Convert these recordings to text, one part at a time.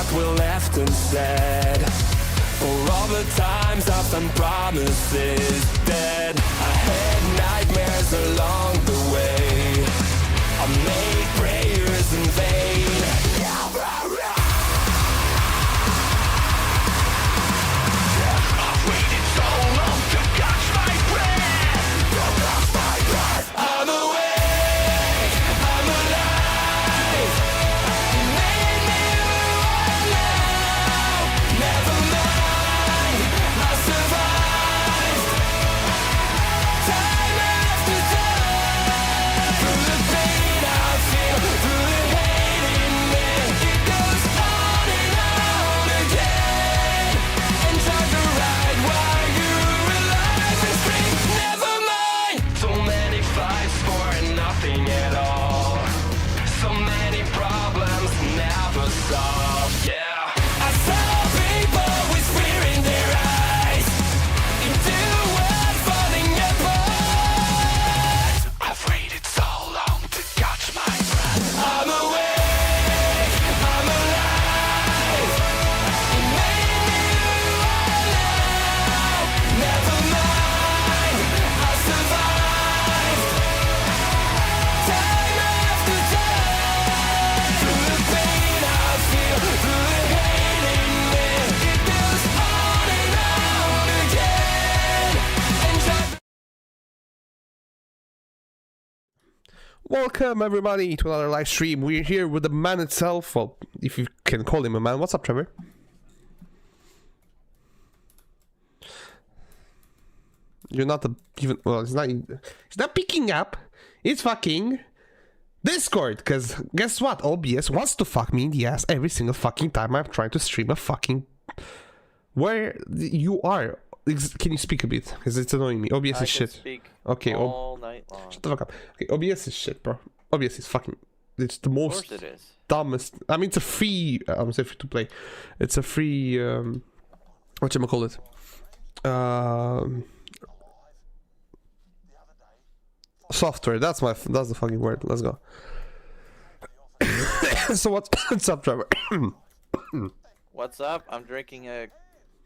that were left unsaid. For all the times I've done promises dead. I had nightmares along the way. I made prayers in vain. I've waited so long to catch my breath. I'm awake, I'm alive. You made me real now. Never mind, I survived. Time after time. Through the pain I feel, through the hate in me, it goes on and on again. And try to ride while you're alive and scream, never mind. So many fights for nothing at all. So many problems never solved. Yeah, I saw people with fear in their eyes, into a world falling apart. I've waited so long to catch my breath. I'm awake, I'm alive. You made me real now. Never mind, I survived. Time after time. Through the pain I feel, through the hate in me, it goes on and on again. And try. Welcome everybody to another live stream. We're here with the man itself, well, if you can call him a man. What's up, Trevor? You're not even, well, it's not picking up. It's fucking Discord, because guess what? OBS wants to fuck me in the ass every single fucking time I'm trying to stream a fucking... Where you are? Can you speak a bit? Because it's annoying me. OBS I is can shit. speak Okay, all night long. shut the fuck up. Okay, OBS is shit, bro. OBS is fucking... It's the Of most course it is. dumbest... I mean, it's a free... I'm saying free to play. It's a free... whatchamacallit? Software. That's the fucking word. Let's go. So what's up, Trevor? What's up? I'm drinking a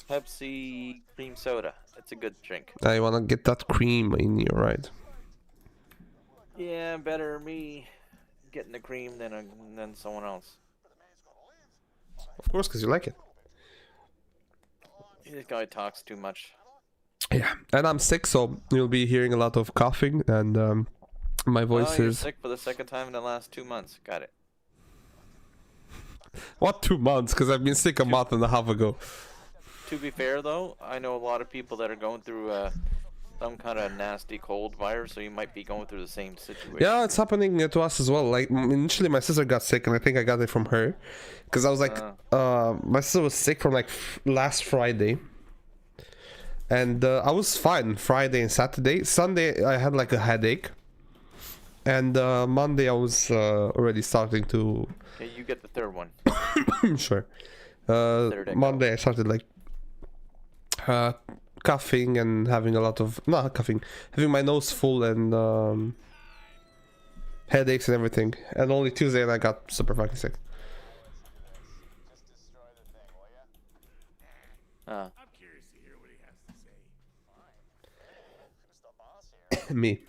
Pepsi cream soda. It's a good drink. I wanna get that cream in you, right? Yeah, better me getting the cream than someone else. Of course, because you like it. This guy talks too much. Yeah, and I'm sick, so you'll be hearing a lot of coughing, and my voice Oh, you're is... sick for the second time in the last 2 months. Got it. What, 2 months? Because I've been sick a month and a half ago. To be fair, though, I know a lot of people that are going through some kind of nasty cold virus, so you might be going through the same situation. Yeah, it's happening to us as well. Like, initially my sister got sick, and I think I got it from her. Because I was like, my sister was sick from like last Friday. And I was fine Friday and Saturday. Sunday I had like a headache. And Monday I was already starting to... Okay, you get the third one. Sure. Third echo. Monday I started like coughing and having a lot of... Not coughing. Having my nose full and headaches and everything. And only Tuesday and I got super fucking sick. Uh, Me.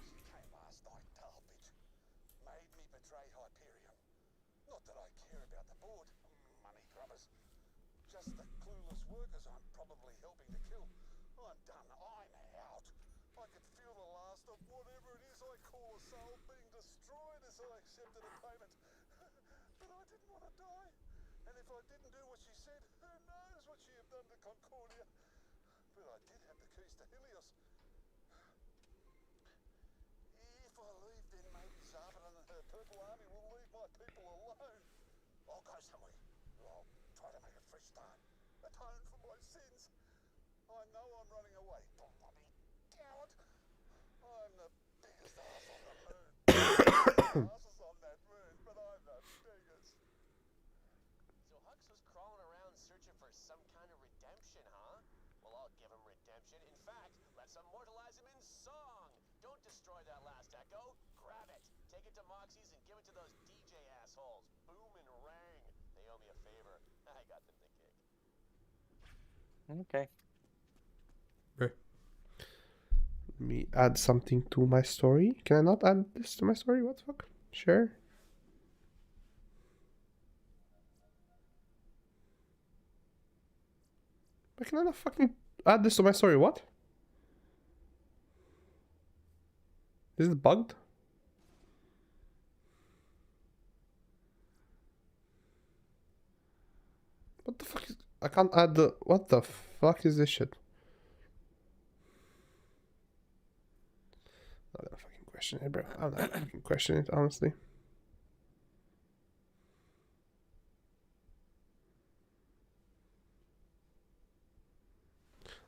Okay. Let me add something to my story. Can I not add this to my story? What the fuck? Share. Why can I not fucking add this to my story? What? Is it bugged? What the fuck is... I can't add the... What the fuck is this shit? I'm not gonna fucking question it, bro. I'm not gonna fucking question it, honestly.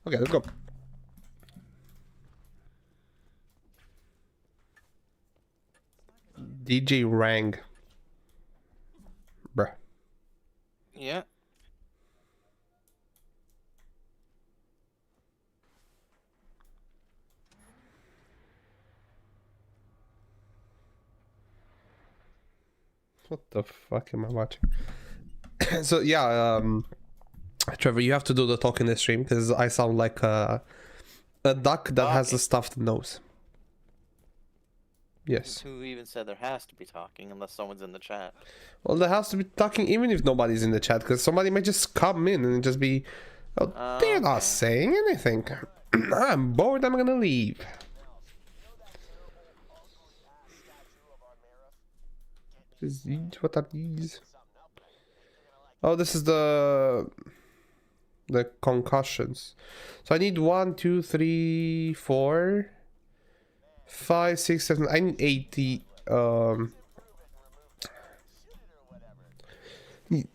Okay, let's go. DJ Rang. Bruh. Yeah. What the fuck am I watching? So yeah, Trevor, you have to do the talk in the stream because I sound like a duck that has a stuffed nose. Yes. Who even said there has to be talking unless someone's in the chat? Well, there has to be talking even if nobody's in the chat because somebody might just come in and just be, oh, they're not saying anything. I'm bored. I'm gonna leave. What are these? Oh, this is the concussions. So I need 1, 2, 3, 4, 5, 6, 7. I need 80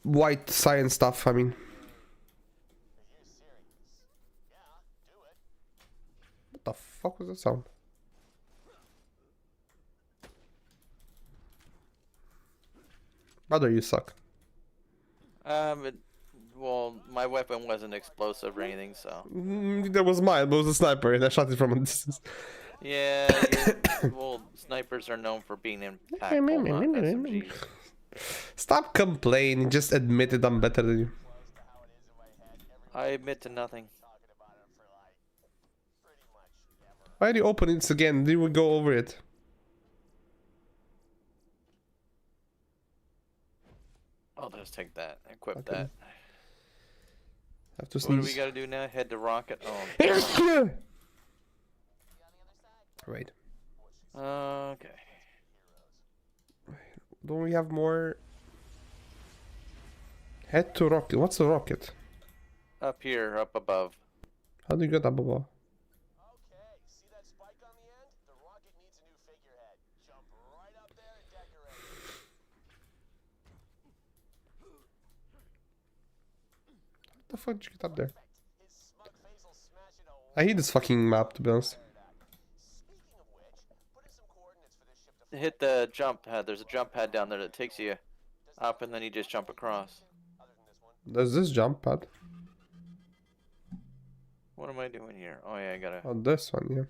white science stuff. I mean, what the fuck was that sound? Brother, you suck. Well, my weapon wasn't explosive or anything, so. That was mine. It was a sniper, and I shot it from a distance. Yeah, well, snipers are known for being impactful, not SMGs. Stop complaining. Just admit it. I'm better than you. I admit to nothing. Why are you opening this again? Did we go over it? Oh, let's take that. Equip Okay. that. Have to So what do we sneeze. gotta do now? Head to rocket? Oh. Wait. Okay. Don't we have more? Head to rocket. What's a rocket? Up here, up above. How do you get up above? Okay, see that spike on the end? The rocket needs a new figurehead. Jump right up there and decorate it. How the fuck did you get up there? His smug face will smash it all. I hate this fucking map, to be honest. Speaking of which, put in some coordinates for this ship to Hit the jump pad. There's a jump pad down there that takes you up, and then you just jump across. other than this one. There's this jump pad. What am I doing here? Oh yeah, I gotta. Oh, this one, yeah.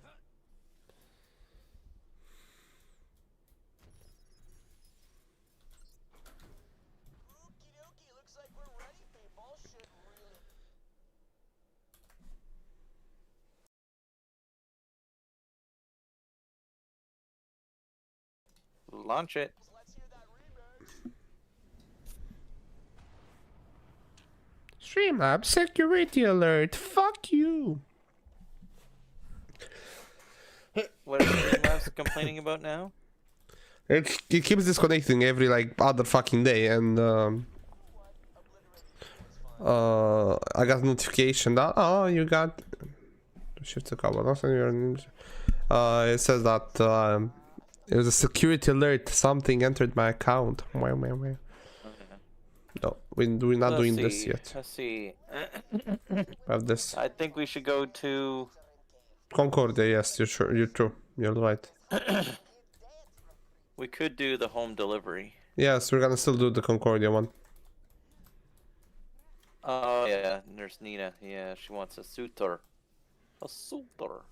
Okie dokie, looks like we're ready, people. Should really. Launch it. Let's hear that reboot. Streamlabs security alert. Fuck you. What is Streamlabs complaining about now? It keeps disconnecting every like other fucking day, and I got a notification that you got shift to cover. It says that it was a security alert. Something entered my account. Okay. No, we're not Let's doing this see, yet. Let's see. We have this I think we should go to. Concordia. Yes, you're sure. You're true. You're right. We could do the home delivery. Yes, we're gonna still do the Concordia one. Oh yeah, Nurse Nina. Yeah, she wants a suitor. A suitor.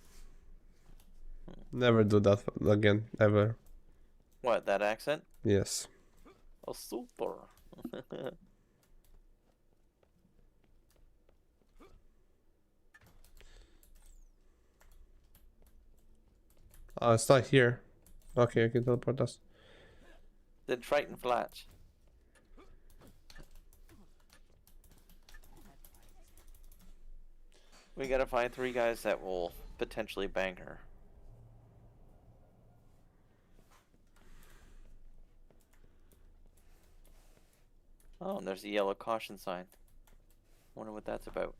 Never do that again, ever. What, that accent? Yes. A suitor. It's not here. Okay, I can teleport us. The Triton Flats. We gotta find 3 guys that will potentially bang her. Oh, and there's a yellow caution sign. Wonder what that's about.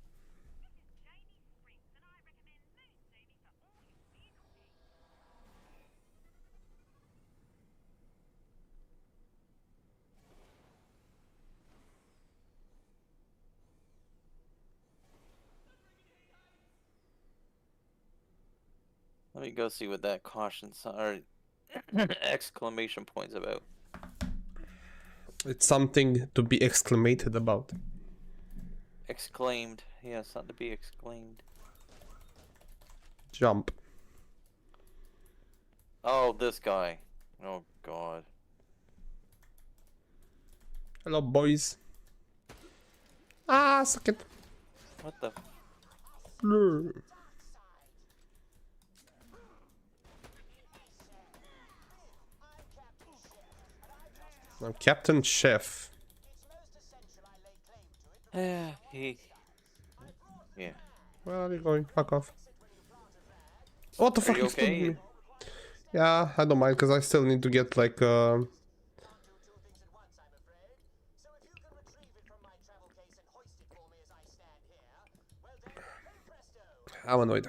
Let me go see what that caution sign or exclamation point's about. It's something to be exclamated about. Exclaimed. Yeah, something to be exclaimed. Jump. Oh, this guy. Oh, God. Hello, boys. Ah, suck it. What the? No. I'm Captain Chef. Yeah. Where are you going? Fuck off. What the fuck you is doing okay? me? Yeah, I don't mind because I still need to get like I'm annoyed.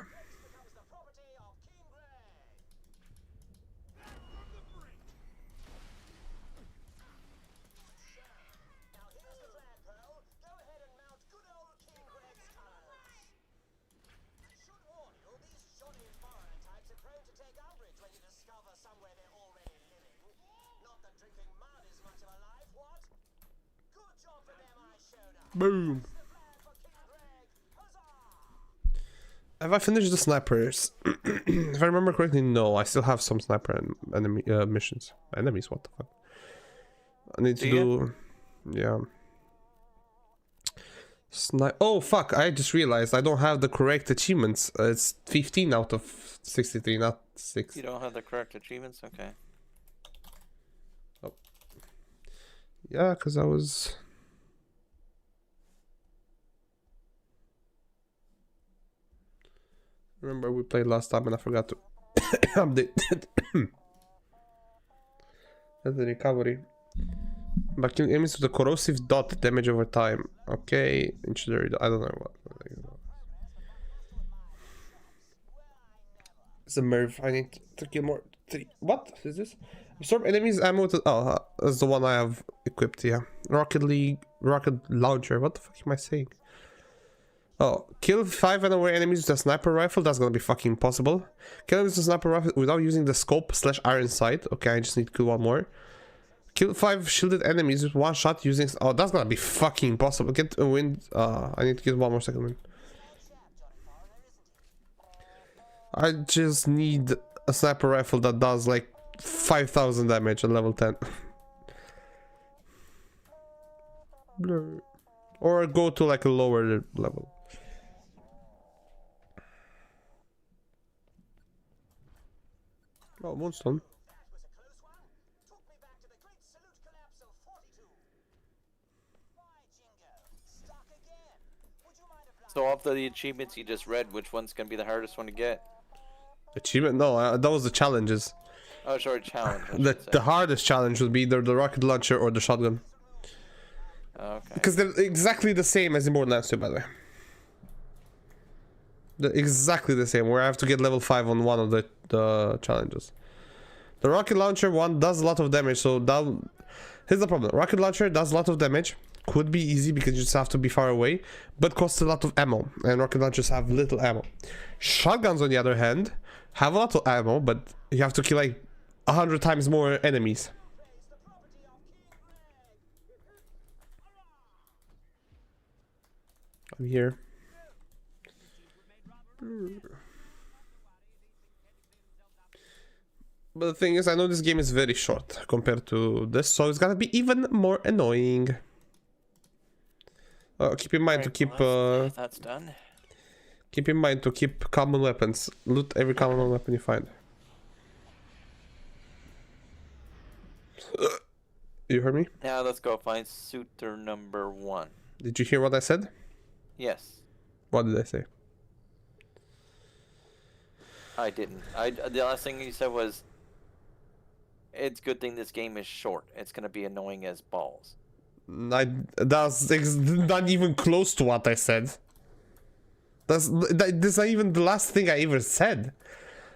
Boom. Have I finished the snipers? If I remember correctly, no. I still have some sniper enemy missions. Enemies, what the fuck? I need to do... Yeah. Oh, fuck. I just realized I don't have the correct achievements. It's 15 out of 63, not 6. You don't have the correct achievements? Okay. Oh. Yeah, because I was... Remember we played last time and I forgot to update it. That's the recovery. But killing enemies with a corrosive dot damage over time. Okay, injury. I don't know what. It's a Merv. I need to kill more. What is this? Absorb enemies ammo. That's the one I have equipped. Yeah. Rocket launcher. What the fuck am I saying? Oh, kill 5 unaware enemies with a sniper rifle. That's gonna be fucking impossible. Kill enemies with a sniper rifle without using the scope / iron sight. Okay, I just need to kill 1 more. Kill 5 shielded enemies with 1 shot using... Oh, that's gonna be fucking impossible. Get a wind. I need to get 1 more second win. I just need a sniper rifle that does like 5,000 damage at level 10. Blur. Or go to like a lower level. Oh, Moonstone. So off the achievements you just read, which one's gonna be the hardest one to get? Achievement? No, that was the challenges. Oh, sorry, challenge. The hardest challenge would be either the rocket launcher or the shotgun. Okay. Because they're exactly the same as in Borderlands 2, by the way. They're exactly the same, where I have to get level 5 on one of the challenges. The rocket launcher one does a lot of damage, so that... Here's the problem. Rocket launcher does a lot of damage. Could be easy because you just have to be far away, but costs a lot of ammo, and rocket launchers have little ammo. Shotguns, on the other hand, have a lot of ammo, but you have to kill like 100 times more enemies. I'm here. But the thing is, I know this game is very short compared to this, so it's gonna be even more annoying. Keep in mind to keep that's done. Keep in mind to keep common weapons. Loot every common weapon you find. You heard me? Now let's go find suitor number 1. Did you hear what I said? Yes. What did I say? I didn't. The last thing you said was, it's good thing this game is short. It's gonna be annoying as balls. That's not even close to what I said. That's not even the last thing I ever said.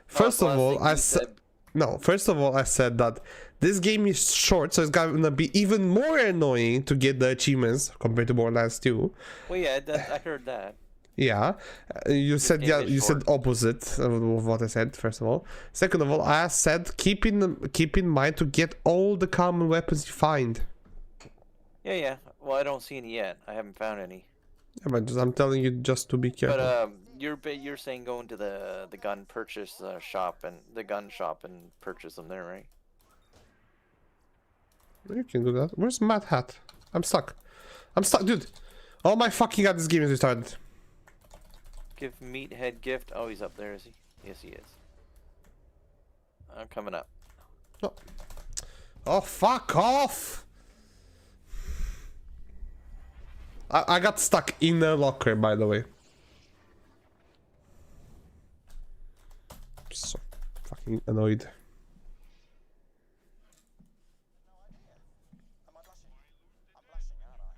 First of all, I said no. First of all, I said that this game is short, so it's gonna be even more annoying to get the achievements compared to Borderlands 2. Well, yeah, I heard that. Yeah, you said you said opposite of what I said. First of all, second of all, I said keep in mind to get all the common weapons you find. Yeah. Well, I don't see any yet. I haven't found any. Yeah, but I'm telling you just to be careful. But you're saying go into the gun purchase shop and the gun shop and purchase them there, right? You can do that. Where's Mad Hat? I'm stuck. I'm stuck, dude. Oh my fucking god, this game is retarded. Give meathead gift. Oh, he's up there, is he? Yes, he is. I'm coming up. Oh, oh fuck off! I got stuck in the locker, by the way. So fucking annoyed. Am I blushing? I'm blushing, aren't I?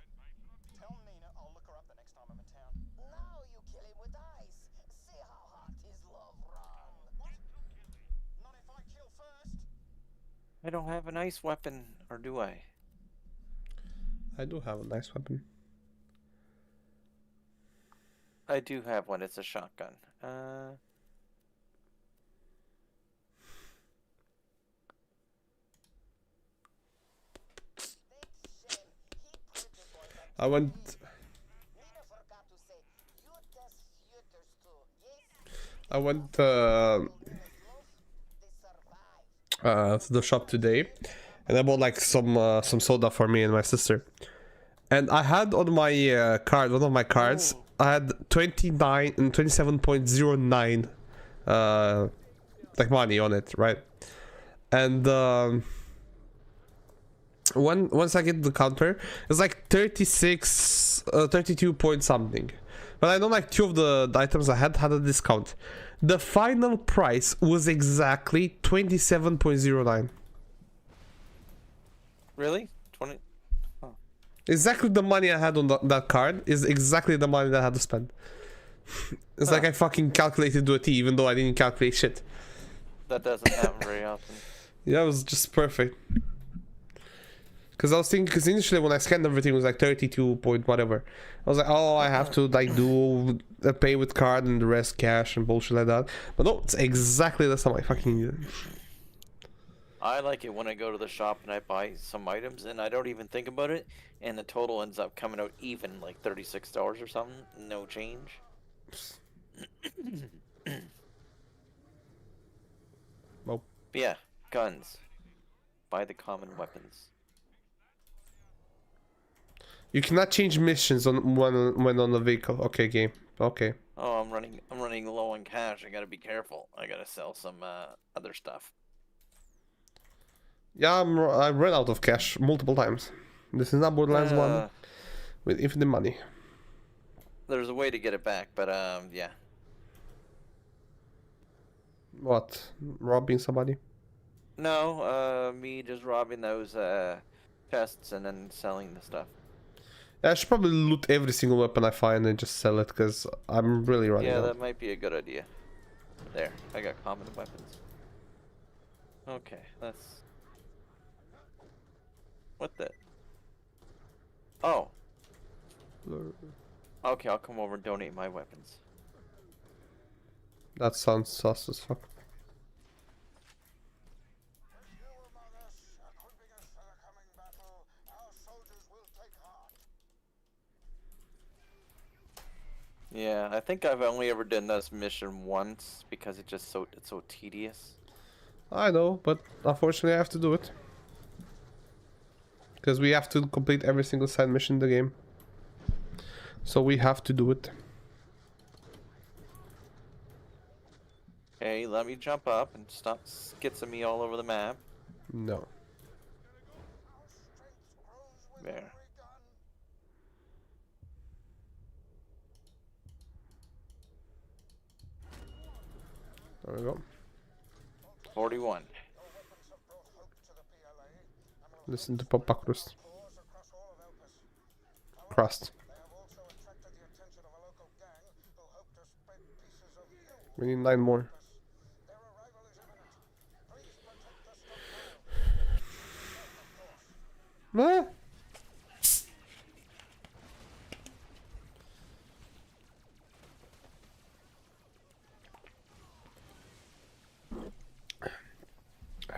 Tell Nina I'll look her up the next time I'm in town. Now you kill him with ice. See how hot his love run. What? Not if I kill first. I don't have a nice weapon, or do I? I do have a nice weapon. I do have one. It's a shotgun. I went. Nina forgot to say, you test shooters too, yes? I went Love, they survive. to the shop today, and I bought like some soda for me and my sister. And I had on my card, one of my cards, I had 29 and 27.09 like money on it, right? And once I get the counter, it's like 36, 32 point something. But I know like two of the items I had a discount. The final price was exactly 27.09. Really? 20? Exactly the money I had on that card is exactly the money that I had to spend. It's like I fucking calculated to a T, even though I didn't calculate shit. That doesn't happen very often. Yeah, it was just perfect. Because I was thinking, because initially when I scanned everything, it was like 32 point whatever. I was like, oh, I have to like do a pay with card and the rest cash and bullshit like that. But no, it's exactly the sum I fucking needed. I like it when I go to the shop and I buy some items and I don't even think about it, and the total ends up coming out even, like $36 or something, no change. Well, But yeah, guns. Buy the common weapons. you cannot change missions on when on the vehicle. Okay, game. Okay. Oh, I'm running low on cash. I gotta be careful. I gotta sell some other stuff. Yeah, I ran out of cash multiple times. This is not Borderlands 1 with infinite money. There's a way to get it back, but yeah. What? Robbing somebody? No, me just robbing those chests and then selling the stuff. Yeah, I should probably loot every single weapon I find and just sell it, because I'm really running Yeah, out. that might be a good idea. There, I got common weapons. Okay, that's... What the... Oh. Okay, I'll come over and donate my weapons. That sounds sus as fuck. You among us, equipping us for the coming battle, our soldiers will take heart. Yeah, I think I've only ever done this mission once because it's so tedious. I know, but unfortunately I have to do it. Because we have to complete every single side mission in the game. So we have to do it. Okay, let me jump up and stop skitzing me all over the map. No. Our strength There. There we go. 41. Listen to Papa Crust. Crust. We need 9 more.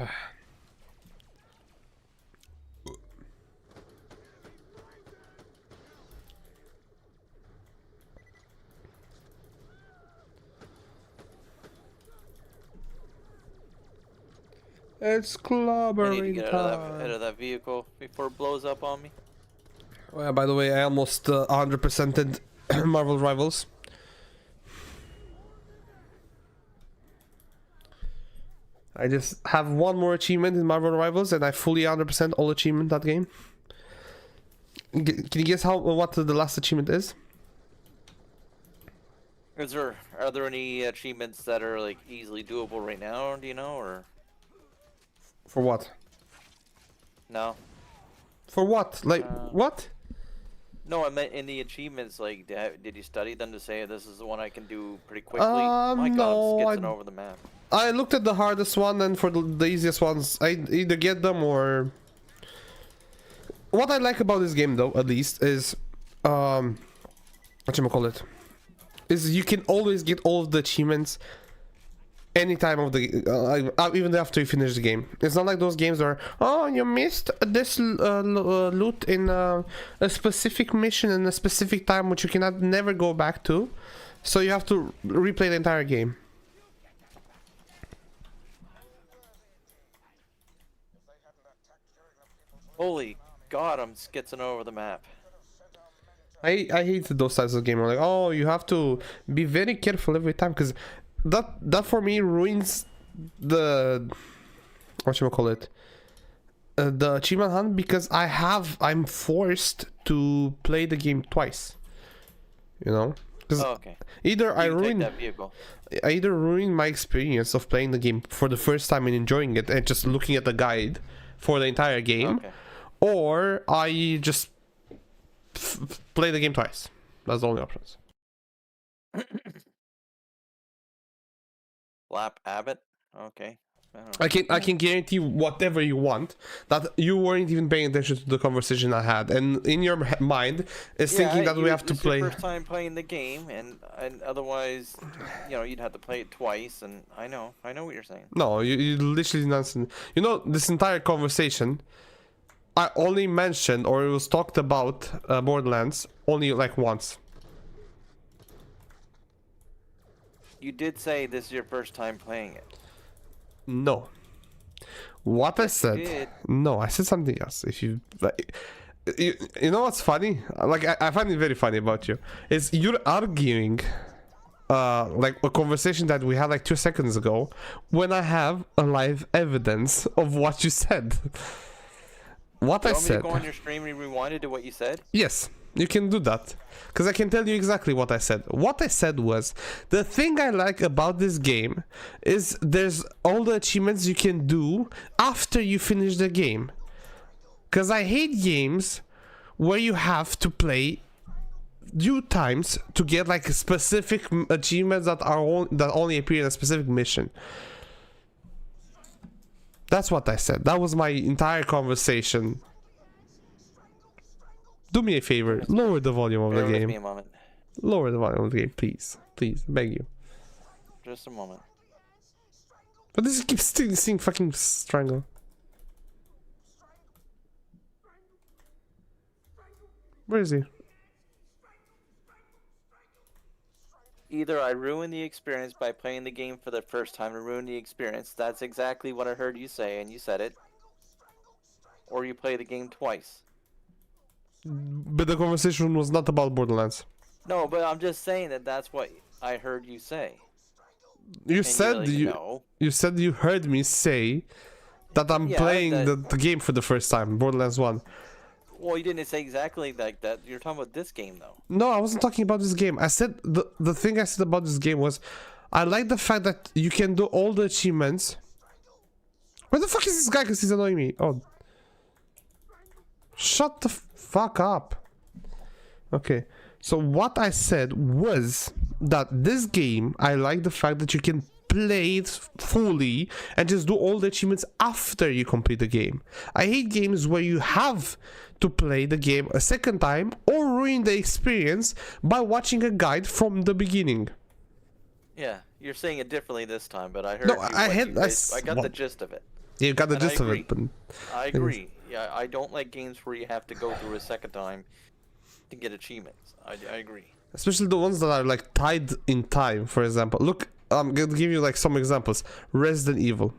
Ah. It's I need to clobbering get time. out of that vehicle before it blows up on me. Oh, yeah, by the way, I almost 100%ed Marvel Rivals. I just have one more achievement in Marvel Rivals and I fully 100% all achievement that game. Can you guess what the last achievement is? Are there any achievements that are like easily doable right now? Do you know, or For what? no? For what? Like, what? No, I meant in the achievements. Like, did you study them to say this is the one I can do pretty quickly? My God, no, I'm skitzing over the map. I looked at the hardest one, and for the easiest ones, I either get them or... What I like about this game, though, at least, is... whatchamacallit? Is you can always get all of the achievements any time of the... even after you finish the game. It's not like those games where, oh, you missed this loot in a specific mission in a specific time, which you cannot never go back to. So you have to replay the entire game. Holy God, I'm skitzing over the map. I hate those types of games. Like, oh, you have to be very careful every time, because that for me ruins the whatchamacallit, the achievement hunt, because I'm forced to play the game twice. You know, because okay. either I You take ruin that vehicle. I either ruin my experience of playing the game for the first time and enjoying it and just looking at the guide for the entire game, Okay. or I just play the game twice. That's the only options. Lap Abbott. Okay. I don't know. I can guarantee whatever you want that you weren't even paying attention to the conversation I had, and in your mind is thinking that we have to It's play. your first time playing the game, and otherwise, you know, you'd have to play it twice. And I know what you're saying. No, you literally nonsense. You know, this entire conversation, I only mentioned or it was talked about Borderlands only like once. You did say this is your first time playing it. No. What I said. did. No, I said something else. If you like, you know what's funny? Like I find it very funny about you is you're arguing like a conversation that we had like 2 seconds ago when I have a live evidence of what you said. What Do you I want me to said. go on your stream and rewind it to what you said? Yes, you can do that. Because I can tell you exactly what I said. What I said was, the thing I like about this game is there's all the achievements you can do after you finish the game. Because I hate games where you have to play few times to get like specific achievements that only appear in a specific mission. That's what I said. That was my entire conversation. Do me a favor, lower the volume of Bear the with me game. a moment. Lower the volume of the game, please. Please, I beg you. Just a moment. But this keeps still seeing fucking strangle. Where is he? Either I ruin the experience by playing the game for the first time and ruin the experience. That's exactly what I heard you say, and you said it. Or you play the game twice. But the conversation was not about Borderlands. No, but I'm just saying that that's what I heard you say. You And said you're like, no. you said you heard me say that I'm Yeah, playing that- the game for the first time, Borderlands 1. Well, you didn't say exactly like that. You're talking about this game, though. No, I wasn't talking about this game. I said the thing I said about this game was, I like the fact that you can do all the achievements. Where the fuck is this guy? Because he's annoying me. Oh. Shut the fuck up. Okay. So what I said was that this game, I like the fact that you can play it fully and just do all the achievements after you complete the game. I hate games where you have to play the game a second time or ruin the experience by watching a guide from the beginning. Yeah, you're saying it differently this time, but I heard. No, you, I what had- you I guys- I got the what? gist of it. You got the And I gist of it, agree. but I agree. Yeah, I don't like games where you have to go through a second time to get achievements. I agree. especially the ones that are like tied in time. For example, look, I'm gonna give you like some examples. Resident Evil.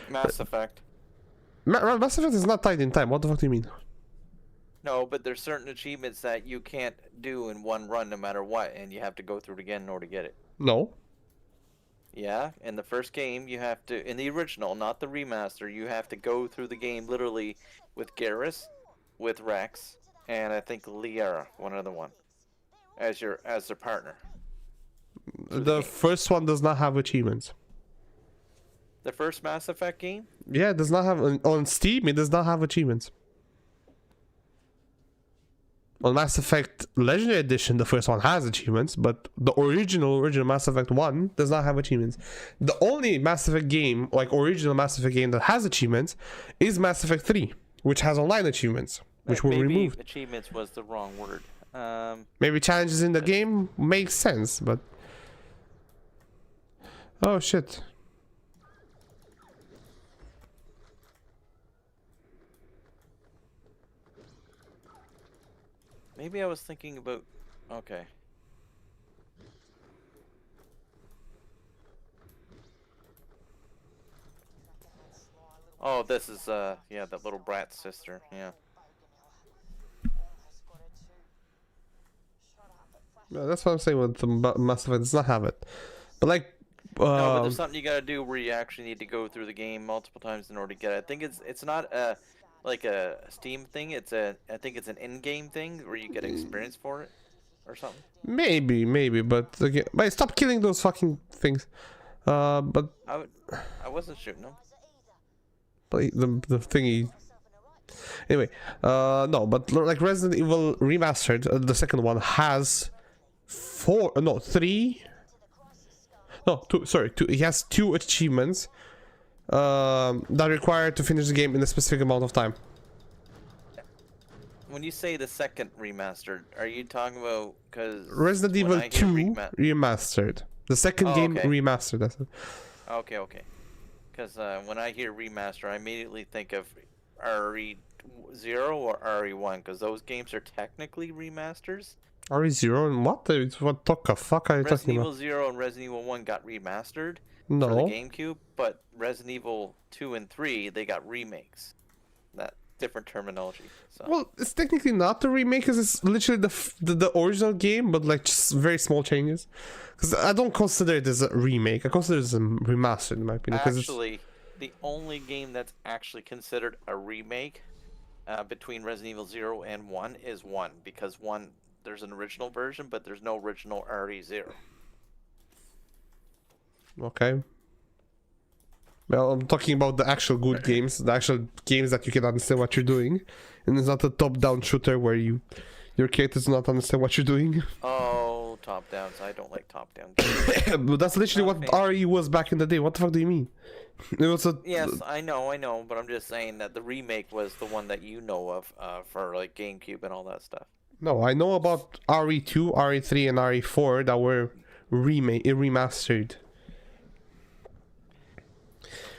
Mass Effect. Mass Effect is not tied in time. What the fuck do you mean? No, but there's certain achievements that you can't do in one run no matter what, and you have to go through it again in order to get it. No. Yeah, in the first game, you have to, in the original, not the remaster, you have to go through the game literally with Garrus, with Rex, and I think Liara, one other one, as their partner. The first one does not have achievements. The first Mass Effect game? Yeah, it does not have on Steam. It does not have achievements. On Mass Effect Legendary Edition, the first one has achievements, but the original Mass Effect 1 does not have achievements. The only Mass Effect game, like original Mass Effect game that has achievements, is Mass Effect 3, which has online achievements, which were Maybe removed. achievements was the wrong word. Maybe challenges in the game make sense, but... Oh shit. Maybe I was thinking about... Okay. Oh, this is, yeah, that little brat sister, yeah. Yeah, that's what I'm saying with the Mass Effect does not have it. But like... No, but there's something you gotta do where you actually need to go through the game multiple times in order to get it. I think it's not a like a Steam thing. I think it's an in-game thing where you get experience for it or something. Maybe, but again, but stop killing those fucking things. But I wasn't shooting them. the thingy. Anyway, no, but like Resident Evil Remastered, the second one has two. It has 2 achievements that require to finish the game in a specific amount of time. When you say the second remastered, are you talking about because Resident Evil 2 Remastered. The second game okay. remastered. That's it. Okay. Because when I hear remaster, I immediately think of RE0 or RE1 because those games are technically remasters. RE0 and what? What the fuck are you Resident talking Evil about? 0 and Resident Evil 1 got remastered for the No. GameCube, but Resident Evil 2 and 3 they got remakes. That different terminology. So. Well, it's technically not a remake because it's literally the original game, but like just very small changes. Because I don't consider it as a remake. I consider it as a remaster in my opinion. Actually, the only game that's actually considered a remake between Resident Evil 0 and 1 is 1 because 1 there's an original version, but there's no original RE0. Okay. Well, I'm talking about the actual good games, the actual games that you can understand what you're doing, and it's not a top-down shooter where your character does not understand what you're doing. Oh, top downs. I don't like top down games. But that's literally what RE was back in the day. What the fuck do you mean? It was a Yes, I know, but I'm just saying that the remake was the one that you know of for like GameCube and all that stuff. No, I know about RE2, RE3, and RE4 that were remastered.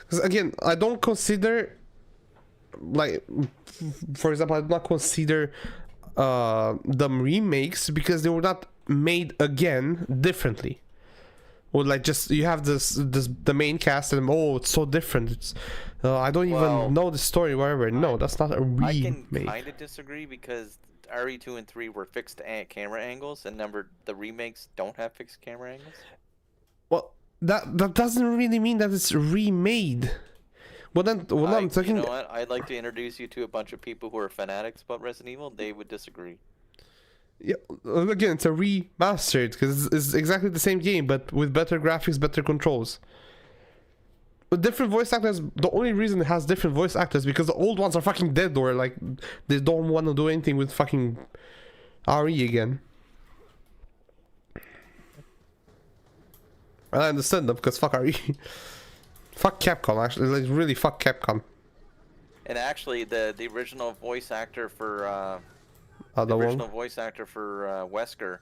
Because again, I don't consider, like, for example, I do not consider them remakes because they were not made again differently. Or like just you have the main cast and it's so different. It's I don't even know the story, whatever. No, that's not a remake. I can kind of disagree because RE2 and 3 were fixed camera angles, and the remakes don't have fixed camera angles. Well, that doesn't really mean that it's remade. Well then, I'm You talking. know what? I'd like to introduce you to a bunch of people who are fanatics about Resident Evil. They would disagree. Yeah, again, it's a remastered because it's exactly the same game, but with better graphics, better controls. With different voice actors. The only reason it has different voice actors because the old ones are fucking dead or like they don't want to do anything with fucking RE again. And I understand them because fuck RE. Fuck Capcom, actually, like really fuck Capcom. And actually, the original voice actor for Other one. voice actor for Wesker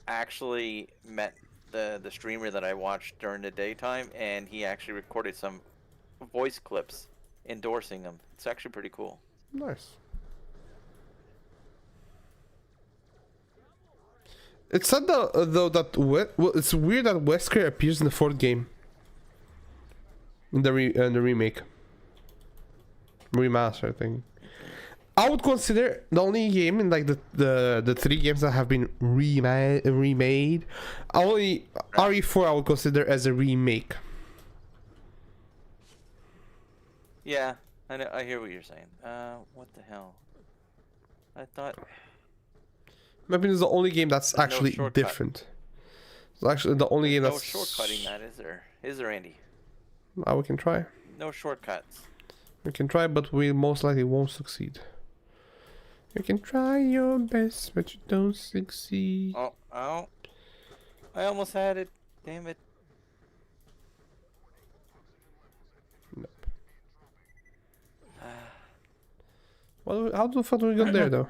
actually met the streamer that I watched during the daytime, and he actually recorded some voice clips endorsing him. It's actually pretty cool. Nice. It's sad though that it's weird that Wesker appears in the fourth game. In the remake. Remaster, I think. I would consider the only game in like the three games that have been remade. Only RE4 I would consider as a remake. Yeah, I know, I hear what you're saying. What the hell? I thought Maybe it's the only game that's There's no actually shortcut. different. It's actually the only game no that's shortcutting that, is there? Is there, Andy? We can try. No shortcuts. We can try, but we most likely won't succeed. You can try your best, but you don't succeed. Oh, I almost had it. Damn it. Nope. How the fuck do we get there, though?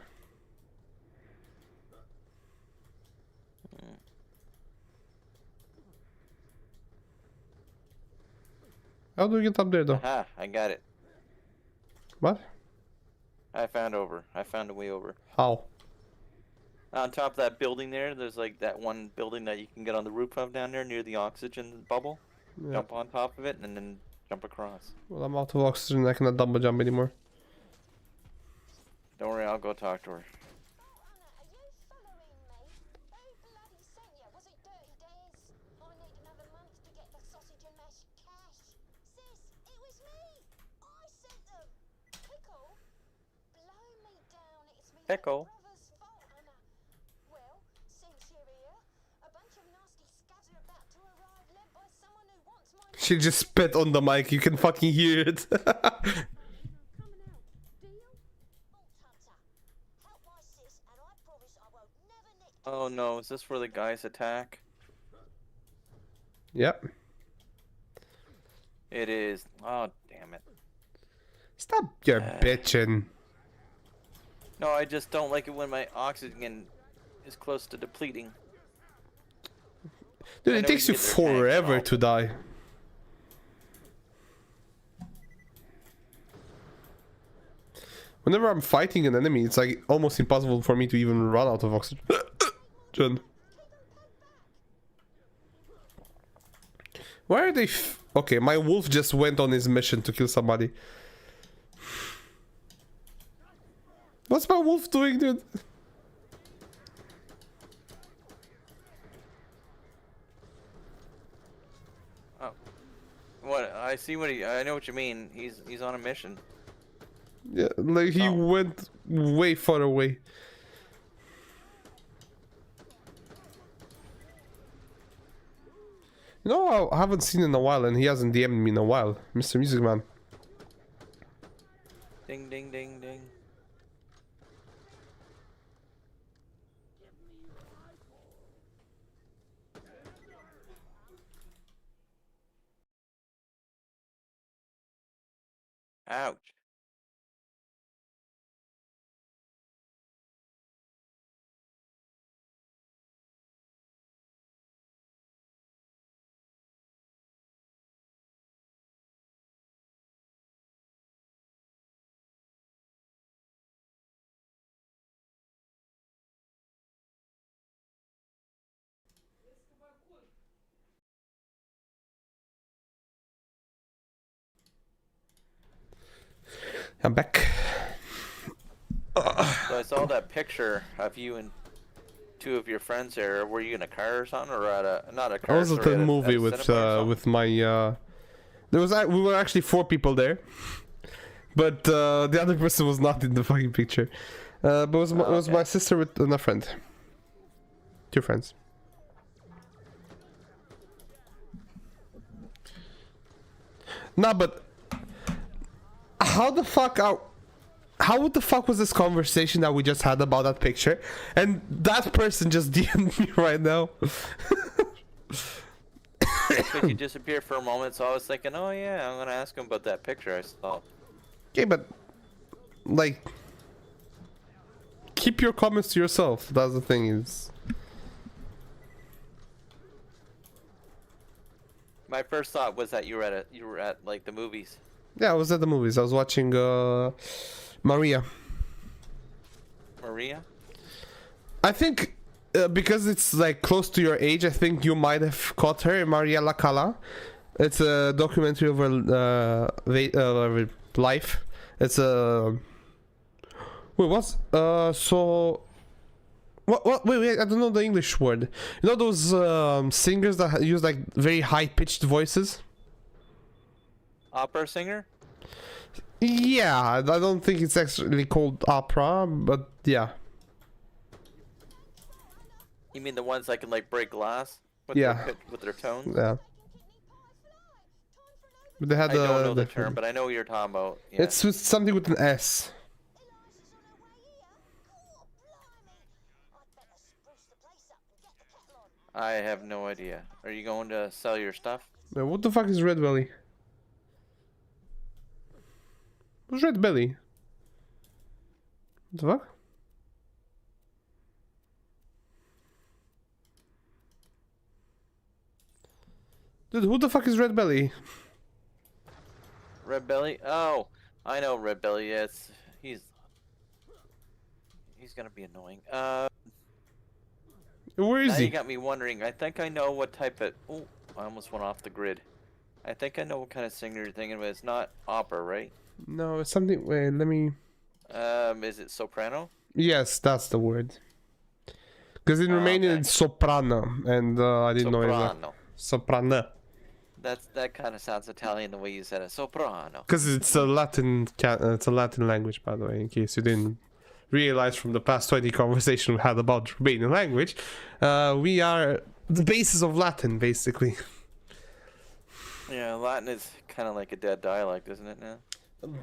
How do we get up there, though? Aha, I got it. What? I found a way over. How? On top of that building there's like that one building that you can get on the roof of down there near the oxygen bubble. Yeah. Jump on top of it and then jump across. Well, I'm out of oxygen. I cannot double jump anymore. Don't worry, I'll go talk to her. Anna, are you following me? Who bloody sent you? Was it Dirty Dares? I need another month to get the sausage and mash cash. Sis, it was me. I sent them. Pickle? Blow me down. It's me Pickle? brother's fault, Anna. Well, since you're here, a bunch of nasty scabs are about to arrive led by someone who wants my... She just spit on the mic. You can fucking hear it. Coming out. Deal? Hunter, help my sis and I promise I won't never nick... Oh no, is this for the guy's attack? Yep. It is. Oh, damn it. Stop your bitching. No, I just don't like it when my oxygen is close to depleting. Dude, I it know takes you you get their tanks forever and to die. Whenever I'm fighting an enemy, it's like almost impossible for me to even run out of oxygen. Why are they okay, my wolf just went on his mission to kill somebody. What's my wolf doing, dude? Oh. What? I see what I know what you mean. He's on a mission. Yeah, like he went way far away. You know, I haven't seen in a while, and he hasn't DM'd me in a while, Mr. Music Man. Ding ding ding ding. Ouch. I'm back. So I saw that picture of you and two of your friends there. Were you in a car or something, or at a not a I car? was at sorry, a movie at a with cinema or something? with my We were actually 4 people there, but the other person was not in the fucking picture. But it was my sister with a friend. 2 friends. Nah, but how the fuck was this conversation that we just had about that picture, and that person just DM'd me right now? Because you disappeared for a moment, so I was thinking, oh yeah, I'm gonna ask him about that picture I saw. Okay, but like, keep your comments to yourself. That's the thing. Is My first thought was that you were at like the movies. yeah, I was at the movies. I was watching Maria. Maria? I think because it's like close to your age, I think you might have caught her, Maria La Cala. It's a documentary of her life. It's a wait, what's so what wait, I don't know the English word. You know those singers that use like very high pitched voices? Opera singer? Yeah, I don't think it's actually called opera, but yeah. You mean the ones that can like break glass with Yeah. with their tones? Yeah. But they had I don't know the term, but I know what you're talking about. Yeah. It's with something with an S. I have no idea. Are you going to sell your stuff? What the fuck is Red Belly? What's Red Belly? What the fuck? Dude, who the fuck is Red Belly? Red Belly? Oh, I know Red Belly. Yes, he's gonna be annoying. Where is Now he? you got me wondering. I think I know what type of. Oh, I almost went off the grid. I think I know what kind of singer you're thinking of. It's not opera, right? No, it's something. Wait, let me. Is it soprano? Yes, that's the word. Because in Romanian okay. it's soprano, and I didn't know it. Soprano. Soprano. That kind of sounds Italian the way you said it. Soprano. Because it's a Latin. It's a Latin language, by the way, in case you didn't realize from the past 20 conversation we had about Romanian language. We are the basis of Latin, basically. Yeah, Latin is kind of like a dead dialect, isn't it now?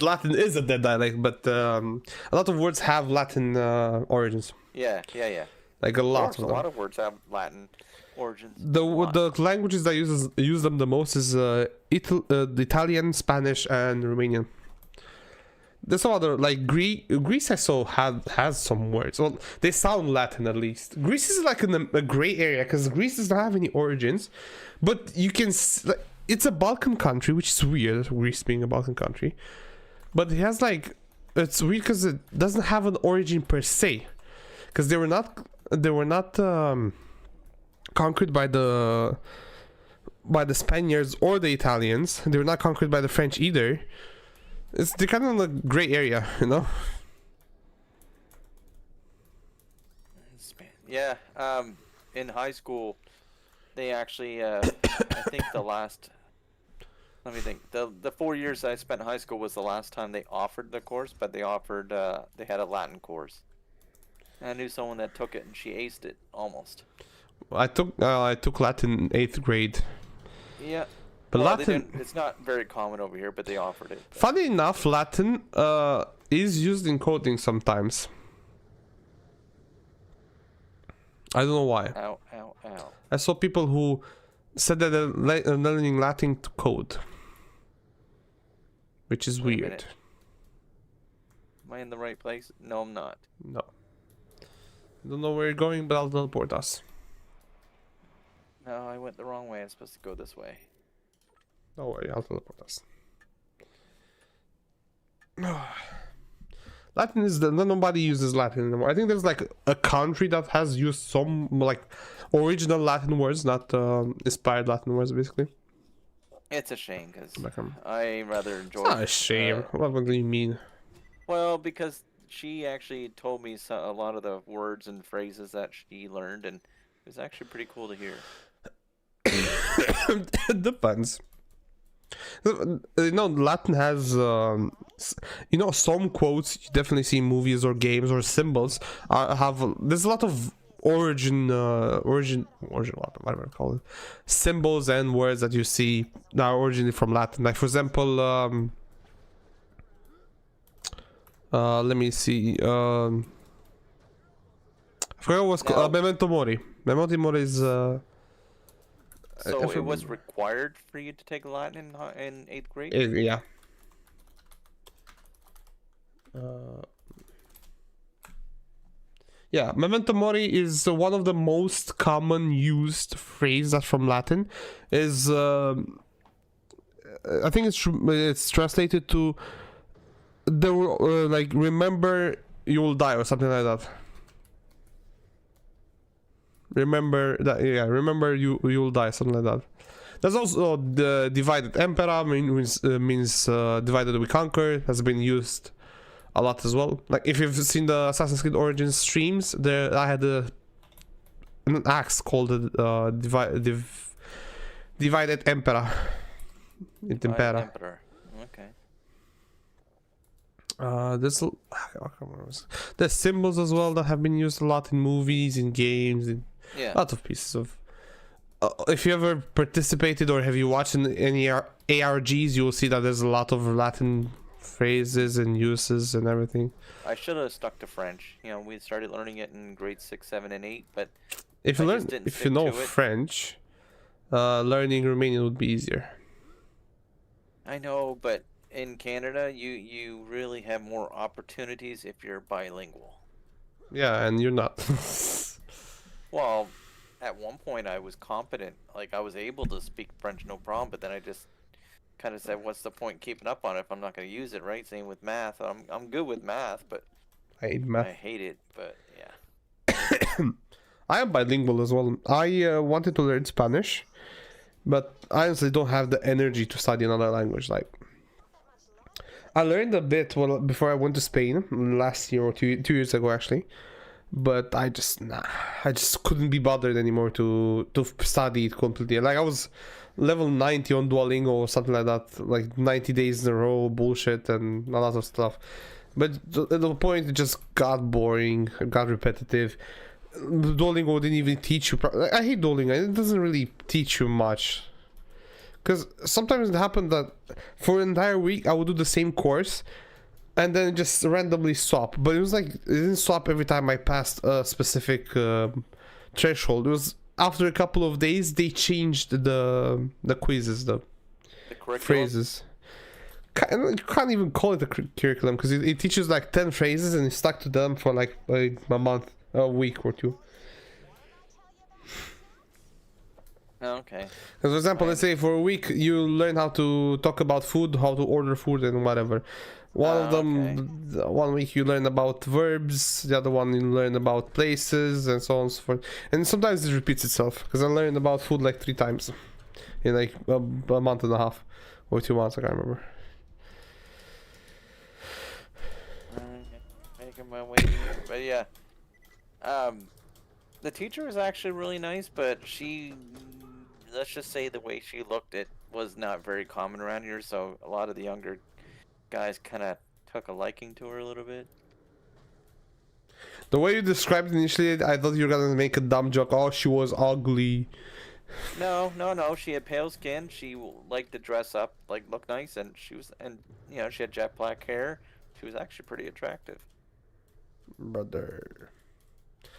Latin is a dead dialect, but a lot of words have Latin origins. Yeah. Like a Of lot course, of a them. lot of words have Latin origins. The languages that use them the most is the Italian, Spanish, and Romanian. There's some other like Greece. I saw has some words. Well, they sound Latin at least. Greece is like in a gray area because Greece doesn't have any origins, but you can. It's a Balkan country, which is weird. Greece being a Balkan country, but it has like it's weird because it doesn't have an origin per se, because they were not conquered by the Spaniards or the Italians. They were not conquered by the French either. They're kind of in a gray area, you know. Yeah. In high school, they actually. I think the last. Let me think. The 4 years I spent in high school was the last time they offered the course, but they offered. They had a Latin course. I knew someone that took it, and she aced it almost. I took Latin in 8th grade. Yeah. But Well, Latin, it's not very common over here, but they offered it. funny enough, Latin is used in coding sometimes. I don't know why. Ow, ow, ow. I saw people who said that they're learning Latin to code, which is Wait a weird. minute. Am I in the right place? No, I'm not. No. I don't know where you're going, but I'll teleport us. No, I went the wrong way. I'm supposed to go this way. Don't worry, I'll teleport us. Latin is nobody uses Latin anymore. I think there's like a country that has used some like original Latin words, not inspired Latin words, basically. It's a shame because Like, I rather enjoy. It's not a shame. What do you mean? Well, because she actually told me a lot of the words and phrases that she learned, and it was actually pretty cool to hear. It depends. You know, Latin has you know, some quotes you definitely see in movies or games or symbols there's a lot of origin whatever I call it, symbols and words that you see that are originally from Latin. Like for example, let me see, I forgot what's called, memento mori. Memento mori is So it was required for you to take Latin in 8th grade? yeah. Yeah, memento mori is one of the most common used phrase that's from Latin. Is I think it's translated to the like remember you will die or something like that. Remember that, yeah. Remember you will die, something like that. There's also the divided impera means divided we conquer, has been used a lot as well. Like if you've seen the Assassin's Creed Origins streams, there I had an axe called divided Emperor. Emperor. Okay. There's symbols as well that have been used a lot in movies, in games, in Yeah. a lot of pieces of. If you ever participated or have you watched any ARGs, you will see that there's a lot of Latin phrases and uses and everything. I should have stuck to French. You know, we started learning it in grade 6, 7, and 8, but If you I learn, just didn't if you stick know to it. French, learning Romanian would be easier. I know, but in Canada, you really have more opportunities if you're bilingual. Yeah, and you're not. Well, at one point I was competent, like I was able to speak French no problem, but then I just kind of said, what's the point keeping up on it if I'm not going to use it, right? Same with math. I'm good with math, but I hate I math. hate it, but yeah. I am bilingual as well. I wanted to learn Spanish, but I honestly don't have the energy to study another language. Like, I learned a bit before I went to Spain last year or 2 years ago actually, but I just couldn't be bothered anymore to study it completely. Like I was level 90 on Duolingo or something like that, like 90 days in a row bullshit and a lot of stuff. But at the point it just got boring, it got repetitive. Duolingo didn't even teach you. I hate Duolingo. It doesn't really teach you much. Because sometimes it happened that for an entire week I would do the same course and then just randomly swap. But it was like, it didn't swap every time I passed a specific threshold. It was after a couple of days they changed the quizzes, the curriculum? phrases. You can't even call it a curriculum because it teaches like 10 phrases and you stuck to them for like a month, a week or two. Okay. For example, let's say for a week you learn how to talk about food, how to order food and whatever. One of them, one week you learn about verbs, the other one you learn about places and so on and so forth. And sometimes it repeats itself because I learned about food like 3 times in like a month and a half or 2 months, I can't remember. Making my way, but yeah. The teacher was actually really nice, but she, let's just say the way she looked, it was not very common around here, so a lot of the younger guys kind of took a liking to her a little bit. The way you described it initially, I thought you were gonna make a dumb joke. Oh, she was ugly. No. She had pale skin. She liked to dress up, like look nice, and she had jet black hair. She was actually pretty attractive. Brother.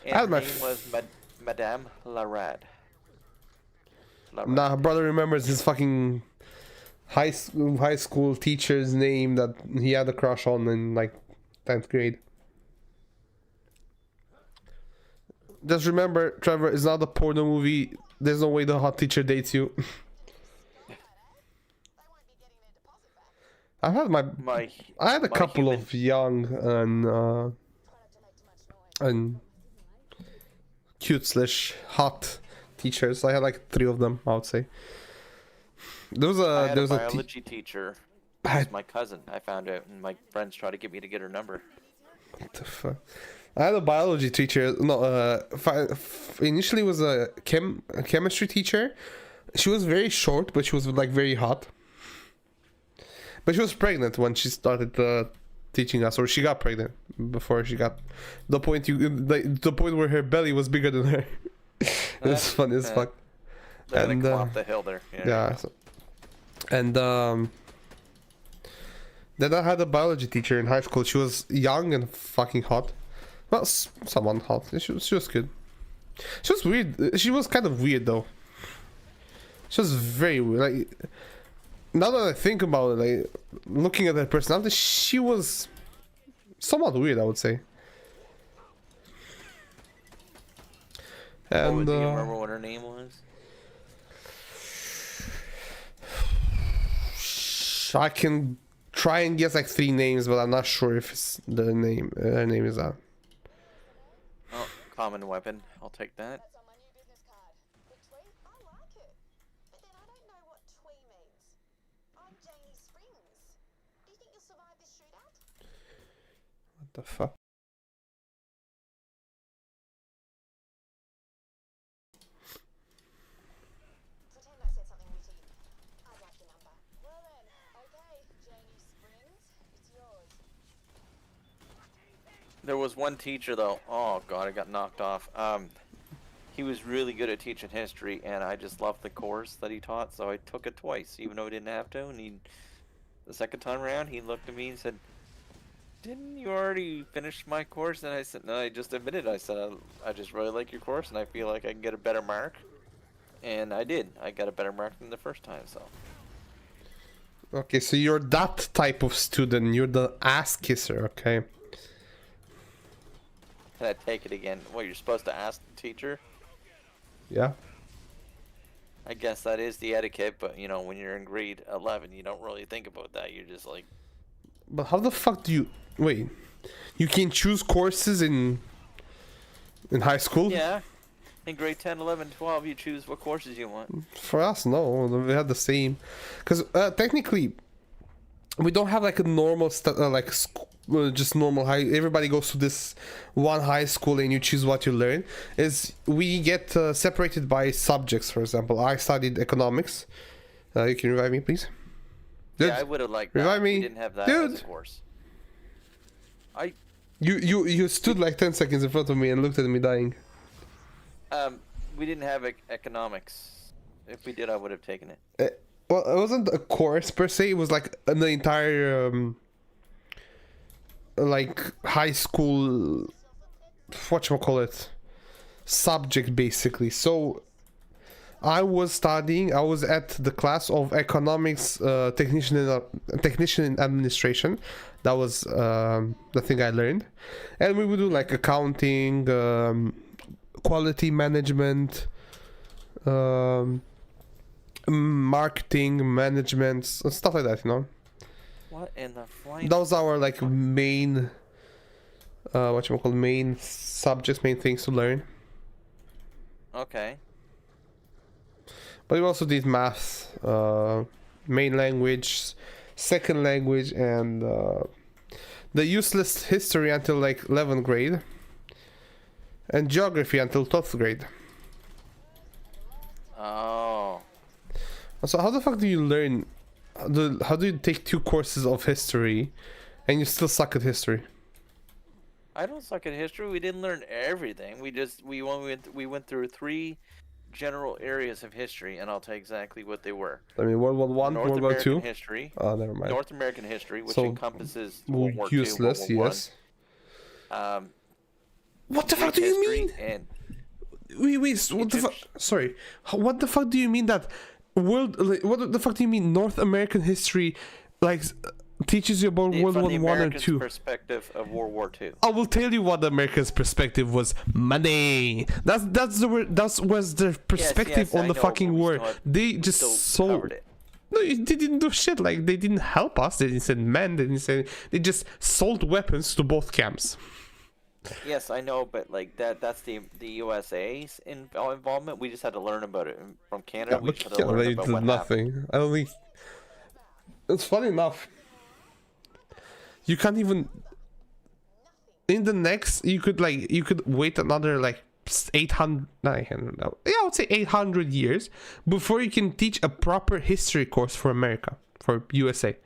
And her name was Madame Larad. Nah, her brother remembers his fucking high school teacher's name that he had a crush on in like 10th grade. Just remember, Trevor, it's not a porno movie. There's no way the hot teacher dates you. I had I had a couple of young and cute / hot teachers. I had like 3 of them, I would say. There was I had a a biology teacher. She's my cousin. I found out, and my friends tried to get me to get her number. What the fuck? I had a biology teacher. No, initially was a chemistry teacher. She was very short, but she was like very hot. But she was pregnant when she started teaching us, or she got pregnant before she got the point the point where her belly was bigger than her. It's funny as fuck. They And, come off the hill there. Yeah. And then I had a biology teacher in high school. She was young and fucking hot. Well, someone hot. She was good. She was weird. She was kind of weird though. She was very weird. Like, now that I think about it, like looking at her personality, she was somewhat weird, I would say. And do you remember what her name was? I can try and guess like 3 names, but I'm not sure if it's the name. Her name is that. Oh, common weapon. I'll take that. That's on my new business card. Big twee? I like it. But then I don't know what twee means. I'm Janie Springs. Do you think you'll survive this shootout? What the fuck? Pretend I said something witty. I'd like your number. Well then, okay, Janie Springs, it's yours. There was one teacher though. Oh god, I got knocked off. He was really good at teaching history, and I just loved the course that he taught, so I took it twice, even though I didn't have to. And the second time around, he looked at me and said, "Didn't you already finish my course?" And I said, "No, I just admitted." I said, "I just really like your course, and I feel like I can get a better mark." And I did. I got a better mark than the first time. So. Okay, so you're that type of student. You're the ass kisser, okay? Can I take it again? What, you're supposed to ask the teacher? Yeah. I guess that is the etiquette, but you know, when you're in grade 11, you don't really think about that. You're just like, But how the fuck do you... Wait. You can choose courses in high school? yeah. In grade 10, 11, 12, you choose what courses you want. For us, no. We had the same. Because technically, we don't have like a normal... just normal high... Everybody goes to this one high school and you choose what you learn. We get separated by subjects, for example. I studied economics. You can revive me, please? Dude, Yeah, I would have liked that. revive me. We didn't have that Dude. as a course. You stood like 10 seconds in front of me and looked at me dying. We didn't have economics. If we did, I would have taken it. Well, it wasn't a course per se. It was like the entire like high school, whatchamacallit, subject basically. So I was at the class of economics, technician in administration. That was the thing I learned, and we would do like accounting, quality management, marketing management, stuff like that, you know. What in the flying... That was our like main main subjects, main things to learn. Okay. But we also did math, main language, second language, and the useless history until like 11th grade, and geography until 12th grade. Oh. So how the fuck do you learn? How do you take 2 courses of history, and you still suck at history? I don't suck at history. We didn't learn everything. We went through 3 general areas of history, and I'll tell you exactly what they were. I mean, World War One, North World War American Two. history. Oh, never mind. North American history, which So, encompasses World War II, useless, World War yes. I. What the fuck do you history mean? And Wait, what the fuck? Sorry, what the fuck do you mean that what the fuck do you mean North American history, like, teaches you about World from War the One or Americans' Two? perspective of World War II. I will tell you what the Americans' perspective was. Money. That was their perspective yes, on I the know, fucking but we war. still They just still sold. covered it. No, they didn't do shit. Like, they didn't help us. They didn't send men. They didn't send. They just sold weapons to both camps. Yes, I know, but like that's the USA's involvement. We just had to learn about it from Canada. Yeah, We but just had to learn they about did what nothing. happened. I don't think. It's funny enough. You can't even. In the next, you could wait another like 800. Yeah, I would say 800 years before you can teach a proper history course for America, for USA.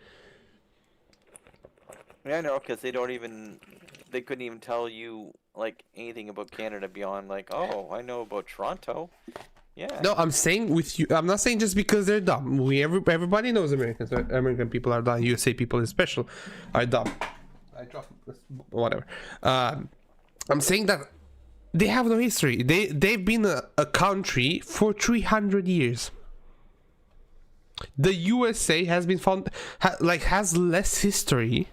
Yeah, I know, because they couldn't even tell you like anything about Canada beyond like, oh, I know about Toronto. Yeah. No, I'm saying with you. I'm not saying just because they're dumb. Everybody knows Americans. American people are dumb. USA people, especially, are dumb. I dropped this, whatever. I'm saying that they have no history. They've been a country for 300 years. The USA has been found has less history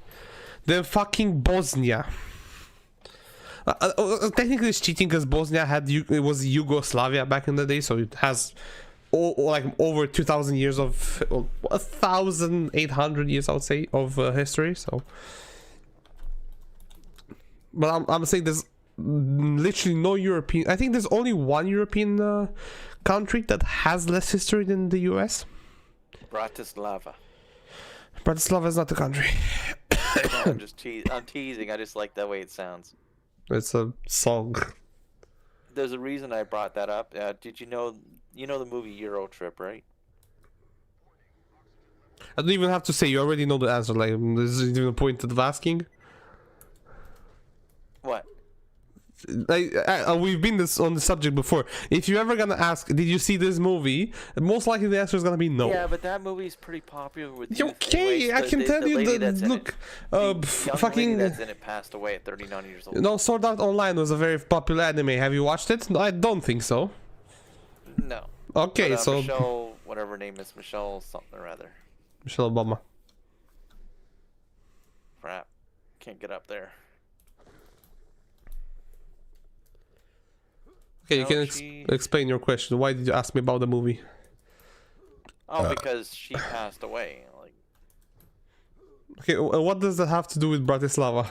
than fucking Bosnia. Technically it's cheating because Bosnia it was Yugoslavia back in the day, so it has like over 2,000 years of 1,800 years, I would say, of history. So, but I'm saying there's literally no European. I think there's only one European country that has less history than the US. Bratislava. Bratislava is not a country. No, I'm teasing. I just like the way it sounds. It's a song. There's a reason I brought that up. Did you know the movie Euro Trip, right? I don't even have to say. You already know the answer. Like, there's even a point of asking. What? We've been on the subject before. If you're ever gonna ask, did you see this movie? Most likely the answer is gonna be no. Yeah, but that movie's pretty popular with youth. Okay, Anyways, I can tell you lady that. that's in Look, it, the young fucking. lady that's in it passed away at 39 years old. No, Sword Art Online was a very popular anime. Have you watched it? No, I don't think so. No. Okay, But, so Michelle, whatever her name is, Michelle something or other. Michelle Obama. Crap, can't get up there. Okay, you No, can she- explain your question. Why did you ask me about the movie? Oh, because she passed away. Like, Okay, what does that have to do with Bratislava?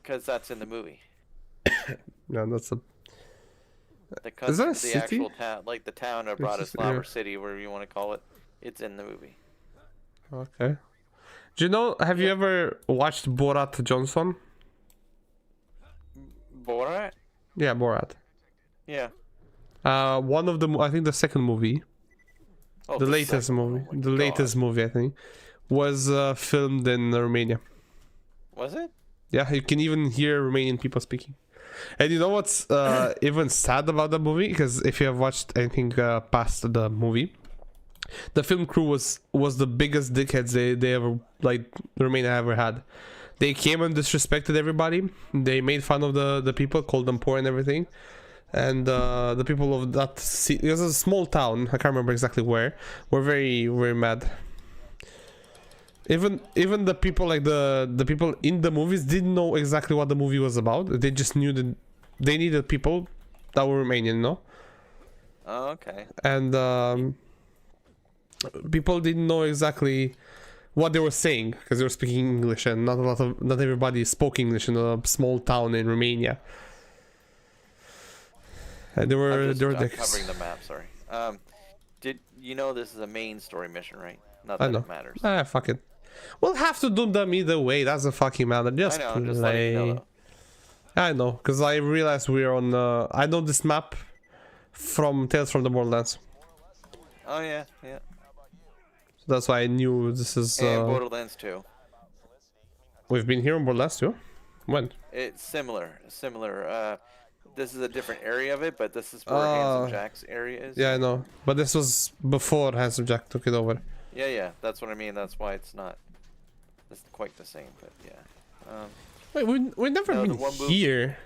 because that's in the movie. No, that's a. The Is that a the city? actual town, like the town of It's just- Bratislava yeah. or city, whatever you want to call it, it's in the movie. Okay. Do you know? Have you ever watched Borat Johnson? Borat? Yeah, Borat. Yeah. One of the I think the second movie, Oh, the latest second one. movie, Oh my the God. latest movie I think, was filmed in Romania. Was it? Yeah, you can even hear Romanian people speaking. And you know what's even sad about the movie? Because if you have watched anything past the movie, the film crew was the biggest dickheads they ever, like, Romania ever had. They came and disrespected everybody. They made fun of the people, called them poor and everything. And the people of that city, it was a small town, I can't remember exactly where, were very, very mad. Even the people, like the people in the movies, didn't know exactly what the movie was about. They just knew that they needed people that were Romanian, no? Oh, okay. And people didn't know exactly what they were saying because they were speaking English, and not everybody spoke English in a small town in Romania. And they were I'm dicks. covering the map. Sorry. Did you know this is a main story mission, right? Not I that know. it matters. Fuck it. We'll have to do them either way. That's a fucking matter. Just I know. I'm just letting you know. Though. I know, because I realized we're on. I know this map from Tales from the Borderlands. Oh yeah, yeah. So that's why I knew this is. And Borderlands 2. We've been here on Borderlands too. When? It's similar. This is a different area of it, but this is where Handsome Jack's area is. Yeah, I know. But this was before Handsome Jack took it over. Yeah. That's what I mean. That's why it's not. It's quite the same, but yeah. Wait, we've never No, the been one move- here.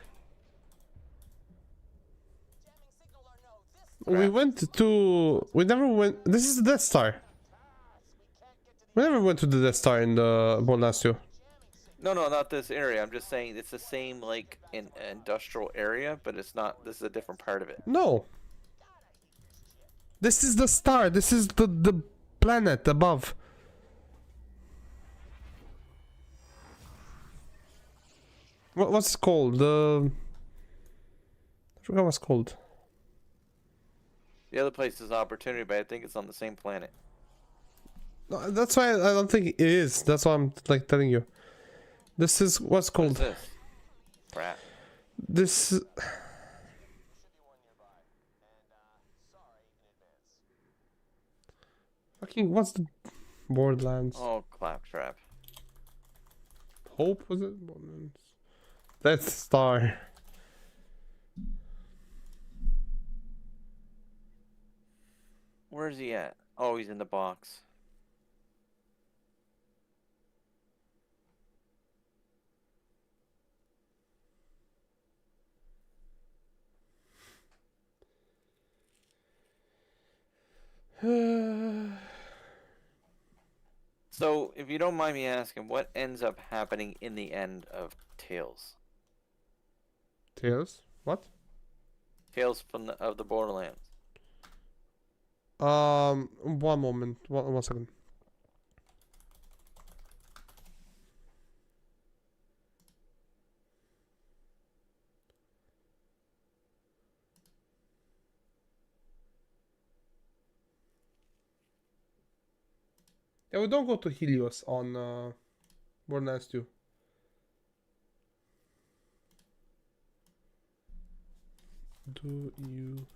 We went to. We never went. This is the Death Star. We never went to the Death Star in the Borderlands 2. No, not this area. I'm just saying it's the same like in industrial area, but it's not. This is a different part of it. No. This is the star. This is the planet above. What's it called? I forgot what's it called. The other place is Opportunity, but I think it's on the same planet. No, that's why I don't think it is. That's why I'm like telling you. This is what's What's called. this? Crap. This. Fucking what's the Borderlands? Oh, claptrap. Hope was it? That's Star. Where's he at? Oh, he's in the box. So, if you don't mind me asking, what ends up happening in the end of Tales? Tails? What? Tales of the Borderlands. One moment. One second. Yeah, we don't go to Helios on Borderlands 2. Do you...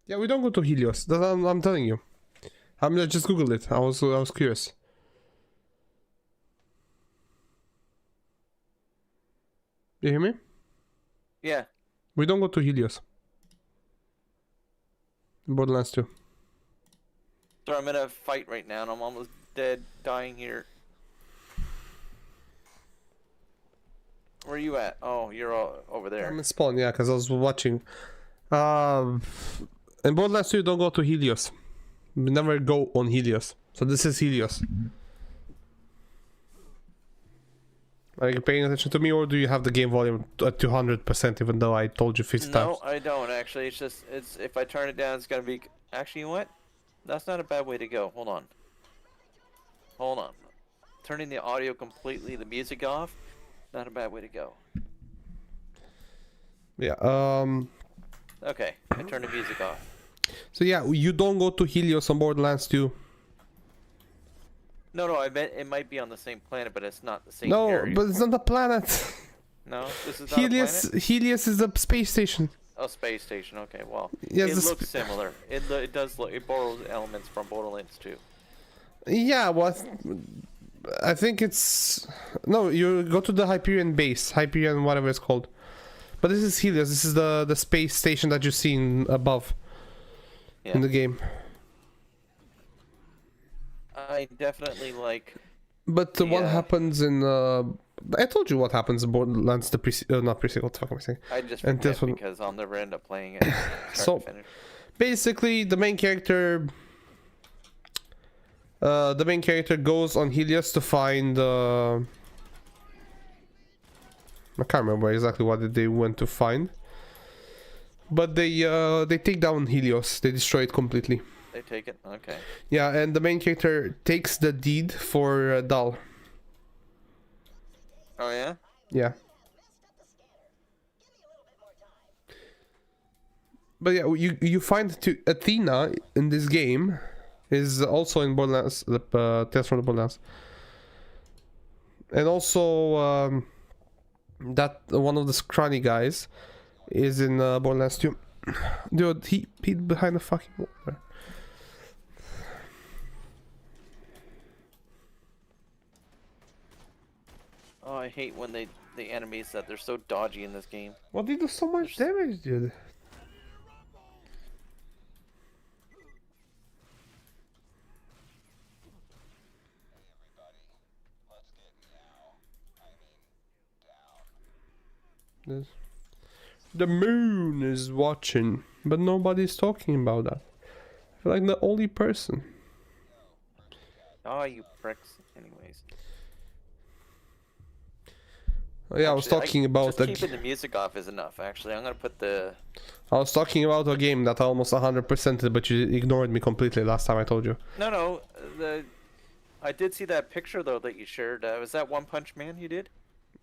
Yeah, we don't go to Helios. That's, I'm telling you. I just googled it. I was curious. You hear me? Yeah. We don't go to Helios. Borderlands 2. So I'm in a fight right now and I'm almost dead, dying here. Where are you at? Oh, you're all over there. I'm in spawn, yeah, because I was watching. In Borderlands 2, you don't go to Helios. We never go on Helios. So this is Helios. Are you paying attention to me, or do you have the game volume at 200%, even though I told you 50 times? No, I don't actually. It's just, if I turn it down, it's gonna be. Actually, you know what? That's not a bad way to go. Hold on. Hold on. Turning the audio completely, the music off. Not a bad way to go. Yeah. Okay, I turned the music off. So yeah, you don't go to Helios on Borderlands 2. No, I meant it might be on the same planet, but it's not the same No, area. but it's not a planet. No, this is not a planet? Helios is a space station. Oh, space station. Okay, well, Yes, it the looks similar. It does look. It borrows elements from Borderlands 2. Yeah, well, I think it's... No, you go to the Hyperion base. Hyperion, whatever it's called. But this is Helios. This is the space station that you've seen above in the game. I definitely like. But what happens in... I told you what happens in Borderlands, the not pre-sequel, what the fuck am I saying? I just And forget this one- because I'll never end up playing it. So, basically, the main character goes on Helios to find... I can't remember exactly what they went to find. But they take down Helios. They destroy it completely. They take it? Okay. Yeah, and the main character takes the deed for Dal. Oh, yeah? Yeah. But yeah, you find Athena in this game is also in Borderlands, Tales from the Borderlands. And also that one of the scrawny guys is in Borderlands 2. Dude, he hid behind the fucking wall. Oh, I hate when the enemies that they're so dodgy in this game. Well, they do so much damage, dude. The moon is watching, but nobody's talking about that. I feel like the only person. Oh, you pricks. Anyways. Oh, yeah, I was talking about just keeping the music off is enough. Actually, I'm gonna put the. I was talking about a game that I almost 100%ed, but you ignored me completely last time I told you. No. I did see that picture though that you shared. Was that One Punch Man you did?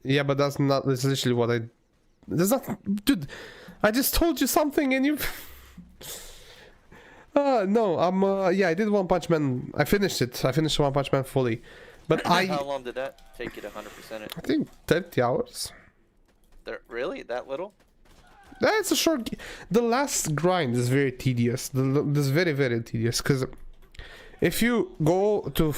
Yeah, but that's literally what I. There's not, dude. I just told you something and you. No, yeah, I did One Punch Man. I finished it. I finished One Punch Man fully, but How long did that take you to 100% it? I think 30 hours. Really? That little? That's a short. The last grind is very tedious. This very very tedious because if you go to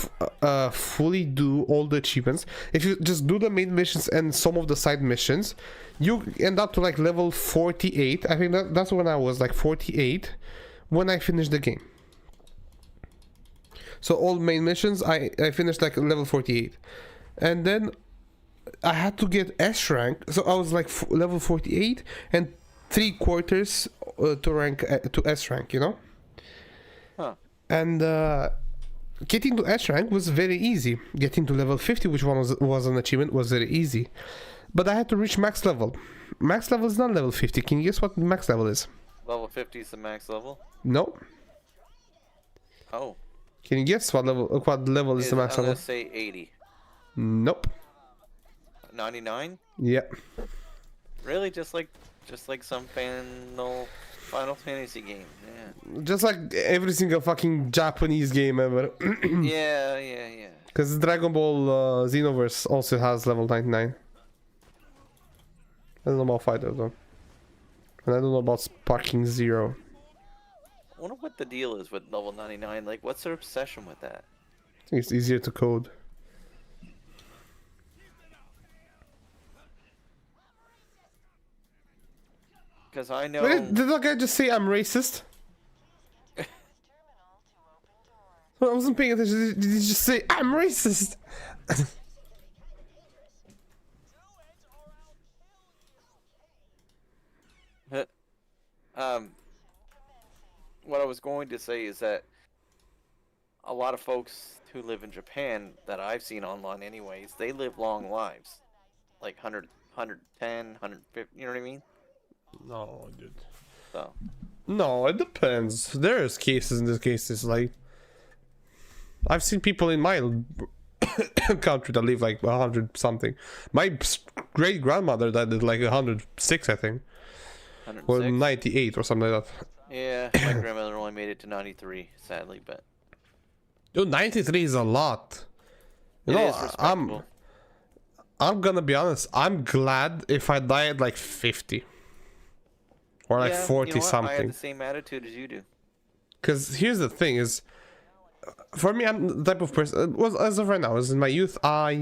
fully do all the achievements, if you just do the main missions and some of the side missions, you end up to like level 48. I think that's when I was like 48 when I finished the game. So all main missions, I finished like level 48, and then I had to get S rank. So I was like level 48 and 3/4 to rank to S rank, you know. Huh. And getting to S rank was very easy. Getting to level 50, which one was an achievement, was very easy. But I had to reach max level. Max level is not level 50. Can you guess what max level is? Level 50 is the max level? No. Oh. Can you guess what level is the max level? Let's say 80. Nope. 99? Yeah. Really? Just like some Final Fantasy game. Yeah. Just like every single fucking Japanese game ever. Yeah. Because Dragon Ball Xenoverse also has level 99. I don't know about Fighter though. And I don't know about Sparking Zero. I wonder what the deal is with level 99. Like, what's their obsession with that? I think it's easier to code. Because I know... Wait, did that guy just say I'm racist? I wasn't paying attention. Did he just say I'm racist? What I was going to say is that a lot of folks who live in Japan that I've seen online anyways, they live long lives. Like 100, 110, 150, you know what I mean? No, dude. So. No, it depends. There's cases in this cases, like I've seen people in my country that live like 100 something. My great grandmother died at like 106, I think. 106? Or 98 or something like that. Yeah, my grandmother only made it to 93, sadly, but... Dude, 93 is a lot. You It know, is respectable. I'm gonna be honest, I'm glad if I die at like 50. Or like 40 you know what? I something. had the same attitude as you do. Because here's the thing is, for me, I'm the type of person, well, as of right now, as in my youth, I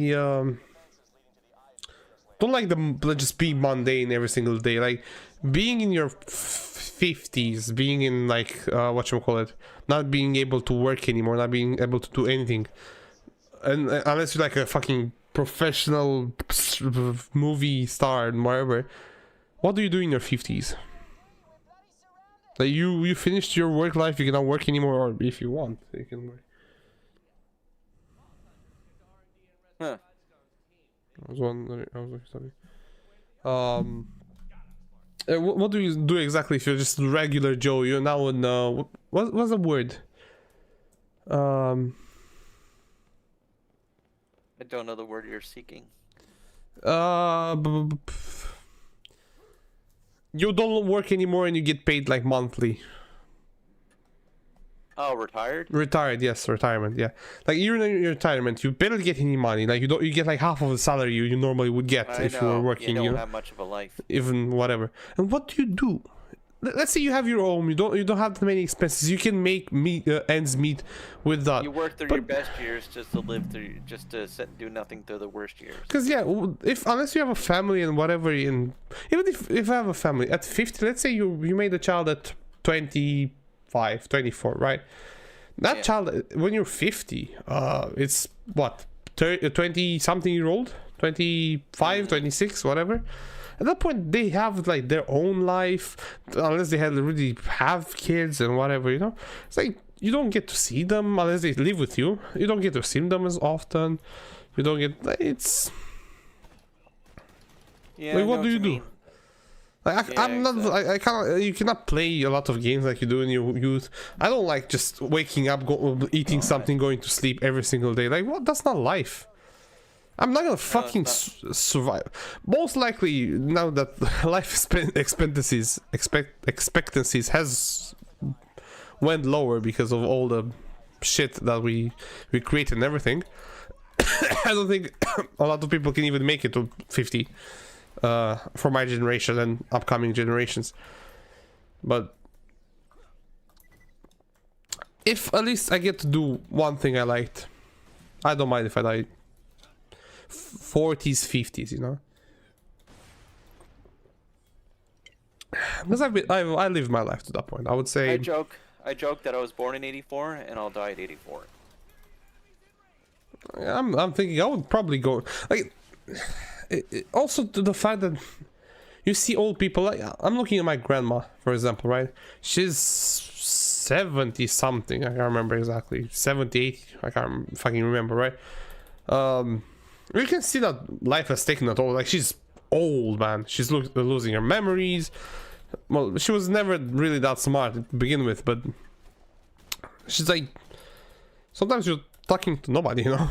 don't like just be mundane every single day. Like, being in your 50s, being in like, whatchamacallit, not being able to work anymore, not being able to do anything. And unless you're like a fucking professional movie star and whatever, what do you do in your 50s? Like you finished your work life, you cannot work anymore, or if you want, you can work. Huh. I was wondering, sorry. What do you do exactly if you're just regular Joe? You're now in what's the word? I don't know the word you're seeking. You don't work anymore and you get paid like monthly. Oh, retired? Retired, yes, retirement, yeah. Like you're in your retirement, you barely get any money. Like you get like half of the salary you normally would get if you were working. You don't know? have much of a life. Even whatever. And what do you do? Let's say you have your home. You don't have that many expenses. You can make ends meet with that. You work through your best years just to live through, just to sit and do nothing through the worst years. Because yeah, unless you have a family and whatever, and even if I have a family at 50, let's say you made a child at 25, 24, right? That child, when you're 50, it's what, 20 something year old, 25, 26, whatever. At that point, they have like their own life, unless they really have kids and whatever, you know. It's like you don't get to see them unless they live with you. You don't get to see them as often. You don't get. It's. Yeah. Like, what do you do? Like, I'm not. Exactly. I can't. You cannot play a lot of games like you do in your youth. I don't like just waking up, eating something, going to sleep every single day. Like, what? That's not life. I'm not gonna fucking survive. Most likely, now that life expectancies has went lower because of all the shit that we create and everything. I don't think a lot of people can even make it to 50. for my generation and upcoming generations. But if at least I get to do one thing I liked, I don't mind if I die 40s, 50s, you know. Because I lived my life to that point. I would say I joke that I was born in 84 and I'll die at 84. I'm thinking I would probably go like also to the fact that you see old people, like I'm looking at my grandma, for example, right? She's 70 something, I can't remember exactly, 78, I can't fucking remember, right? You can see that life has taken a toll. Like, she's old, man. She's losing her memories. Well, she was never really that smart to begin with, but she's like, sometimes you're talking to nobody, you know.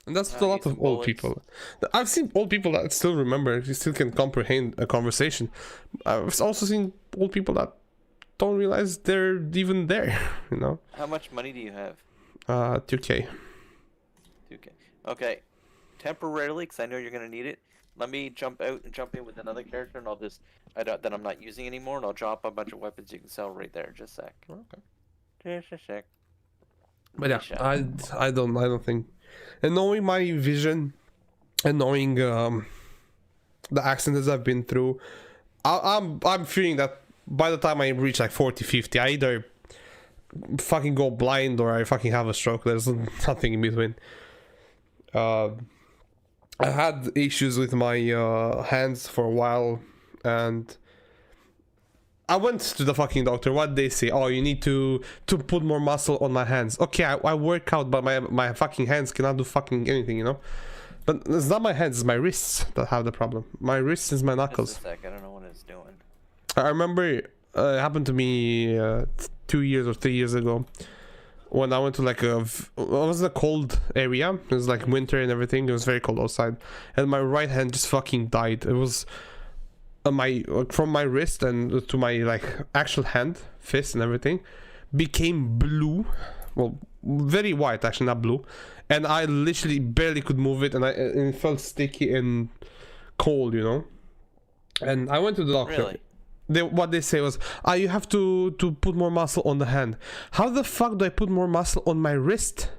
And that's a lot of old people. I've seen old people that still remember, still can comprehend a conversation. I've also seen old people that don't realize they're even there, you know. How much money do you have? 2K. 2K. Okay. Temporarily, because I know you're gonna need it. Let me jump out and jump in with another character, and I'll just that I'm not using anymore, and I'll drop a bunch of weapons you can sell right there. Just a sec. Okay. Just a sec. But yeah, I don't think, and knowing my vision, and knowing the accidents I've been through, I'm fearing that by the time I reach like 40, 50, I either fucking go blind or I fucking have a stroke. There's nothing in between. I had issues with my hands for a while, and I went to the fucking doctor. What they say? Oh, you need to put more muscle on my hands. Okay, I work out, but my fucking hands cannot do fucking anything, you know. But it's not my hands, it's my wrists that have the problem. My wrists is my knuckles. Just a sec. I don't know what it's doing. I remember it happened to me 2 years or 3 years ago, when I went to like it was a cold area. It was like winter and everything. It was very cold outside, and my right hand just fucking died. It was from my wrist and to my like actual hand, fist and everything became blue. Well, very white actually, not blue. And I literally barely could move it, and it felt sticky and cold, you know. And I went to the doctor. Really? What they say was, you have to put more muscle on the hand. How the fuck do I put more muscle on my wrist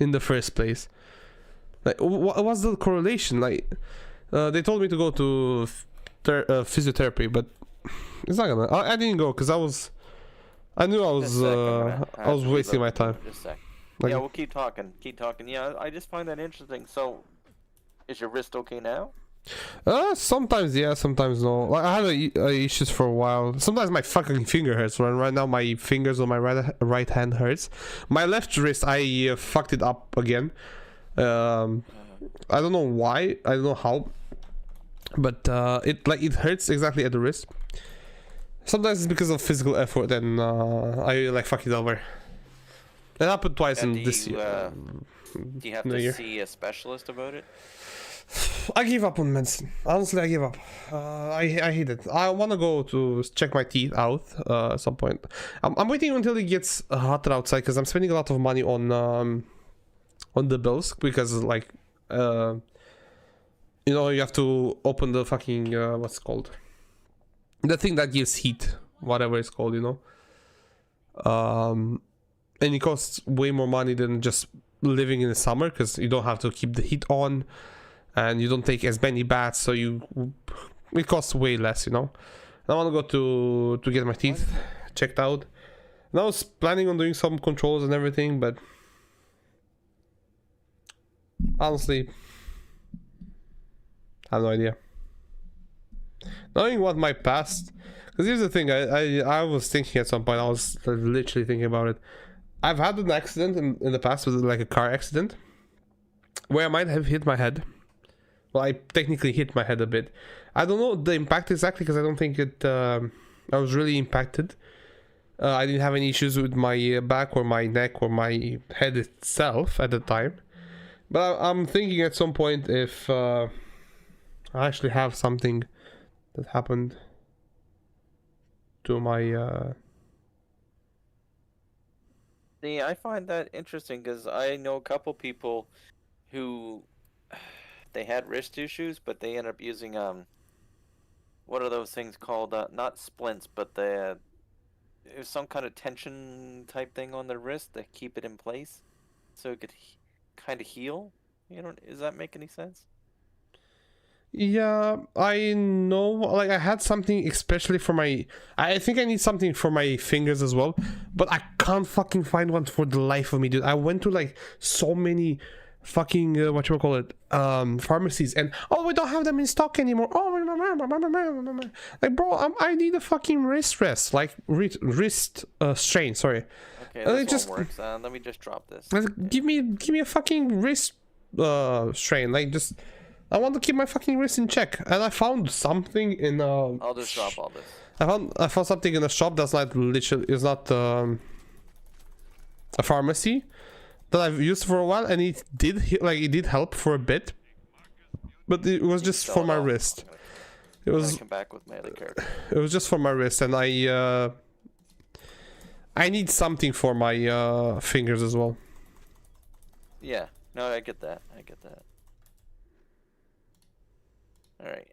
in the first place? Like, what's the correlation? Like, they told me to go to physiotherapy, but it's not gonna. I didn't go because I knew I was wasting my time. Just a sec. Like, Yeah, we'll keep talking. Keep talking. Yeah, I just find that interesting. So, is your wrist okay now? sometimes yeah, sometimes no. Like, I had issues for a while. Sometimes my fucking finger hurts. Right now, my fingers on my right hand hurts. My left wrist, I fucked it up again. I don't know why. I don't know how. But it hurts exactly at the wrist. Sometimes it's because of physical effort, and I like fuck it over. It happened twice in this year. Do you have New to year. see a specialist about it? I give up on medicine. Honestly, I give up. I hate it. I want to go to check my teeth out at some point. I'm waiting until it gets hotter outside because I'm spending a lot of money on the bills because like you know, you have to open the fucking what's it called, the thing that gives heat, whatever it's called, you know. And it costs way more money than just living in the summer because you don't have to keep the heat on. And you don't take as many baths, so it costs way less, you know. And I want to go to get my teeth checked out. And I was planning on doing some controls and everything, but honestly, I have no idea. Knowing what my past, because here's the thing, I was thinking at some point, I was literally thinking about it. I've had an accident in the past, with like a car accident, where I might have hit my head. Well, I technically hit my head a bit. I don't know the impact exactly because I don't think I was really impacted. I didn't have any issues with my back or my neck or my head itself at the time. But I'm thinking at some point if I actually have something that happened to my See, I find that interesting because I know a couple people who they had wrist issues, but they end up using what are those things called? Not splints, but it was some kind of tension type thing on their wrist to keep it in place, so it could kind of heal. You know, does that make any sense? Yeah, I know. Like I had something especially for my. I think I need something for my fingers as well, but I can't fucking find one for the life of me, dude. I went to like so many fucking what you call it pharmacies, and oh, we don't have them in stock anymore. Oh, like bro, I need a fucking wrist rest, like wrist strain. Sorry. Okay, It this just one works. Let me just drop this. give me a fucking wrist strain. Like just. I want to keep my fucking wrist in check, and I found something in I'll just drop all this. I found something in a shop that's not literally is not a pharmacy that I've used for a while, and it did help for a bit, but it was just for my wrist. It I'm was gonna come back with my other character. it was just for my wrist, and I need something for my fingers as well. Yeah, no, I get that. I get that. Alright.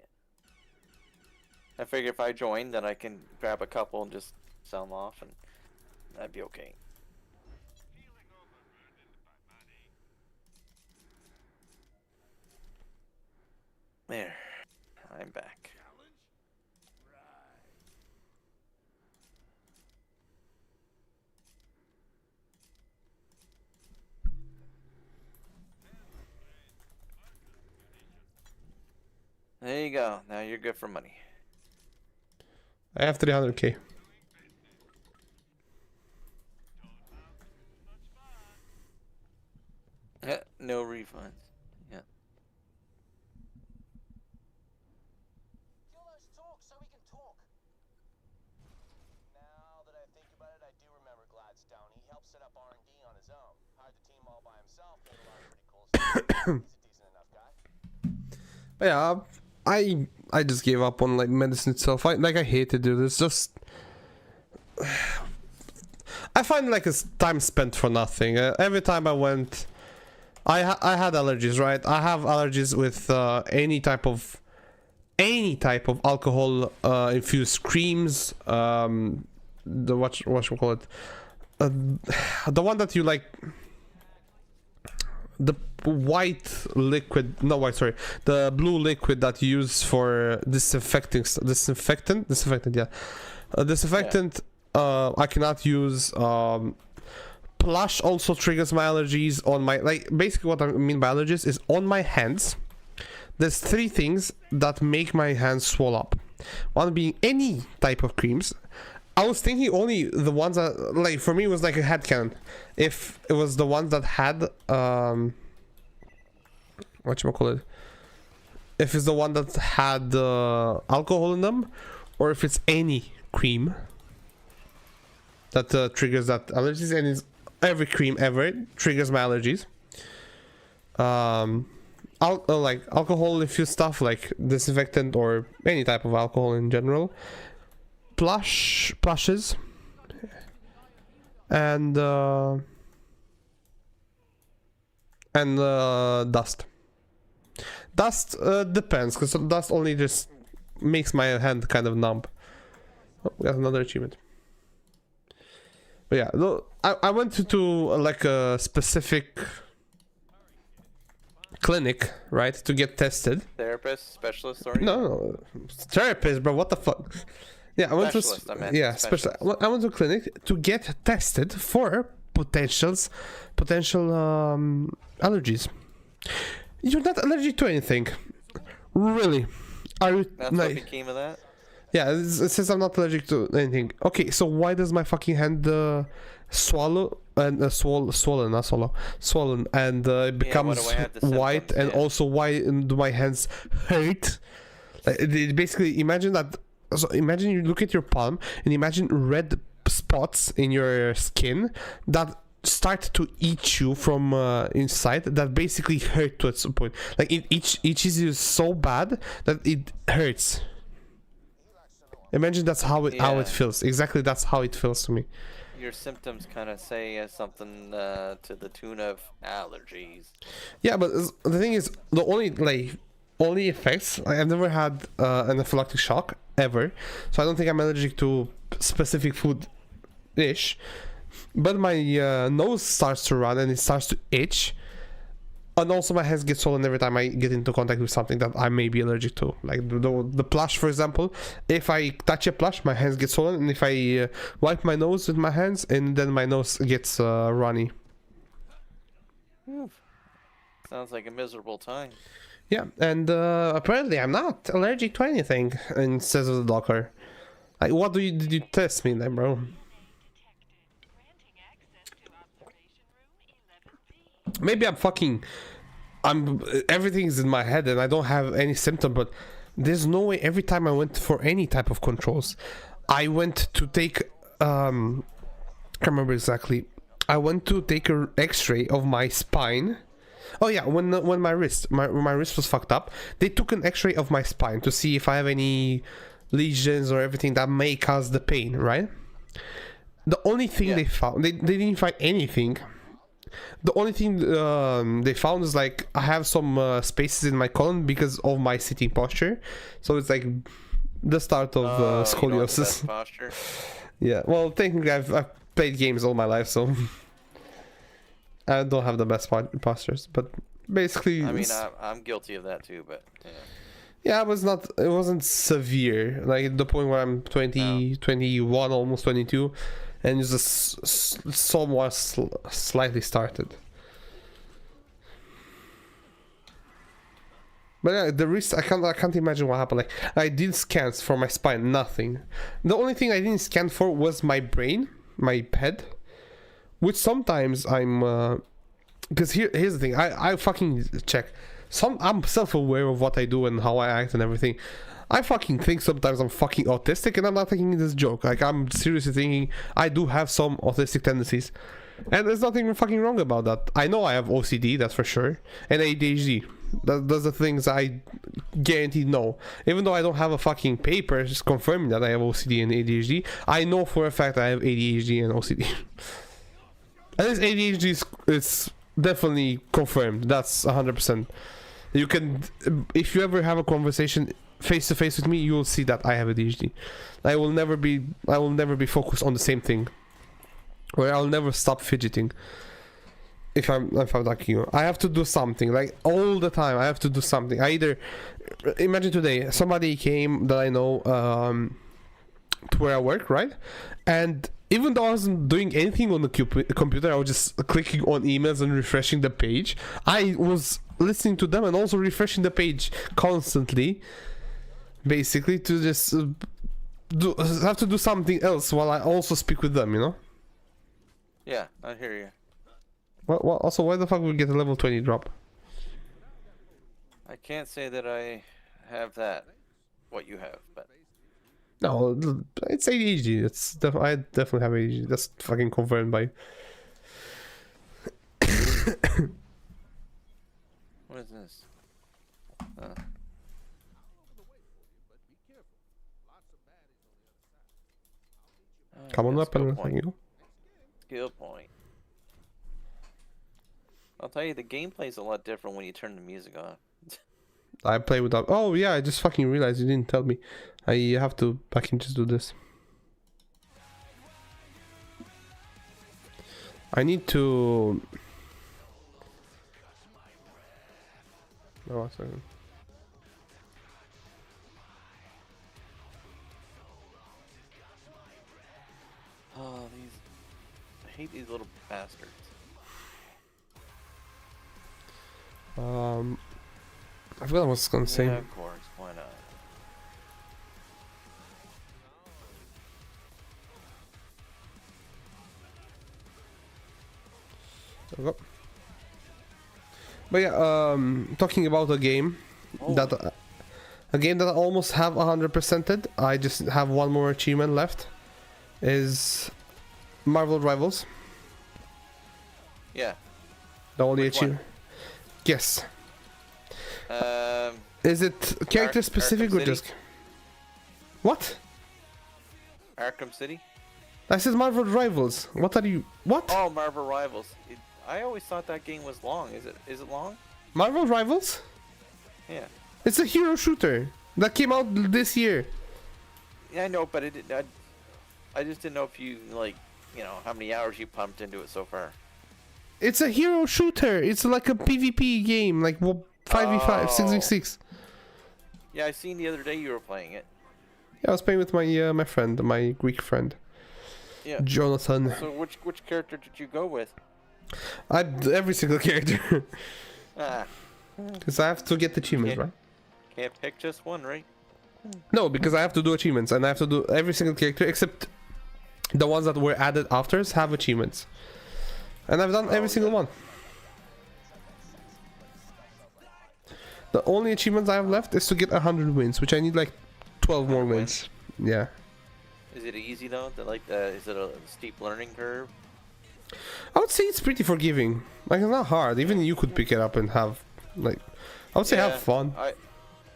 I figure if I join, then I can grab a couple and just sell them off, and that'd be okay. There. I'm back. There you go. Now you're good for money. I have 300k. No refunds. Yeah. Yo, let's talk so we can talk. Now that I think about it, I do remember Gladstone. He helped set up R&D on his own. Hired the team all by himself. Did a lot of pretty cool stuff. He's a decent enough guy. Yeah, I just gave up on like medicine itself. I hate it, dude. It's just I find like it's time spent for nothing. Every time I went, I had allergies, right? I have allergies with any type of alcohol infused creams. The what you call it? The one that you like. The white liquid, no white, sorry, the blue liquid that you use for disinfectant, yeah. Disinfectant, I cannot use. Plush also triggers my allergies on my, like, basically what I mean by allergies is on my hands. There's 3 things that make my hands swell up. One being any type of creams. I was thinking only the ones that, like, for me it was like a headcanon. If it was the ones that had, whatchamacallit? If it's the one that had alcohol in them, or if it's any cream that triggers that allergies, and it's every cream ever triggers my allergies. Like alcohol infused stuff, like disinfectant or any type of alcohol in general. Plushes, and dust. Dust depends, because dust only just makes my hand kind of numb. Oh, we got another achievement. But yeah, no, I went to like a specific clinic, right, to get tested. Therapist, specialist, or No, therapist, bro. What the fuck? Yeah, I went Specialist, I meant specialist. specialist. I went to a clinic to get tested for potential allergies. You're not allergic to anything, really? Are you? That's what became of that? Yeah, it says I'm not allergic to anything. Okay, so why does my fucking hand swallow and swollen, and it becomes what do I have, the white? symptoms? And Yeah. also, why do my hands hurt? Like, basically, imagine that. So imagine you look at your palm and imagine red spots in your skin that start to eat you from inside, that basically hurt to some point. Like it itches you so bad that it hurts. Imagine that's how it Yeah. feels. Exactly, that's how it feels to me. your symptoms kind of say something to the tune of allergies. Yeah, but the thing is, the only effects, I've never had anaphylactic shock ever, so I don't think I'm allergic to specific food ish. But my nose starts to run and it starts to itch, and also my hands get swollen every time I get into contact with something that I may be allergic to, like the plush, for example. If I touch a plush, my hands get swollen, and if I wipe my nose with my hands, and then my nose gets runny. Sounds like a miserable time. Yeah, and apparently I'm not allergic to anything, and says the doctor. Like, what did you test me then, bro? Maybe everything's in my head and I don't have any symptom, but there's no way. Every time I went for any type of controls, I went to take I can't remember exactly. I went to take an X-ray of my spine. Oh yeah, when my wrist was fucked up, they took an X-ray of my spine to see if I have any lesions or everything that may cause the pain, right? The only thing they found, they didn't find anything. The only thing they found is like I have some spaces in my colon because of my sitting posture, so it's like the start of scoliosis. You know, posture. Yeah, well, technically I've played games all my life, so I don't have the best postures, but basically I mean, I'm guilty of that too, but yeah, it wasn't severe, like at the point where I'm 21, almost 22, and it's just somewhat slightly started. But yeah, the wrist, I can't imagine what happened. Like, I did scans for my spine, nothing. The only thing I didn't scan for was my brain, my head, which sometimes I'm because here's the thing, I fucking check. I'm self-aware of what I do and how I act and everything. I fucking think sometimes I'm fucking autistic, and I'm not thinking this joke. Like, I'm seriously thinking I do have some autistic tendencies, and there's nothing fucking wrong about that. I know I have OCD, that's for sure, and ADHD. Those are things I guaranteed know. Even though I don't have a fucking paper just confirming that I have OCD and ADHD, I know for a fact I have ADHD and OCD. And this ADHD is definitely confirmed. That's 100%. You can, if you ever have a conversation face to face with me, you will see that I have ADHD. I will never be focused on the same thing, where I'll never stop fidgeting. If I'm like you, I have to do something, like all the time. I have to do something. I either imagine today somebody came that I know to where I work, right? And even though I wasn't doing anything on the computer, I was just clicking on emails and refreshing the page. I was listening to them and also refreshing the page constantly, basically to just have to do something else while I also speak with them, you know? yeah, I hear you. Well, also, why the fuck would we get a level 20 drop? I can't say that I have that, what you have, but No, it's ADHD. I definitely have ADHD. That's fucking confirmed by. what is this? Come on up skill and point. you know. Skill point. I'll tell you, the gameplay's a lot different when you turn the music on. I play without. Oh yeah, I just fucking realized you didn't tell me. I have to. I can just do this. I need to. Oh, one second. Oh, I hate these little bastards. I forgot what I was gonna say. Yeah, of course, why not? There we go. But yeah, talking about a game that I almost have 100%ed. I just have one more achievement left. Is Marvel Rivals. Yeah. The only Which one? achievement. Yes. Is it character specific Arkham or just what? Arkham City? I said Marvel Rivals. What are you? What? Oh, Marvel Rivals. I always thought that game was long. Is it long? Marvel Rivals? Yeah. It's a hero shooter that came out this year. Yeah, I know, but I just didn't know if you like, you know, how many hours you pumped into it so far. It's a hero shooter. It's like a PvP game, like 5v5, 6v6. Yeah, I seen the other day you were playing it. Yeah, I was playing with my friend, my Greek friend, Yeah. Jonathan. So which character did you go with? Every single character, Ah, because I have to get achievements, Yeah. right? can't pick just one, right? No, because I have to do achievements, and I have to do every single character except the ones that were added after have achievements, and I've done every single one. The only achievements I have left is to get 100 wins, which I need like 12 more 100 wins. Yeah. Is it easy though? Is it a steep learning curve? I would say it's pretty forgiving. Like, it's not hard. Even you could pick it up and have, like, I would say have fun. I did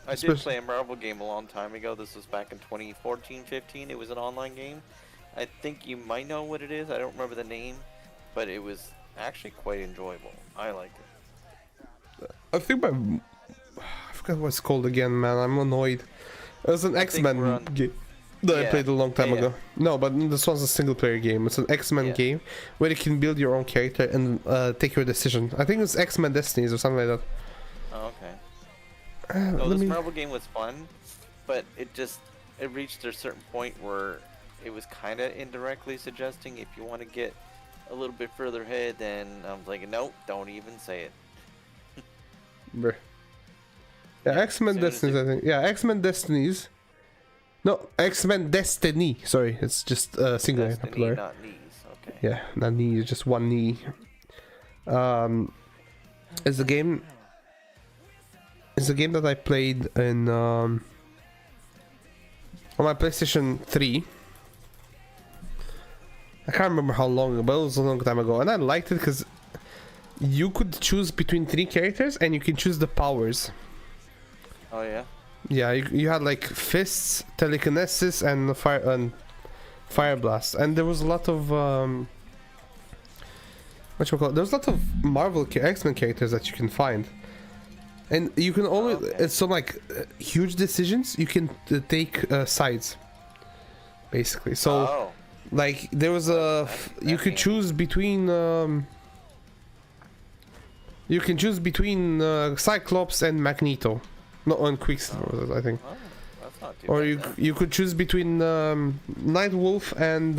Especially- play a Marvel game a long time ago. This was back in 2014-15. It was an online game. I think you might know what it is. I don't remember the name, but it was actually quite enjoyable. I liked it. I think I forgot what it's called again, man. I'm annoyed. It was an I think X-Men we're on- game that I Yeah, played a long time yeah. ago. No, but this one's a single-player game. It's an X-Men Yeah. game where you can build your own character and take your decision. I think it's X-Men Destinies or something like that. Oh, okay. Uh, No, let this me- Marvel game was fun, but it reached a certain point where it was kind of indirectly suggesting if you want to get a little bit further ahead, then I was like, nope, don't even say it. Bruh. Yeah, X-Men soon as Destinies, I think. Yeah, X-Men Destinies. No, X-Men Destiny. Sorry, it's just singular, not Destiny, plural. not knees. Okay. Yeah, not knee, it's just one knee. It's a game. It's a game that I played in on my PlayStation 3. I can't remember how long ago, but it was a long time ago, and I liked it because you could choose between 3 characters, and you can choose the powers. Oh yeah. Yeah, you had like fists, telekinesis, and fire blast, and there was a lot of there was a lot of Marvel X-Men characters that you can find, and you can only Okay. it's so like huge decisions you can take sides, basically. So Oh. like there was a you could neat. choose between Cyclops and Magneto, no, and Quicksilver was it, I think. Oh, that's not too Or bad then. you could choose between Nightwolf and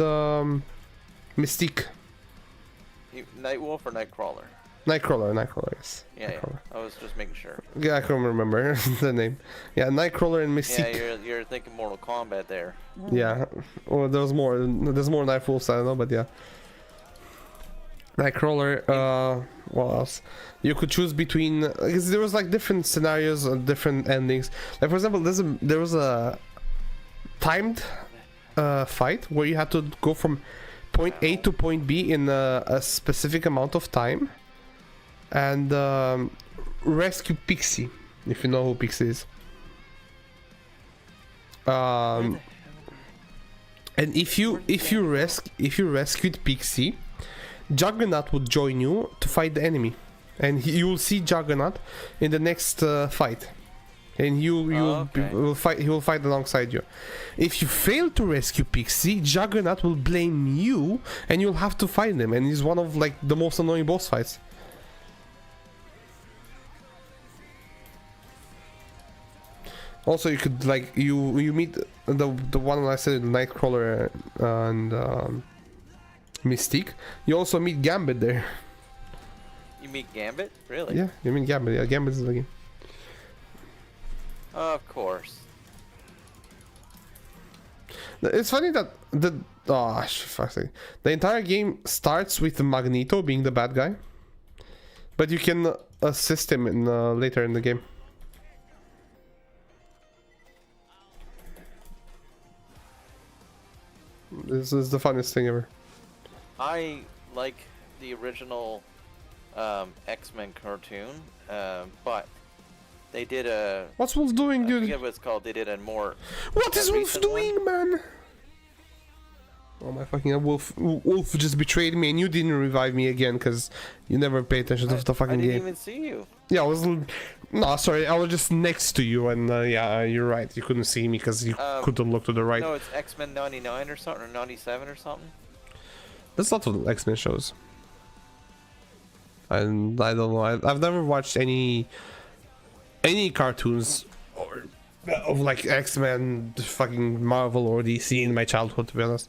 Mystique. Nightwolf or Nightcrawler? Nightcrawler, yes. Yeah, Nightcrawler. I was just making sure. Yeah, I can't remember the name. Yeah, Nightcrawler and Yeah, Mystique. you're thinking Mortal Kombat there. Yeah. Well, there's more Nightwolves, I don't know, but yeah. Nightcrawler, what else? You could choose between, because there was like different scenarios and different endings. Like for example, there was a timed fight where you had to go from point A to point B in a specific amount of time, and rescue Pixie, if you know who Pixie is. And if you rescued Pixie, Juggernaut would join you to fight the enemy, and you will see Juggernaut in the next fight, and he will fight alongside you. If you fail to rescue Pixie, Juggernaut will blame you, and you'll have to fight him, and he's one of like the most annoying boss fights. Also, you could like you meet the one I said, Nightcrawler and Mystique. You also meet Gambit there. You meet Gambit? Really? Yeah, you meet Gambit. Yeah, Gambit is the game. Of course. It's funny that the entire game starts with Magneto being the bad guy, but you can assist him in later in the game. This is the funniest thing ever. I like the original X-Men cartoon, but they did a... What's Wolf doing, I dude? forget what it's called. They did a more... What is a Wolf recent one. doing, man? Oh my fucking God, Wolf just betrayed me, and you didn't revive me again because you never pay attention to the I fucking didn't game. even see you. Yeah, I was. No, sorry, I was just next to you, and yeah, you're right. You couldn't see me because you couldn't look to the right. No, it's X-Men 99 or something, or 97 or something. There's lots of X-Men shows. And I don't know. I've never watched any cartoons or of like X-Men, fucking Marvel or DC in my childhood, to be honest.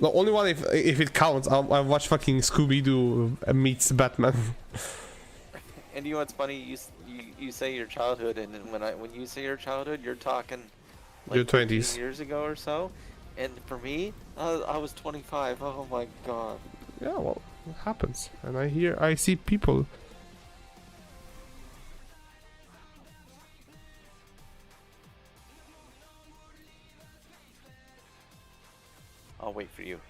The only one, if it counts, I watch fucking Scooby-Doo meets Batman. And you know what's funny? You say your childhood, and then when you say your childhood, you're talking like Your 15 20s. years ago or so. And for me, I was 25. Oh my god. Yeah, well, it happens. And I see people. I'll wait for you.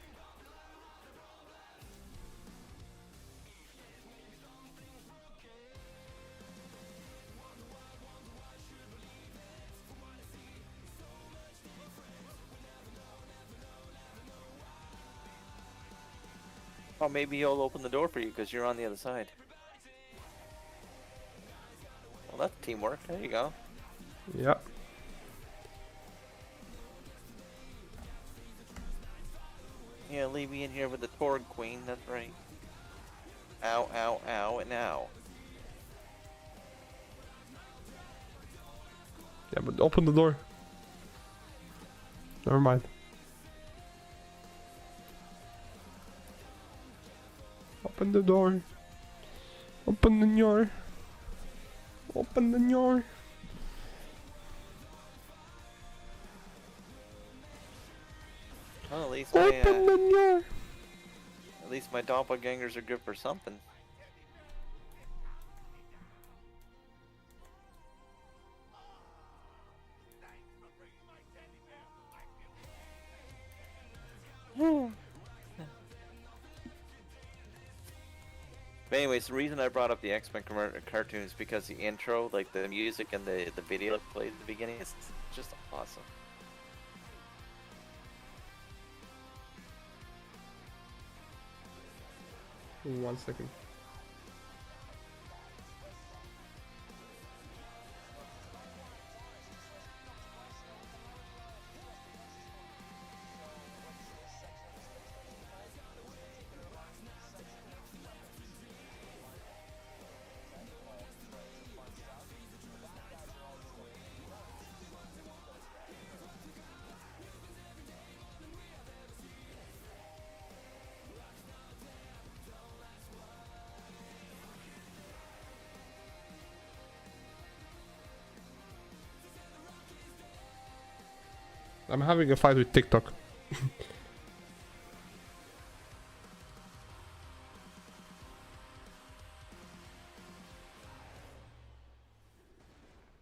Oh, maybe he'll open the door for you because you're on the other side. Well, that's teamwork. There you go. Yeah. Yeah, leave me in here with the Torg Queen. That's right. Ow, ow, ow, and ow. Yeah, but open the door. Never mind. Open the door. Open the door. Open the door. Well, at least Open the door. at least my doppelgangers are good for something. But anyways, the reason I brought up the X-Men cartoon is because the intro, like the music and the video that played at the beginning, is just awesome. One second. I'm having a fight with TikTok.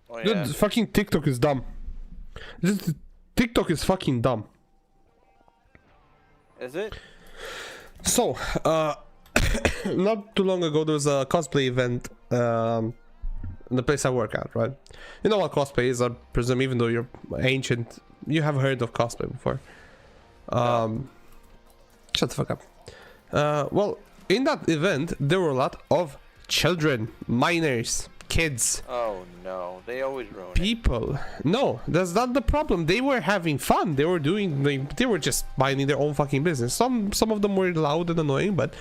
Oh yeah. Dude, fucking TikTok is dumb. TikTok is fucking dumb. Is it? So, not too long ago there was a cosplay event in the place I work at, right? You know what cosplay is, I presume, even though you're ancient, you have heard of cosplay before. Shut the fuck up. Well, in that event, there were a lot of children, minors, kids, Oh no, they always ruin it. people. No, that's not the problem. They were having fun. They were doing. They were just minding their own fucking business. Some of them were loud and annoying, but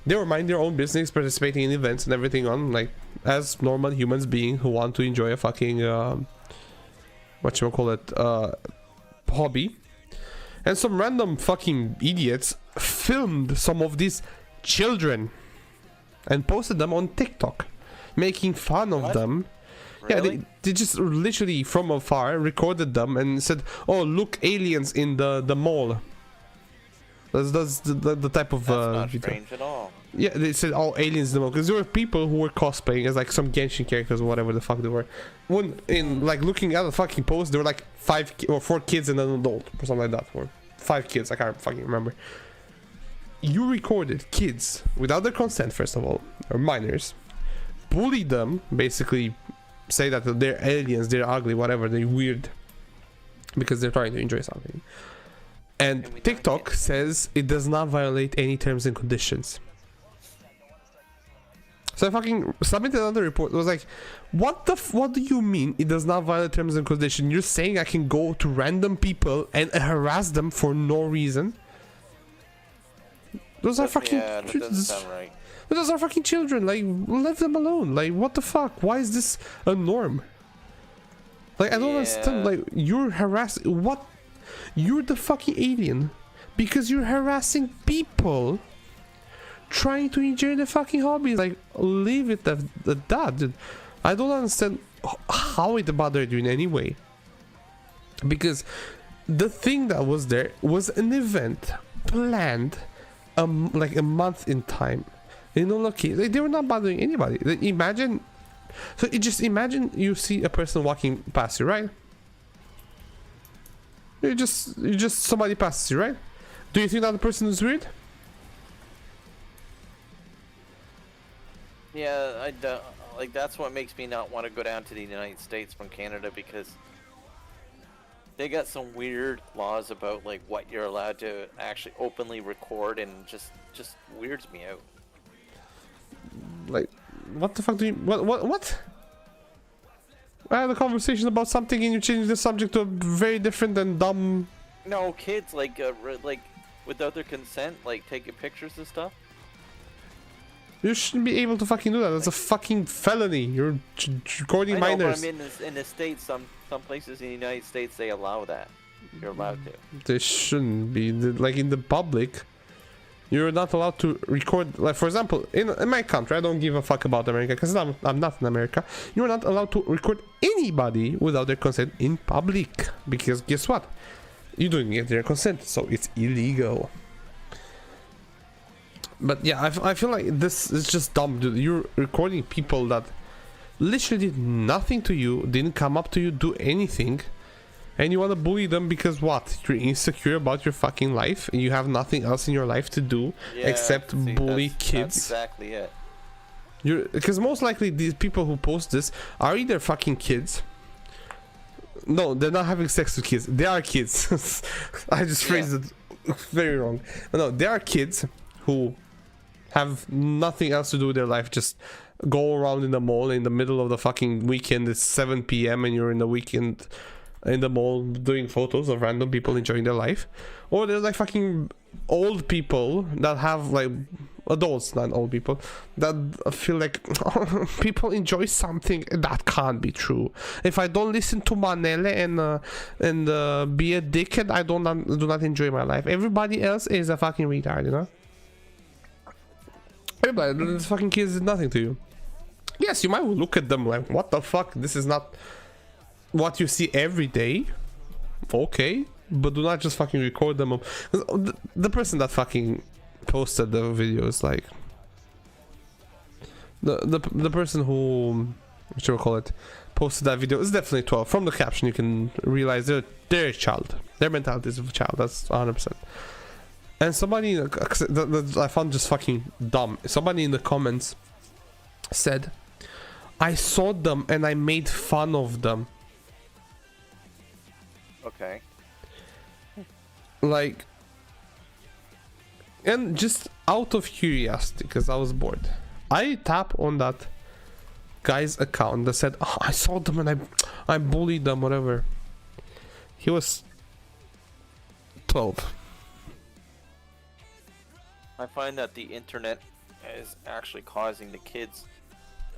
they were minding their own business, participating in events and everything on like as normal humans being who want to enjoy a fucking hobby. And some random fucking idiots filmed some of these children and posted them on TikTok, making fun of What? them. Yeah, Really? they just literally from afar recorded them and said, "Oh, look, aliens in the mall." That's the type of That's not video. strange at all. Yeah, they said, "Oh, aliens in the mall," because there were people who were cosplaying as like some Genshin characters or whatever the fuck they were. When in like looking at the fucking post, there were like 4 kids and an adult or something like that, or 5 kids. I can't fucking remember. You recorded kids without their consent, first of all, or minors, bully them, basically say that they're aliens, they're ugly, whatever, they're weird, because they're trying to enjoy something. And Can we not TikTok get- says it does not violate any terms and conditions. So I fucking submitted another report. It was like, what do you mean it does not violate terms and conditions? You're saying I can go to random people and harass them for no reason? Those are fucking... Yeah, that doesn't sound right. Those are fucking children. Like, leave them alone. Like, what the fuck? Why is this a norm? Like, I don't understand. Yeah. Like, you're harassing... What? You're the fucking alien. Because you're harassing people trying to enjoy the fucking hobby. Like, leave it at that, dude. I don't understand how it bothered you in any way. Because the thing that was there was an event planned like a month in time. You know, look, they were not bothering anybody. Imagine, so just imagine you see a person walking past you, right? You just somebody passes you, right? Do you think that the person is weird? Yeah, I don't, like that's what makes me not want to go down to the United States from Canada, because they got some weird laws about like what you're allowed to actually openly record, and just weirds me out. Like, what the fuck do you... What? I had a conversation about something and you changed the subject to a very different and dumb... No, kids like without their consent, like taking pictures and stuff. You shouldn't be able to fucking do that. That's a fucking felony. You're recording I know, minors. but I mean, in the States, some places in the United States, they allow that. You're allowed to. They shouldn't be. Like, in the public, you're not allowed to record. Like, for example, in my country, I don't give a fuck about America because I'm not in America. You're not allowed to record anybody without their consent in public, because guess what? You don't get their consent, so it's illegal. But yeah, I feel like this is just dumb, dude. You're recording people that literally did nothing to you, didn't come up to you, do anything, and you want to bully them because what? You're insecure about your fucking life and you have nothing else in your life to do except see, bully that's kids. exactly it. Because most likely these people who post this are either fucking kids. No, they're not having sex with kids. They are kids. I just phrased it very wrong. No, they are kids who have nothing else to do with their life, just go around in the mall in the middle of the fucking weekend. It's 7 p.m. and you're in the weekend in the mall doing photos of random people enjoying their life. Or there's like fucking old people that have like adults, not old people, that feel like people enjoy something. That can't be true. If I don't listen to Manele and be a dickhead, I do not enjoy my life. Everybody else is a fucking retard, you know. Everybody, this fucking kids did nothing to you. Yes, you might look at them like, what the fuck? This is not what you see every day. Okay, but do not just fucking record them. The person that fucking posted the video is like the person who, what should we call it, posted that video is definitely 12. From the caption, you can realize they're a child. Their mentality is of a child. That's 100%. And somebody that I found just fucking dumb. Somebody in the comments said, I saw them and I made fun of them. Okay. Like, and just out of curiosity, because I was bored, I tap on that guy's account that said, oh, I saw them and I bullied them, whatever. He was 12. I find that the internet is actually causing the kids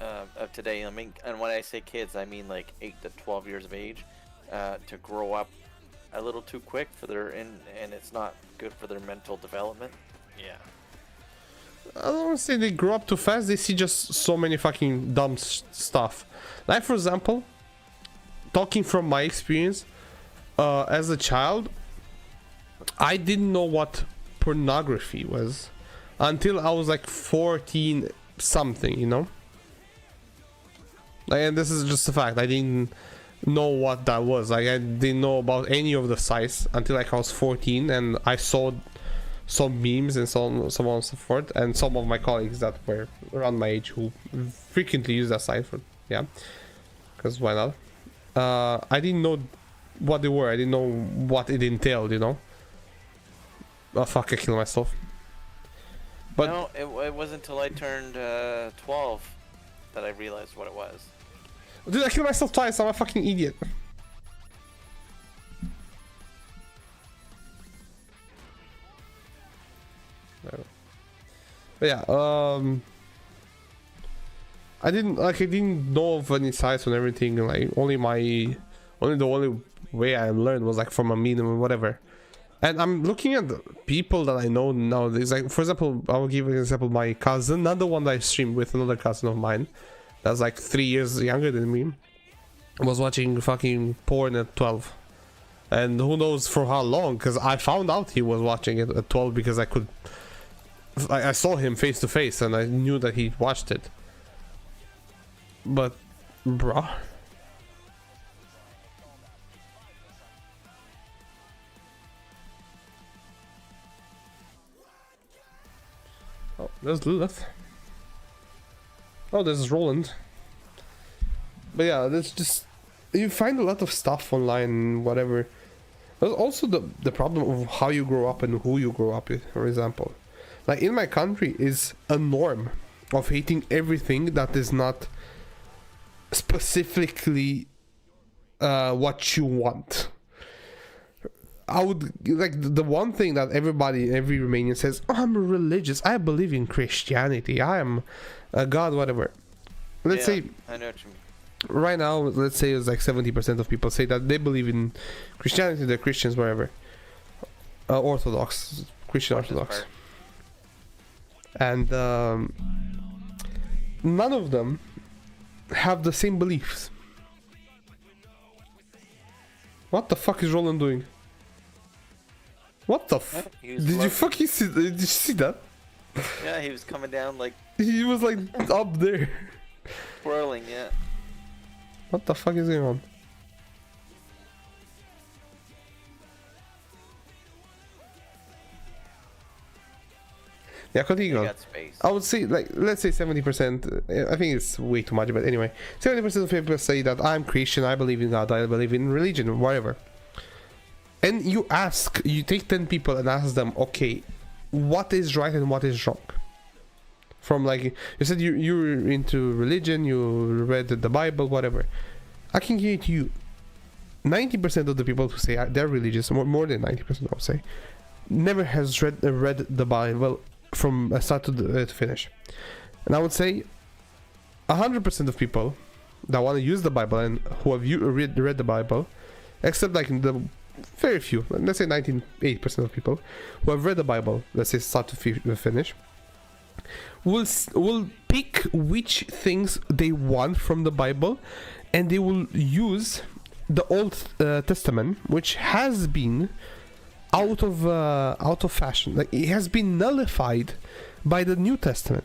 of today, I mean, and when I say kids, I mean like 8 to 12 years of age, to grow up a little too quick for their, and it's not good for their mental development. Yeah. I don't want to say they grow up too fast, they see just so many fucking dumb stuff. Like, for example, talking from my experience, as a child, I didn't know what pornography was until I was like 14 something, you know. Like, and this is just a fact, I didn't know what that was. Like, I didn't know about any of the sites until like I was 14, and I saw some memes and so on and so forth, and some of my colleagues that were around my age who frequently use that site for, yeah, because why not. I didn't know what they were, I didn't know what it entailed, you know. Oh fuck! I killed myself. But No, it wasn't until I turned 12 that I realized what it was. dude, I killed myself twice. I'm a fucking idiot. But yeah, I didn't know of any sites and everything. Like the only way I learned was like from a meme or whatever. And I'm looking at the people that I know nowadays. Like for example, I'll give an example. My cousin, not the one that I streamed with, another cousin of mine, that's like 3 years younger than me, was watching fucking porn at 12. And who knows for how long? Because I found out he was watching it at 12 because I saw him face to face and I knew that he watched it. But, bruh. Oh, there's Lilith. Oh, there's Roland. But yeah, there's just... You find a lot of stuff online, whatever. There's also the problem of how you grow up and who you grow up with, for example. Like, in my country is a norm of hating everything that is not specifically what you want. I would like the one thing that every Romanian says, oh, I'm religious, I believe in Christianity, I am a god, whatever. Let's say I know what you mean. right now, let's say it's like 70% of people say that they believe in Christianity, they're Christians, whatever. Orthodox, Christian Orthodox. And none of them have the same beliefs. What the fuck is Roland doing? What the f... Did you fucking see... Did you see that? Yeah, he was coming down like He was like up there. twirling, yeah. What the fuck is going on? Yeah, continue He on. got space. I would say, like, let's say 70%. I think it's way too much, but anyway, 70% of people say that I'm Christian, I believe in God, I believe in religion, whatever. And you take 10 people and ask them, okay, what is right and what is wrong? From like, you said you're into religion, you read the Bible, whatever. I can guarantee you, 90% of the people who say they're religious, more than 90% I would say, never has read the Bible from start to finish. And I would say 100% of people that want to use the Bible and who have read the Bible, except like the very few, let's say 98% of people who have read the Bible, let's say start to finish, will pick which things they want from the Bible, and they will use the Old Testament, which has been out of fashion. Like, it has been nullified by the New Testament.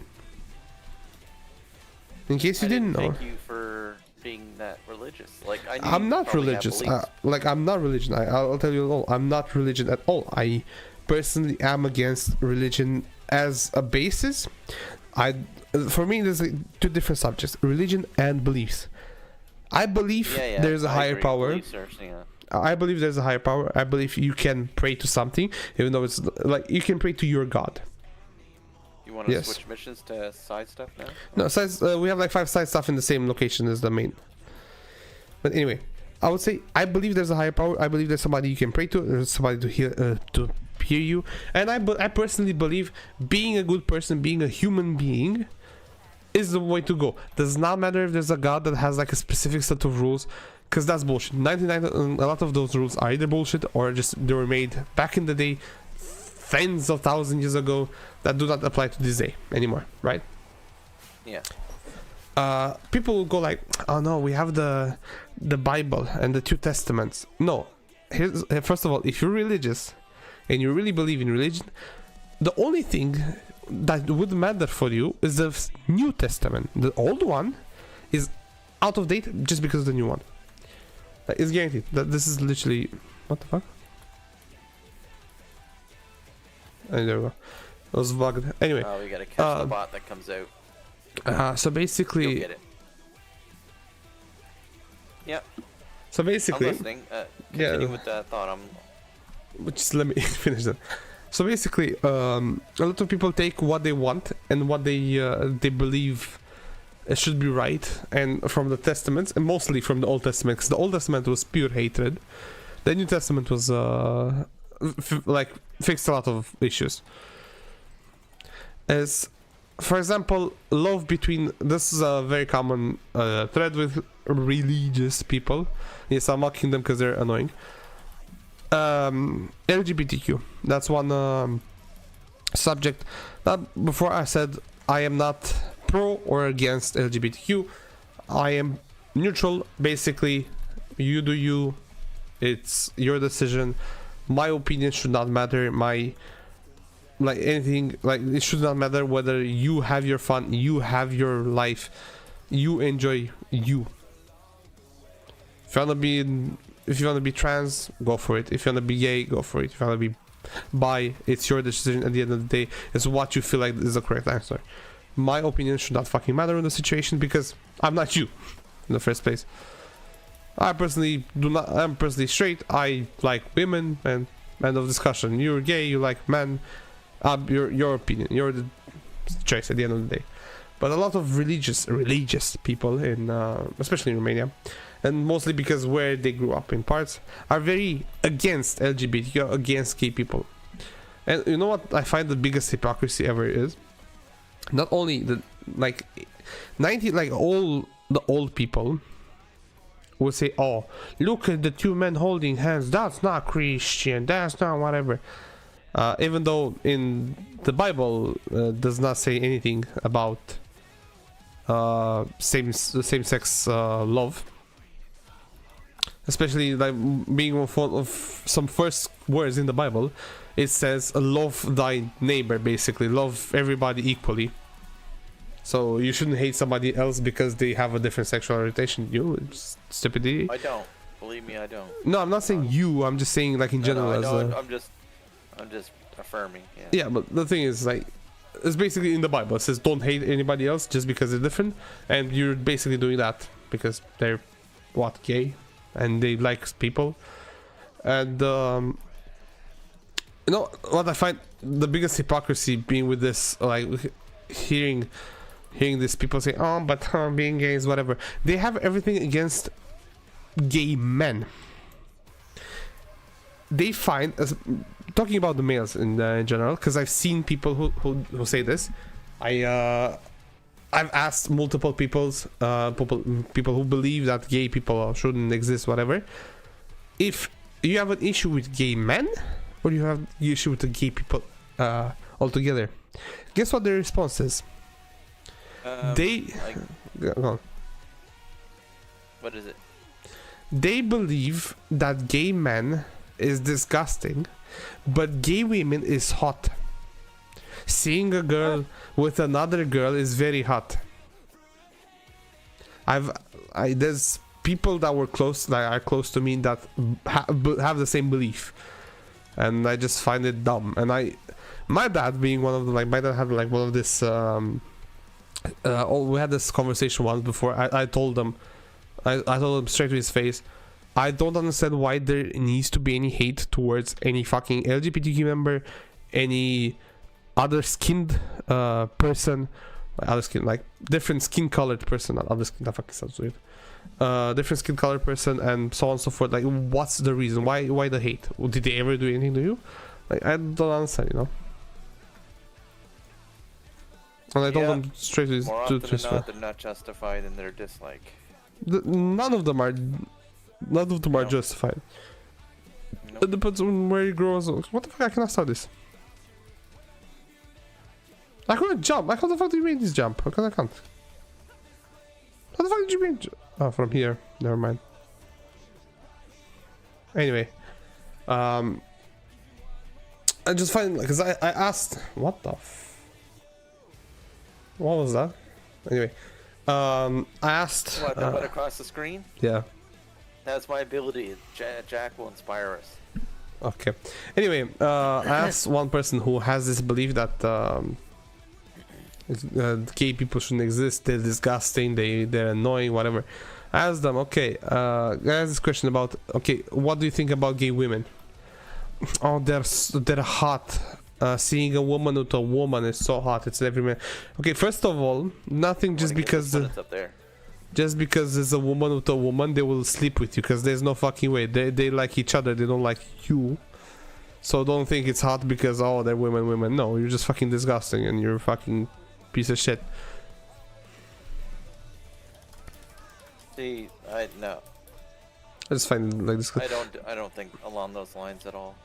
In case you didn't know. Thank you for being that religious. Like, I knew I'm you not probably have religious. beliefs. I'm not religion. I'll tell you all. I'm not religion at all. I personally am against religion as a basis. For me, there's like two different subjects: religion and beliefs. I believe there's a higher power. I believe there's a higher power. I believe you can pray to something, even though it's like you can pray to your God. You want to switch missions to side stuff now? No, sides. We have like 5 side stuff in the same location as the main. But anyway, I would say I believe there's a higher power. I believe there's somebody you can pray to, there's somebody to hear you. And I personally believe being a good person, being a human being, is the way to go. Does not matter if there's a God that has like a specific set of rules, because that's bullshit. A lot of those rules are either bullshit or just they were made back in the day, tens of thousands years ago, that do not apply to this day anymore, right? Yeah. People will go like, oh no, we have the Bible and the 2 Testaments. No, first of all, if you're religious and you really believe in religion, the only thing that would matter for you is the New Testament. The old one is out of date just because of the new one. It's guaranteed that this is literally... What the fuck? Oh, there we go. It was bugged. Anyway. Oh, we gotta catch the bot that comes out. So basically... You'll get it. Yep. So basically... I'm listening. Continue with that thought. Just let me finish that. So basically, a lot of people take what they want and what they believe should be right, and from the Testaments, and mostly from the Old Testament, because the Old Testament was pure hatred. The New Testament was like fixed a lot of issues. As, for example, love between. This is a very common thread with religious people. Yes, I'm mocking them because they're annoying. LGBTQ. That's one subject. Before I said I am not pro or against LGBTQ. I am neutral. Basically, you do you. It's your decision. My opinion should not matter. Like anything, like it should not matter whether you have your fun, you have your life, you enjoy you. If you wanna be trans, go for it. If you wanna be gay, go for it. If you wanna be bi, it's your decision. At the end of the day, it's what you feel like is the correct answer. My opinion should not fucking matter in the situation because I'm not you in the first place. I personally do not. I'm personally straight. I like women, and end of discussion. You're gay. You like men. Your opinion. You're the choice at the end of the day. But a lot of religious people in, especially in Romania, and mostly because where they grew up in parts, are very against LGBT, against gay people. And you know what I find the biggest hypocrisy ever is? Not only the all the old people will say, "Oh, look at the two men holding hands. That's not Christian. That's not whatever." Even though in the Bible does not say anything about same-sex love, especially like being one of some first words in the Bible, it says love thy neighbor, basically love everybody equally. So you shouldn't hate somebody else because they have a different sexual orientation. You stupid idiot. I don't. Believe me, I don't. No, I'm not saying you. I'm just saying like in general. I'm just affirming. Yeah. Yeah, but the thing is, like, it's basically in the Bible. It says don't hate anybody else just because they're different, and you're basically doing that because they're gay, and they like people. And you know what I find the biggest hypocrisy being with this, like hearing these people say, "Oh, but being gay is whatever." They have everything against gay men. They find, talking about the males in general, because I've seen people who say this. I've asked multiple people who believe that gay people shouldn't exist, whatever. If you have an issue with gay men, or you have an issue with the gay people altogether, guess what their response is? They go on. What is it? They believe that gay men is disgusting, but gay women is hot. Seeing a girl with another girl is very hot. There's people that are close to me that have the same belief, and I just find it dumb. And my dad being one of the, like, my dad had like one of this we had this conversation once before. I told him straight to his face, I don't understand why there needs to be any hate towards any fucking LGBTQ member, any other skinned person, like different skin colored person, not other skin, that fucking sounds weird. Different skin colored person, and so on and so forth. Like, what's the reason? Why the hate? Did they ever do anything to you? Like, I don't understand, you know. And I told them straight to More often than not, they're not justified in their dislike. None of them are justified. Nope. It depends on where you grow. What the fuck? I cannot start this. I couldn't jump. How the fuck do you make this jump? Because I can't. How the fuck did you make? Oh, from here. Never mind. Anyway, I just find, because I asked, what the what was that? Anyway, I asked. What, that went across the screen? Yeah. That's my ability. Jack will inspire us. Okay. Anyway, I asked one person who has this belief that gay people shouldn't exist. They're disgusting. They're annoying. Whatever. I asked them. Okay. I asked this question about. Okay, what do you think about gay women? Oh, they're hot. seeing a woman with a woman is so hot. It's every man. Okay, first of all, nothing just because It's up there. just because there's a woman with a woman, they will sleep with you, because there's no fucking way. They like each other, they don't like you. So don't think it's hot because, oh, they're women. No, you're just fucking disgusting and you're a fucking piece of shit. See, no, I just find it like this. I don't think along those lines at all.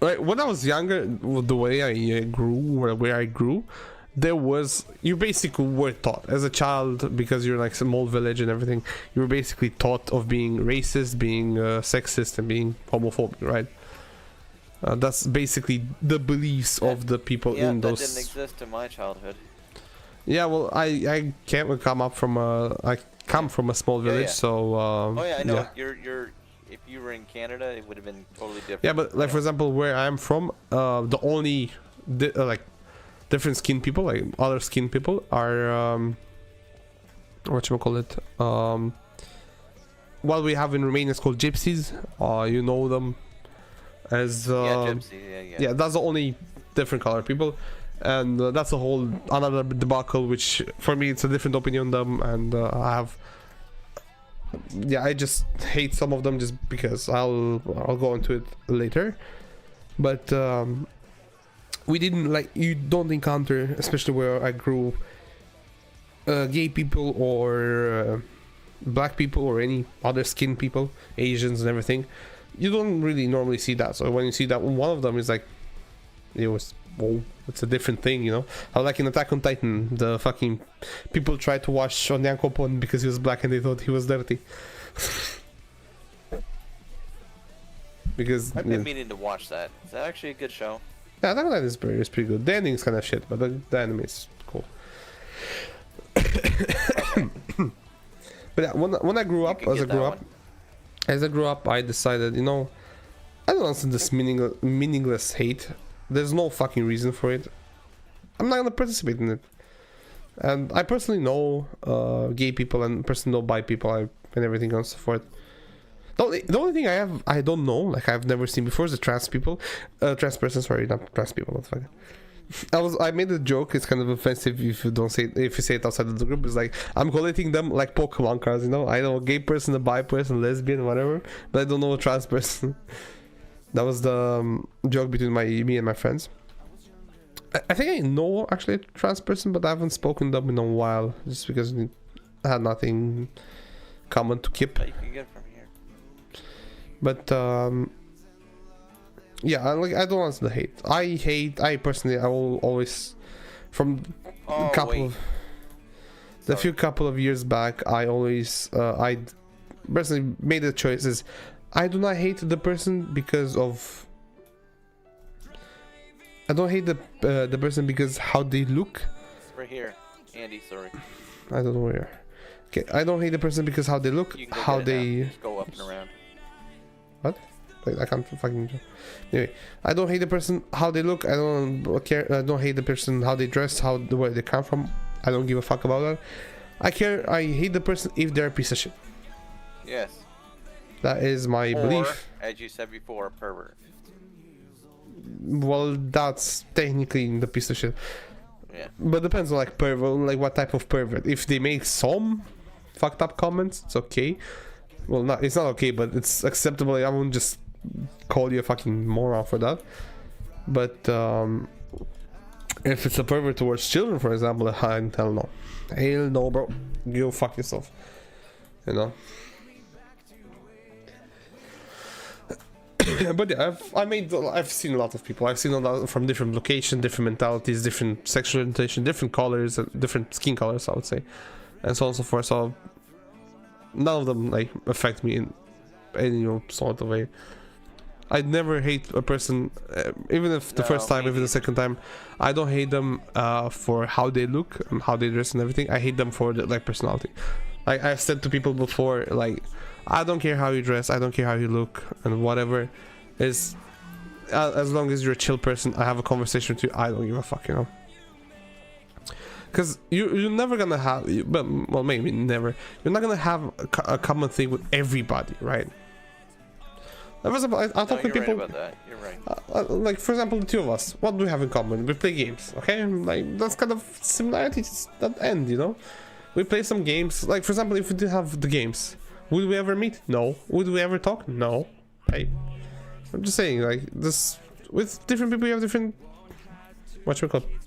Like, when I was younger, the way I grew, or where I grew, there was, you basically were taught as a child, because you're like some old village and everything, you were basically taught of being racist, being sexist, and being homophobic, right? That's basically the beliefs of the people in those. That didn't exist in my childhood. Yeah, well, I can't come up from I come from a small village, so. Oh yeah, I know. Yeah. You're. If you were in Canada, it would have been totally different. Yeah, but like for example, where I'm from, the only like different skin people, like other skin people, are whatchamacallit, what we have in Romania is called gypsies. You know them as gypsy. Yeah, that's the only different color people, and that's a whole another debacle, which for me it's a different opinion on them, and I have. Yeah, I just hate some of them just because I'll go into it later, but we didn't, like, you don't encounter, especially where I grew, gay people or black people or any other skin people, Asians and everything. You don't really normally see that. So when you see that one of them is like, it was, whoa, it's a different thing, you know. How like in Attack on Titan, the fucking people tried to wash Onyankopon because he was black and they thought he was dirty. Because I've been meaning to watch that. Is that actually a good show? yeah, Attack on Titan is pretty good. The ending's kind of shit, but the anime is cool. But yeah, when I grew up, as I grew up, I decided, you know, I don't understand this meaningless hate. There's no fucking reason for it. I'm not gonna participate in it. And I personally know gay people, and personally know bi people, and everything else so forth. The only thing I don't know, like I've never seen before, is the trans people, trans person. Sorry, not trans people. What the fuck? I made a joke. It's kind of offensive if you say it outside of the group. It's like I'm collecting them like Pokemon cards. You know, I know a gay person, a bi person, lesbian, whatever, but I don't know a trans person. That was the joke between me and my friends. I think I know actually a trans person, but I haven't spoken to them in a while, just because I had nothing common to keep. But you can get from here. But yeah, I don't want the hate. I personally, I will always, from few couple of years back, I always I personally made the choices. I do not hate the person because of. I don't hate the person because how they look. Right here, Andy. Sorry. I don't know where. Okay, I don't hate the person because how they look, You can go how get it now. they. Just go up and around. What? Like, I can't fucking. Anyway, I don't hate the person how they look. I don't care. I don't hate the person how they dress, where they come from. I don't give a fuck about that. I hate the person if they're a piece of shit. Yes. That is my belief. As you said before, pervert. Well, that's technically the piece of shit. Yeah. But depends on like pervert, like what type of pervert. If they make some fucked up comments, it's okay. Well, it's not okay, but it's acceptable. I won't just call you a fucking moron for that. But if it's a pervert towards children, for example, hell no, bro. Go fuck yourself. You know. But yeah, I've seen a lot of people. I've seen a lot from different locations, different mentalities, different sexual orientation, different colors, different skin colors, I would say, and so on and so forth. So none of them like affect me in any sort of way. I'd never hate a person, even if the first time, even the second time. I don't hate them for how they look and how they dress and everything. I hate them for the personality. Like I've said to people before, like, I don't care how you dress, I don't care how you look, and whatever is, as long as you're a chill person, I have a conversation with you, I don't give a fuck, you know. Because you're never gonna have, well, maybe never, you're not gonna have a common thing with everybody, right? For example, I No, talk you're with people. right about that. You're right. Like for example, the two of us. What do we have in common? We play games. Okay, like that's kind of similarities that end. You know, we play some games. Like for example, if we didn't have the games, would we ever meet? No. Would we ever talk? No. Hey, I'm just saying, like this with different people, you have different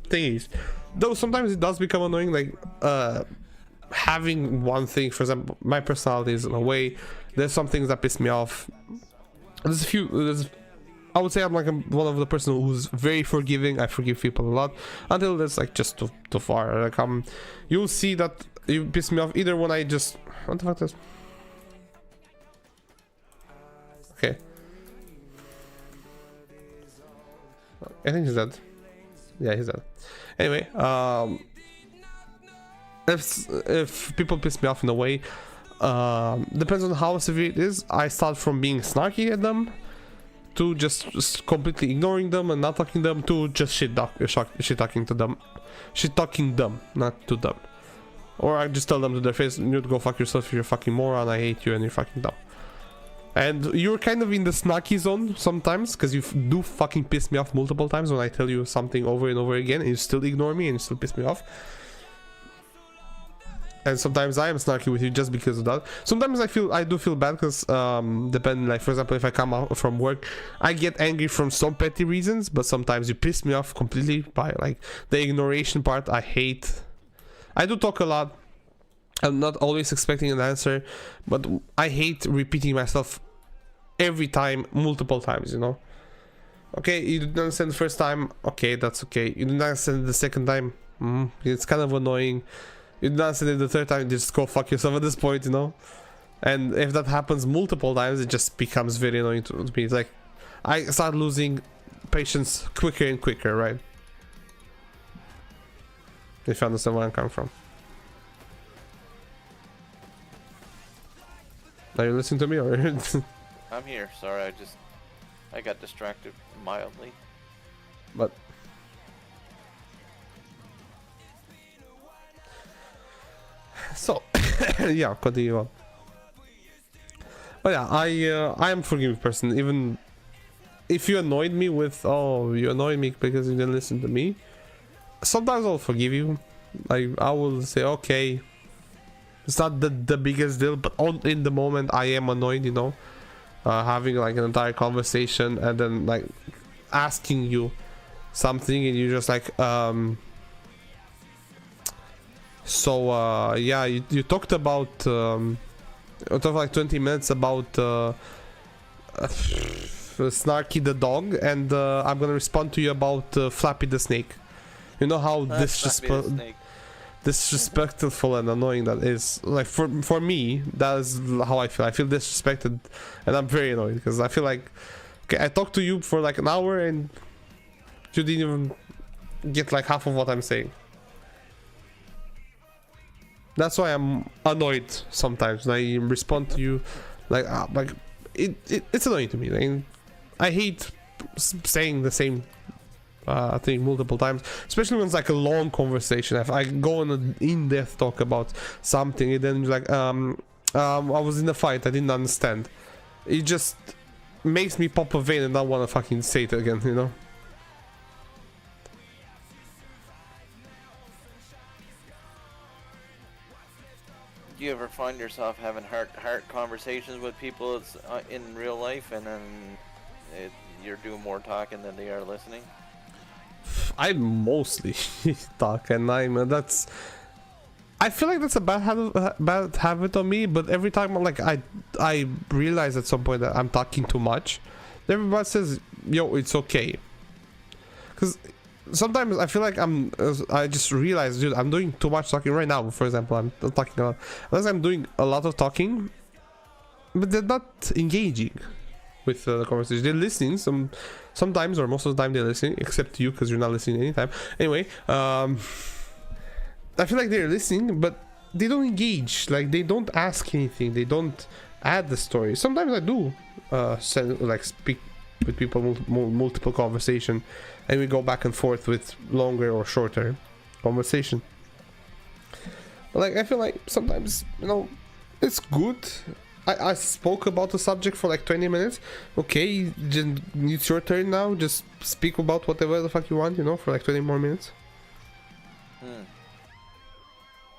things. Though sometimes it does become annoying, like having one thing. For example, my personality is in a way. There's some things that piss me off. There's a few. I would say I'm like one of the person who's very forgiving. I forgive people a lot until that's like just too far. Like you'll see that you piss me off either when I just what the fuck is. Okay. I think he's dead. Yeah, he's dead. Anyway, if people piss me off in a way, depends on how severe it is. I start from being snarky at them to just completely ignoring them and not talking to them to just shit talking them, not to them. Or I just tell them to their face, you go fuck yourself, you're a fucking moron, I hate you and you're fucking dumb. And you're kind of in the snarky zone sometimes, because you do fucking piss me off multiple times when I tell you something over and over again and you still ignore me and you still piss me off. And sometimes I am snarky with you just because of that. Sometimes I do feel bad because depending, like for example, if I come out from work, I get angry from some petty reasons, but sometimes you piss me off completely by like the ignoration part. I hate. I do talk a lot. I'm not always expecting an answer, but I hate repeating myself every time, multiple times, you know. Okay, you didn't understand the first time, okay, that's okay. You didn't understand the second time, it's kind of annoying. You didn't understand it the third time, just go fuck yourself at this point, you know. And if that happens multiple times, it just becomes very annoying to me. It's like I start losing patience quicker and quicker, right? If you understand where I'm coming from. Are you listening to me or? I'm here. Sorry, I got distracted mildly. But so yeah, continue on. But yeah, I am a forgiving person. Even if you annoyed me with, oh, you annoyed me because you didn't listen to me, sometimes I'll forgive you. Like I will say, okay, it's not the biggest deal, but in the moment I am annoyed, you know. Having like an entire conversation and then like asking you something and you're just like yeah, you talked about you talked like 20 minutes about Snarky the dog, and I'm gonna respond to you about Flappy the snake. You know how disrespectful and annoying that is. Like for me, that is how I feel. I feel disrespected and I'm very annoyed because I feel like, okay, I talked to you for like an hour and you didn't even get like half of what I'm saying. That's why I'm annoyed sometimes. I respond to you like it's annoying to me. Like, I hate saying the same thing multiple times, especially when it's like a long conversation. If I go on an in-depth talk about something and then like I was in a fight, I didn't understand, it just makes me pop a vein and not want to fucking say it again, you know. Do you ever find yourself having heart conversations with people in real life, and then you're doing more talking than they are listening? I mostly talk, and I feel like that's a bad habit on me. But every time I realize at some point that I'm talking too much, everybody says, "Yo, it's okay." Because sometimes I feel like I just realize, dude, I'm doing too much talking right now. For example, I'm talking a lot. Unless I'm doing a lot of talking, but they're not engaging with the conversation. They're listening sometimes, or most of the time they're listening, except you because you're not listening anytime. Anyway, I feel like they're listening, but they don't engage. Like they don't ask anything. They don't add the story. Sometimes I do speak with people, multiple conversation, and we go back and forth with longer or shorter conversation. But like I feel like sometimes, you know, it's good I spoke about the subject for like 20 minutes. Okay, it's your turn now. Just speak about whatever the fuck you want, you know, for like 20 more minutes.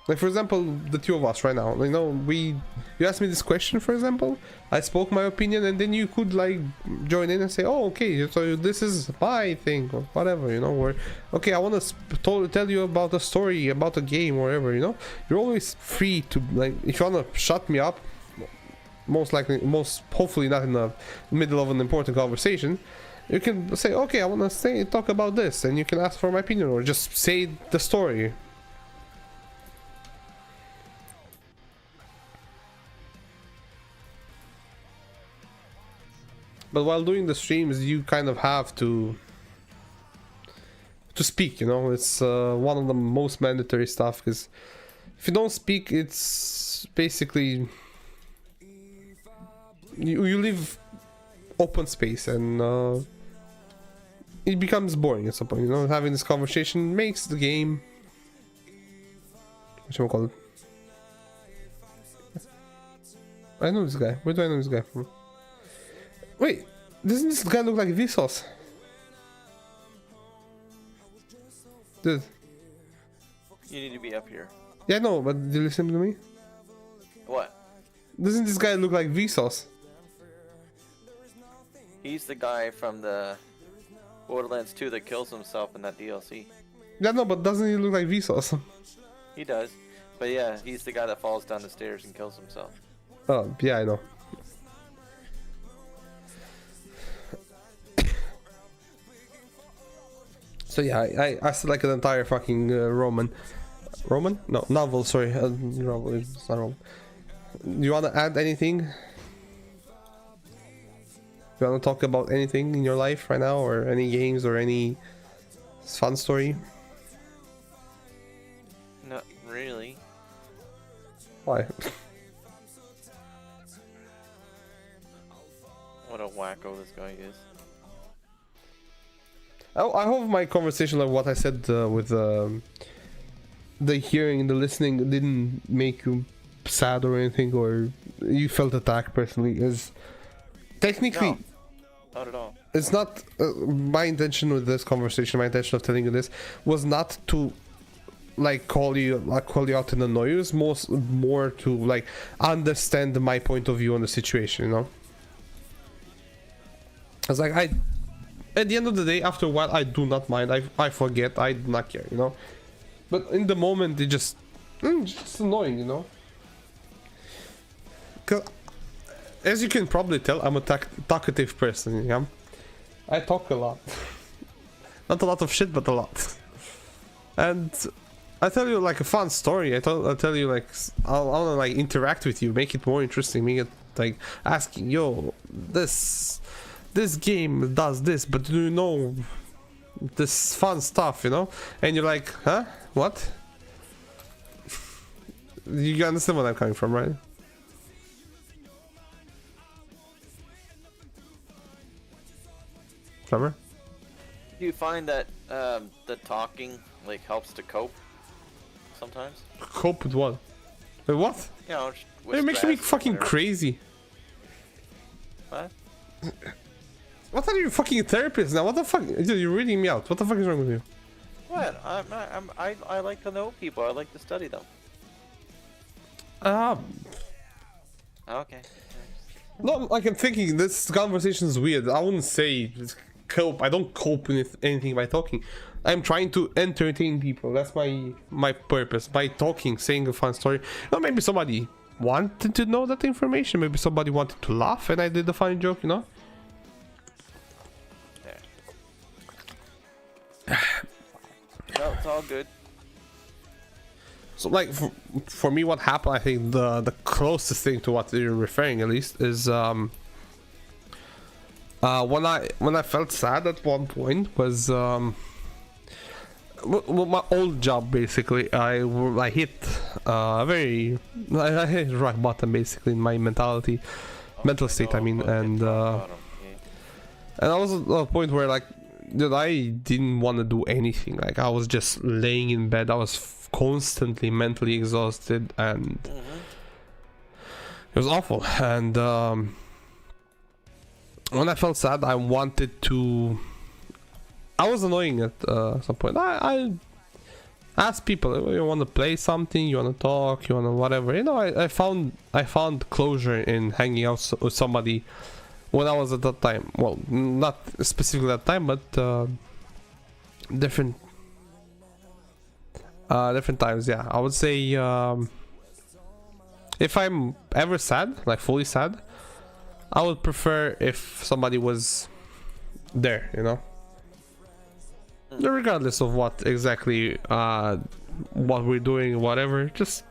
Like, for example, the two of us right now, you know, you asked me this question, for example, I spoke my opinion, and then you could like join in and say, oh, okay, so this is my thing, or whatever, you know, or okay, I want to tell you about a story, about a game, or whatever, you know. You're always free to, like, if you want to shut me up, hopefully not in the middle of an important conversation, you can say, okay, I want to talk about this, and you can ask for my opinion, or just say the story. But while doing the streams, you kind of have to speak, you know. It's one of the most mandatory stuff, because if you don't speak, it's basically you leave open space, and it becomes boring at some point, you know. Having this conversation makes the game, what should we call it? I know this guy. Where do I know this guy from? Wait, doesn't this guy look like Vsauce? Dude. You need to be up here. Yeah, no, but did you listen to me? What? Doesn't this guy look like Vsauce? He's the guy from the Borderlands 2 that kills himself in that DLC. Yeah, no, but doesn't he look like Vsauce? He does. But yeah, he's the guy that falls down the stairs and kills himself. Oh, yeah, I know. So yeah, I said like an entire fucking Roman? No, novel, sorry. Novel, it's not Roman. You wanna add anything? You wanna talk about anything in your life right now, or any games, or any fun story? Not really. Why? What a wacko this guy is. I hope my conversation, like what I said with the hearing, the listening, didn't make you sad or anything, or you felt attacked personally. Is technically, No, not at all. it's not my intention with this conversation. My intention of telling you this was not to like call you out and annoy you. It's more to like understand my point of view on the situation. You know, it's like at the end of the day, after a while, I do not mind. I forget. I do not care, you know. But in the moment, it just annoying, you know. Cause as you can probably tell, I'm a talkative person. Yeah, I talk a lot. Not a lot of shit, but a lot. And I tell you like a fun story. I'll tell you like I wanna like interact with you, make it more interesting, make it like asking, yo, this game does this, but do you know this fun stuff, you know? And you're like, huh? What? You understand where I'm coming from, right? Summer? Do you find that the talking like helps to cope sometimes? Cope with what? Wait, what? You know, with It makes me stress or fucking whatever. crazy. What? What are you, fucking therapist now? What the fuck? Dude, you're reading me out. What the fuck is wrong with you? What? I like to know people. I like to study them. Okay. No, like I'm thinking this conversation is weird. I wouldn't say cope. I don't cope with anything by talking. I'm trying to entertain people. That's my purpose by talking, saying a fun story. Or maybe somebody wanted to know that information. Maybe somebody wanted to laugh and I did a funny joke, you know? No, it's all good. So like for me, what happened, I think the closest thing to what you're referring at least is when I felt sad at one point was well, my old job basically. I hit I hit rock bottom basically in my mental state. I mean, and I was at a point where like, dude, I didn't want to do anything. Like I was just laying in bed. I was constantly mentally exhausted, and It was awful, and when I felt sad, I wanted to. I was annoying at some point. I asked people, you want to play something, you want to talk, you want to whatever. You know, I found closure in hanging out with somebody when I was at that time. Well, not specifically that time, but different times. Yeah, I would say if I'm ever sad, like fully sad, I would prefer if somebody was there, you know, regardless of what exactly what we're doing, whatever. Just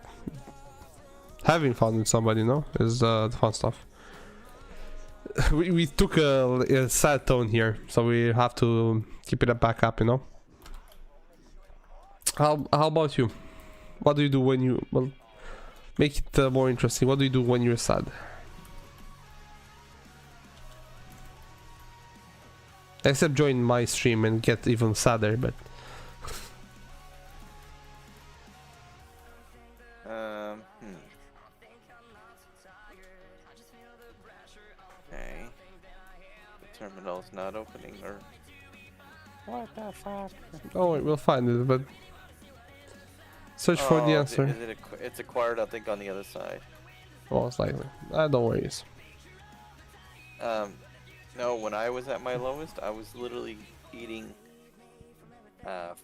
having fun with somebody, you know, is the fun stuff. We took a sad tone here, so we have to keep it back up, you know. How about you? What do you do when you, well, make it more interesting? What do you do when you're sad? Except join my stream and get even sadder, but Okay. The terminal's not opening, or what the fuck? oh wait, we'll find it. But search for the answer. Is it it's acquired, I think, on the other side. Most likely. Don't worry. No, when I was at my lowest, I was literally eating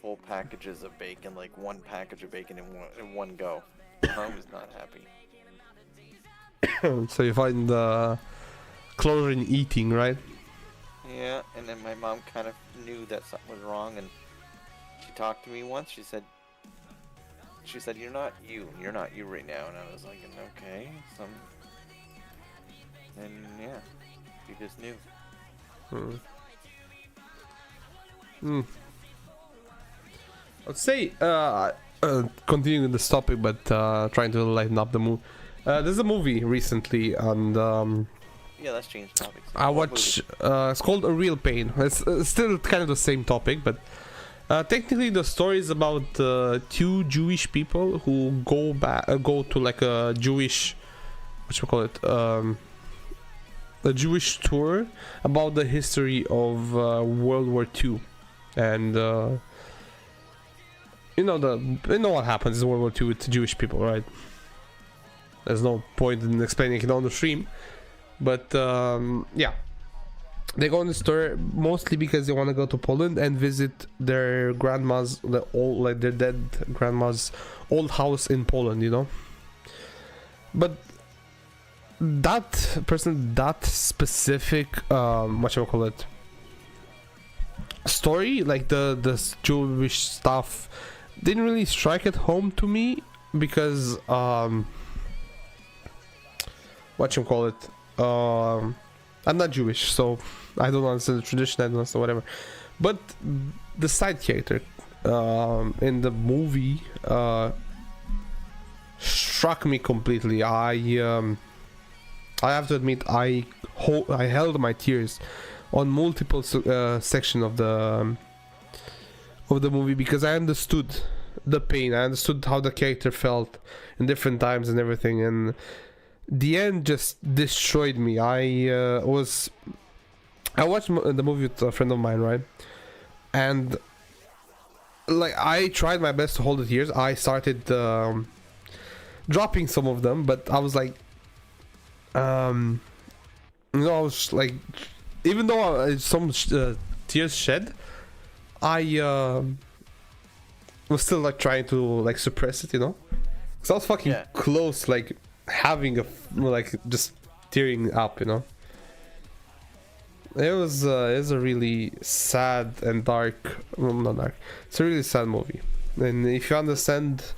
full packages of bacon, like one package of bacon in one go. I was not happy. So you find closure in eating, right? Yeah, and then my mom kind of knew that something was wrong, and she talked to me once. She said, "You're not you right now," and I was like, "Okay." And yeah, she just knew. I'd say continuing this topic, but trying to lighten up the mood. There's a movie recently, and Yeah, let's change topics. I What watched. It's called A Real Pain. It's still kind of the same topic, but technically the story is about two Jewish people who go to like a Jewish, a Jewish tour about the history of World War II, and you know what happens in World War II with Jewish people, right? There's no point in explaining it on the stream, but yeah, they go on this tour mostly because they want to go to Poland and visit their grandma's, their dead grandma's old house in Poland, you know. But that specific story, like the Jewish stuff, didn't really strike at home to me because I'm not Jewish, so I don't understand the tradition, I don't understand whatever. But the side character in the movie struck me completely. I have to admit, I held my tears on multiple sections of the movie because I understood the pain. I understood how the character felt in different times and everything, and the end just destroyed me. I watched the movie with a friend of mine, right? And like I tried my best to hold the tears. I started dropping some of them, but I was like, I was like, even though some tears shed, I was still like trying to like suppress it, you know, because I was fucking close, like having just tearing up, you know. It was a really sad and dark, well, not dark. It's a really sad movie, and if you understand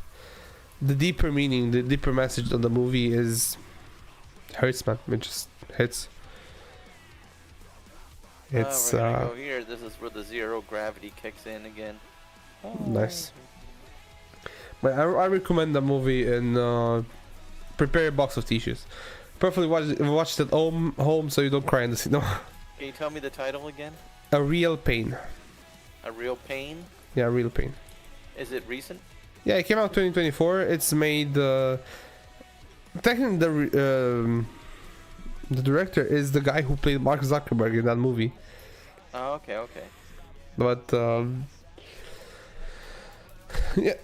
the deeper meaning, the deeper message of the movie, hurts, man. It just hits. It's we're gonna go here. This is where the zero gravity kicks in again. Nice. But I recommend the movie and prepare a box of tissues. Perfectly watch it at home so you don't cry in the cinema. Can you tell me the title again? A Real Pain. A Real Pain? Yeah, Real Pain. Is it recent? Yeah, it came out 2024. It's made technically the director is the guy who played Mark Zuckerberg in that movie. Oh, okay, okay. But yeah,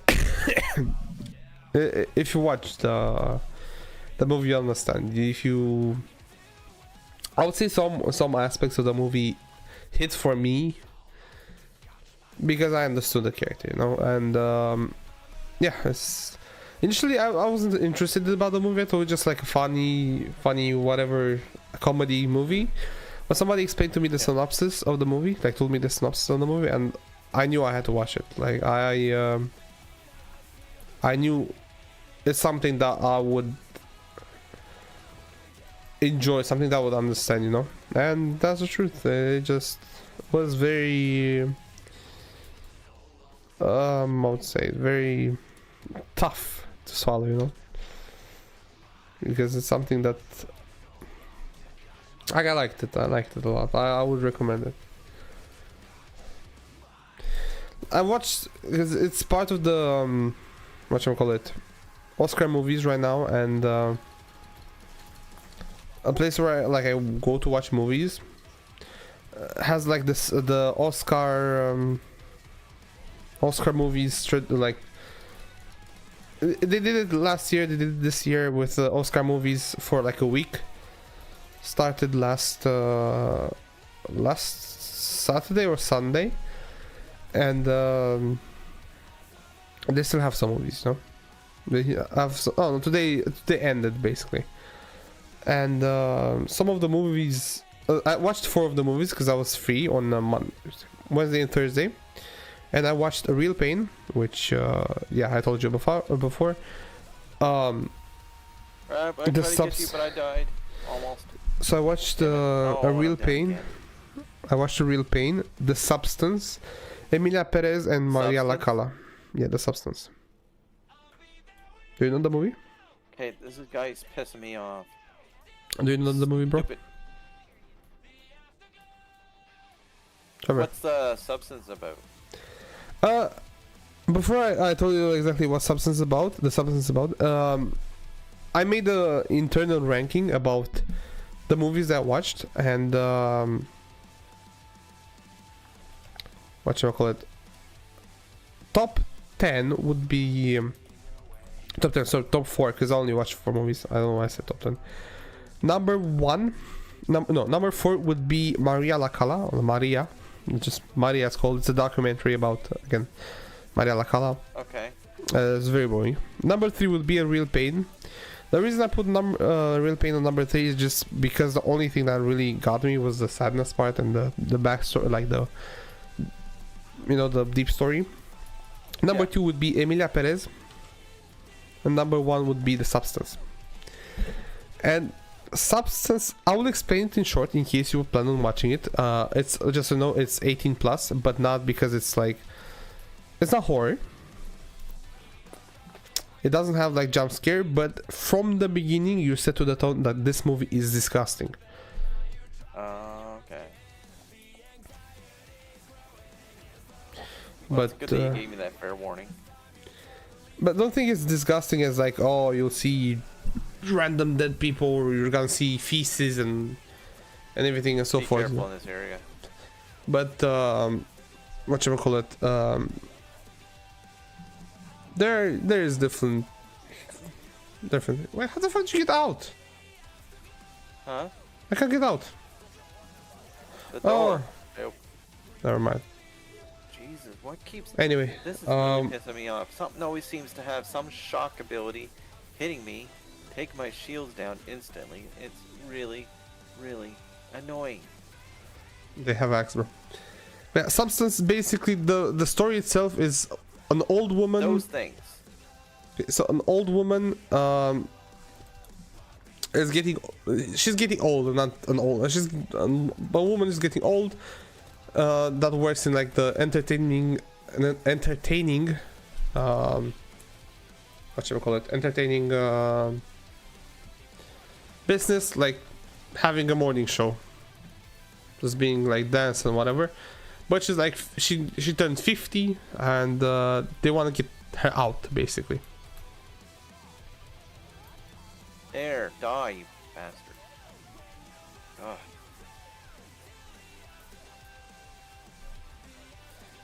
if you watch the movie, you understand. If you, I would say some aspects of the movie hit for me because I understood the character, you know, and yeah, it's initially I wasn't interested about the movie. I thought it was just like a funny whatever comedy movie. But somebody explained to me the synopsis of the movie, like told me the synopsis of the movie, and I knew I had to watch it. Like I knew it's something that I would enjoy, something that I would understand, you know. And that's the truth. It just was very, I would say, very tough to swallow, you know, because it's something that I liked it. I liked it a lot. I would recommend it. I watched because it's part of the what should I call it, Oscar movies right now, and a place where I go to watch movies has like this the Oscar movies like they did it last year. They did it this year with the Oscar movies for like a week. Started last Saturday or Sunday, and they still have some movies, no? They have no, today ended basically, and some of the movies I watched 4 of the movies because I was free on Wednesday and Thursday, and I watched A Real Pain, which yeah, I told you before. I tried to get subs- you, but I died almost. So I watched Oh, A Real I'm dead Pain. again. I watched A Real Pain, The Substance, Emilia Perez and Maria Substance? Lacala. Yeah, The Substance. Do you know the movie? Okay, this guy's pissing me off. Do you know the movie, bro? Stupid. Trevor. What's the substance about? Before I told you exactly what Substance is about, the Substance is about, I made a internal ranking about the movies that I watched, and what should I call it? Top 10 would be top 10, so top 4, because I only watched 4 movies. I don't know why I said top 10. Number 4 would be Maria Lacala, or Maria, just Maria is called. It's a documentary about again Maria Lacala. Okay. It's very boring. Number 3 would be A Real Pain. The reason I put Real Pain on number 3 is just because the only thing that really got me was the sadness part and the backstory, like the, you know, the deep story. Number 2 would be Emilia Perez, and number 1 would be The Substance. And Substance, I will explain it in short in case you plan on watching it. It's just, you know, it's 18 plus, but not because it's like, it's not horror. It doesn't have like jump scare, but from the beginning you set to the tone that this movie is disgusting. Okay. Well, But it's good that you gave me that fair warning. But don't think it's disgusting as like, oh, you'll see random dead people, or you're gonna see feces and everything and so Be forth. careful in this area. But what should we call it? There is different. Wait, how the fuck did you get out? Huh? I can't get out. The door. Oh, Never mind. Jesus, what keeps... Anyway, This is really pissing me off. Something always seems to have some shock ability hitting me, take my shields down instantly. It's really, really annoying. they have axe, bro. Yeah, Substance, basically the story itself is an old woman. Those things. So an old woman she's getting old, not an old, a woman is getting old that works in like the entertaining what should we call it, entertaining business, like having a morning show, just being like dance and whatever. But she's like, she turned 50 and they want to get her out basically. There, die, you bastard. God.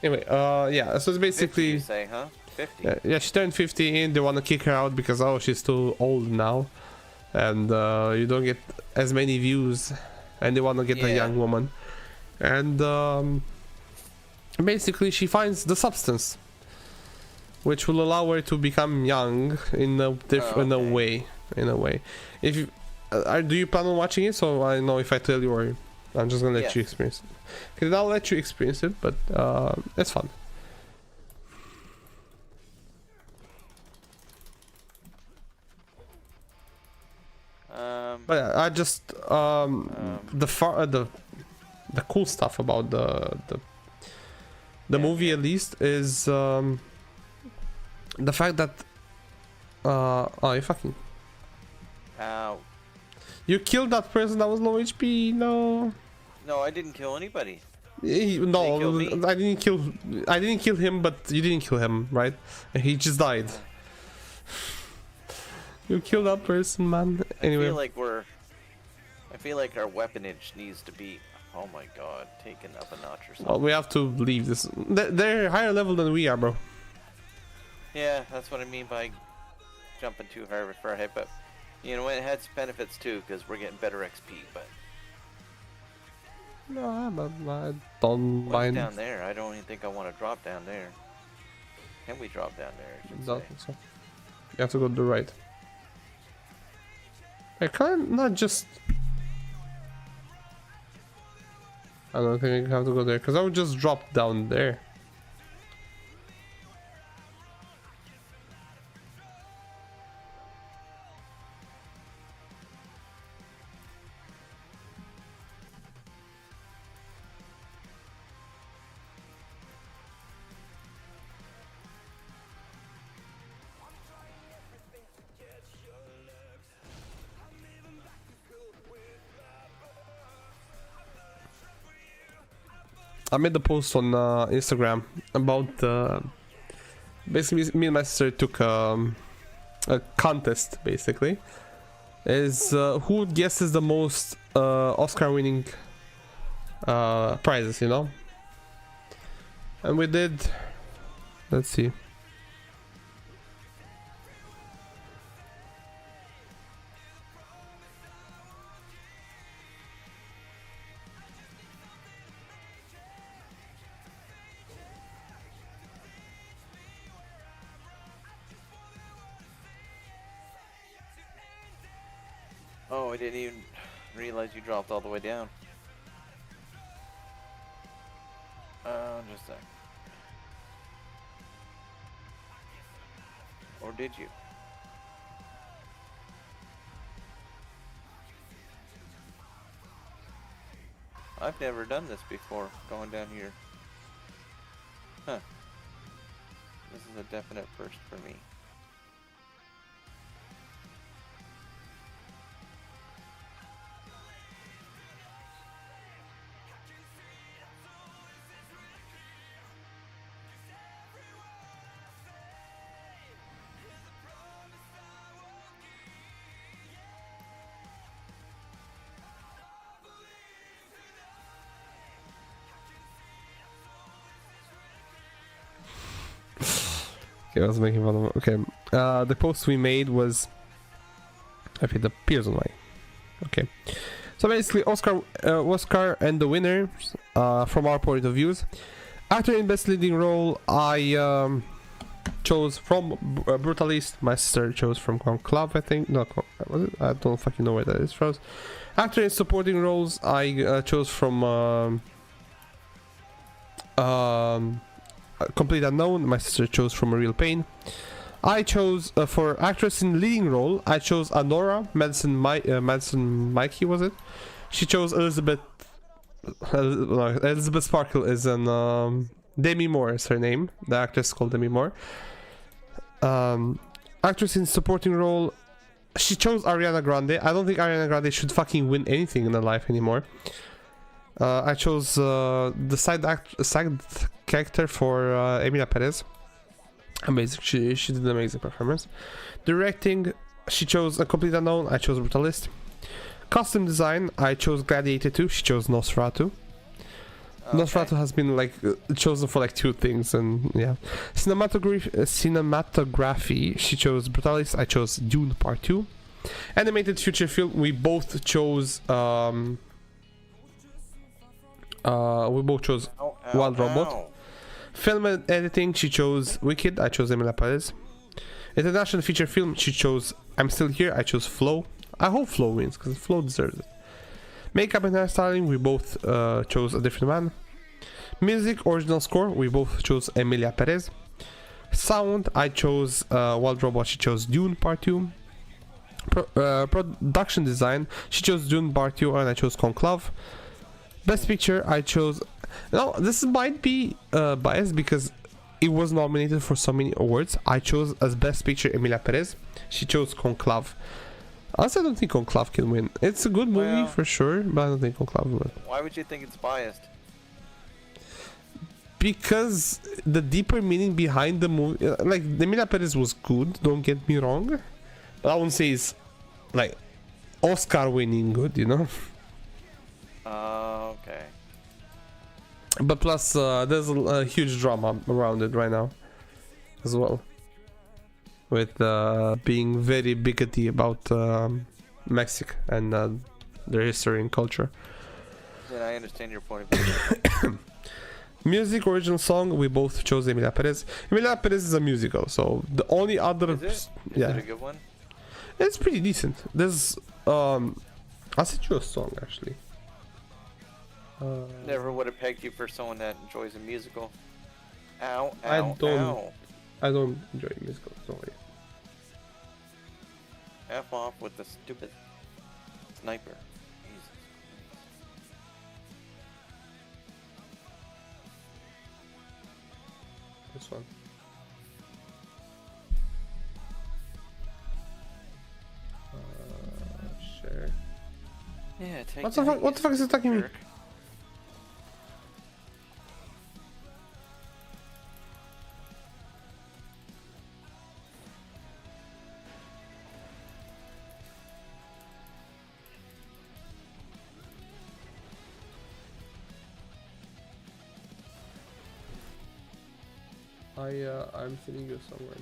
Anyway, yeah, so it's 50, basically... you say, huh? 50. Yeah, she turned 15, they want to kick her out because, oh, she's too old now. And you don't get as many views. And they want to get a Yeah. young woman. And basically she finds the substance. Which will allow her to become young in a in a way. In a way. If you, do you plan on watching it? So I know if I tell you, or I'm just gonna let Yes. you experience it. Okay, I'll let you experience it, but it's fun. But yeah, I just the cool stuff about the Yeah, movie, at least, is the fact that oh, you fucking Ow. you killed that person that was low HP. No. No, I didn't kill anybody. No, killed me. I didn't kill him, but you didn't kill him, right? He just died. You killed that person, man. Anyway, I feel like our weaponage needs to be, oh my god, taken up a notch or something. well, we have to leave this. They're higher level than we are, bro. Yeah, that's what I mean by jumping too hard for our head, but you know, it has benefits too, because we're getting better XP, but No, I don't what's mind. down there? I don't even think I want to drop down there. Can we drop down there, I should Don't say. think so. You have to go to the right. I can't not just. I don't think I have to go there because I would just drop down there. I made the post on Instagram about basically me and my sister took a contest. Basically, is who guesses the most Oscar-winning prizes, you know? And we did. Let's see. Oh, I didn't even realize you dropped all the way down. Just a sec. Or did you? I've never done this before, going down here. Huh. This is a definite first for me. Okay, I was making fun of. Okay, the post we made was. Okay, the appears on my. Okay, so basically, Oscar and the winner, from our point of views, actor in best leading role, I chose from Brutalist. My sister chose from Club, I think. No, was it? I don't fucking know where that is from. Actor in supporting roles, I chose from Complete Unknown. My sister chose From a Real Pain. I chose for actress in leading role. I chose Anora Madison Mikey, was it? She chose Elizabeth. Elizabeth Sparkle is an Demi Moore is her name. The actress is called Demi Moore. Actress in supporting role. She chose Ariana Grande. I don't think Ariana Grande should fucking win anything in her life anymore. I chose the side character for Emilia Perez. Amazing. She did an amazing performance. Directing, she chose A Complete Unknown, I chose Brutalist. Costume design, I chose Gladiator 2, she chose Nosferatu. Nosferatu has been like chosen for like 2 things, and yeah. Cinematography, she chose Brutalist, I chose Dune Part 2. Animated feature film, we both chose Wild Robot. Film and editing, she chose Wicked, I chose Emilia Perez. International feature film, she chose I'm Still Here, I chose Flow. I hope Flow wins, because Flow deserves it. Makeup and hairstyling, we both chose A Different Man. Music, original score, we both chose Emilia Perez. Sound, I chose Wild Robot, she chose Dune Part 2. Production design, she chose Dune Part 2 and I chose Conclave. Best picture, I chose... Now, this might be biased because it was nominated for so many awards. I chose as best picture Emilia Perez. She chose Conclave. Honestly, I don't think Conclave can win. It's a good movie for sure, but I don't think Conclave will win. Why would you think it's biased? Because the deeper meaning behind the movie, like Emilia Perez was good, don't get me wrong, but I wouldn't say it's like Oscar winning good, you know. Okay. But plus, there's a huge drama around it right now, as well. With being very bigoty about Mexico and their history and culture. Then I understand your point of view. Music, original song, we both chose Emilia Perez. Emilia Perez is a musical, so the only other... Is it? Is yeah. it a good one? It's pretty decent. There's... I'll send you a song, actually. Never would have pegged you for someone that enjoys a musical. Ow, ow, I don't... ow. I don't enjoy musicals, sorry. F off with the stupid sniper. Jesus. This one. Share. Yeah, take What the fuck? What the fuck is it attacking me? jerk. I'm sending you a song right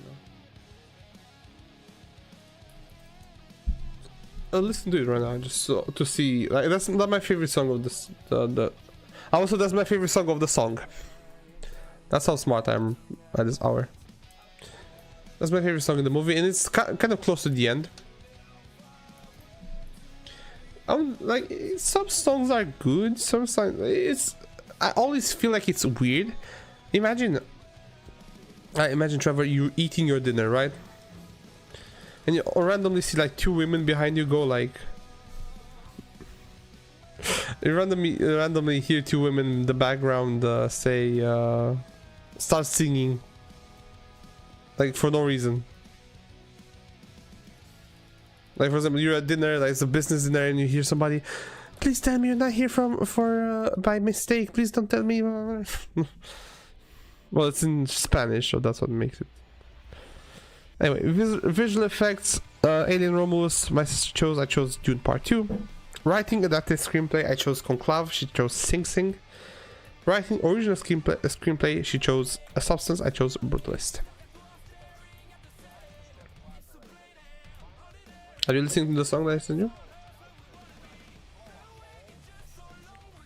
now. Listen to it right now, just so, to see. Like, that's not my favorite song of this. Also, that's my favorite song of the song. That's how smart I am at this hour. That's my favorite song in the movie, and it's kind of close to the end. Like, some songs are good, some songs it's... I always feel like it's weird. Imagine Trevor, you're eating your dinner, right? And you randomly see like 2 women behind you go like... You randomly hear 2 women in the background start singing. Like for no reason. Like for example, you're at dinner, like it's a business dinner, and you hear somebody, "Please tell me you're not here by mistake. Please don't tell me." Well, it's in Spanish, so that's what makes it. Anyway, visual effects, Alien Romulus, my sister chose, I chose Dune Part 2. Writing, adapted screenplay, I chose Conclave, she chose Sing Sing. Writing, original screenplay, she chose A Substance, I chose Brutalist. Are you listening to the song that I sent you?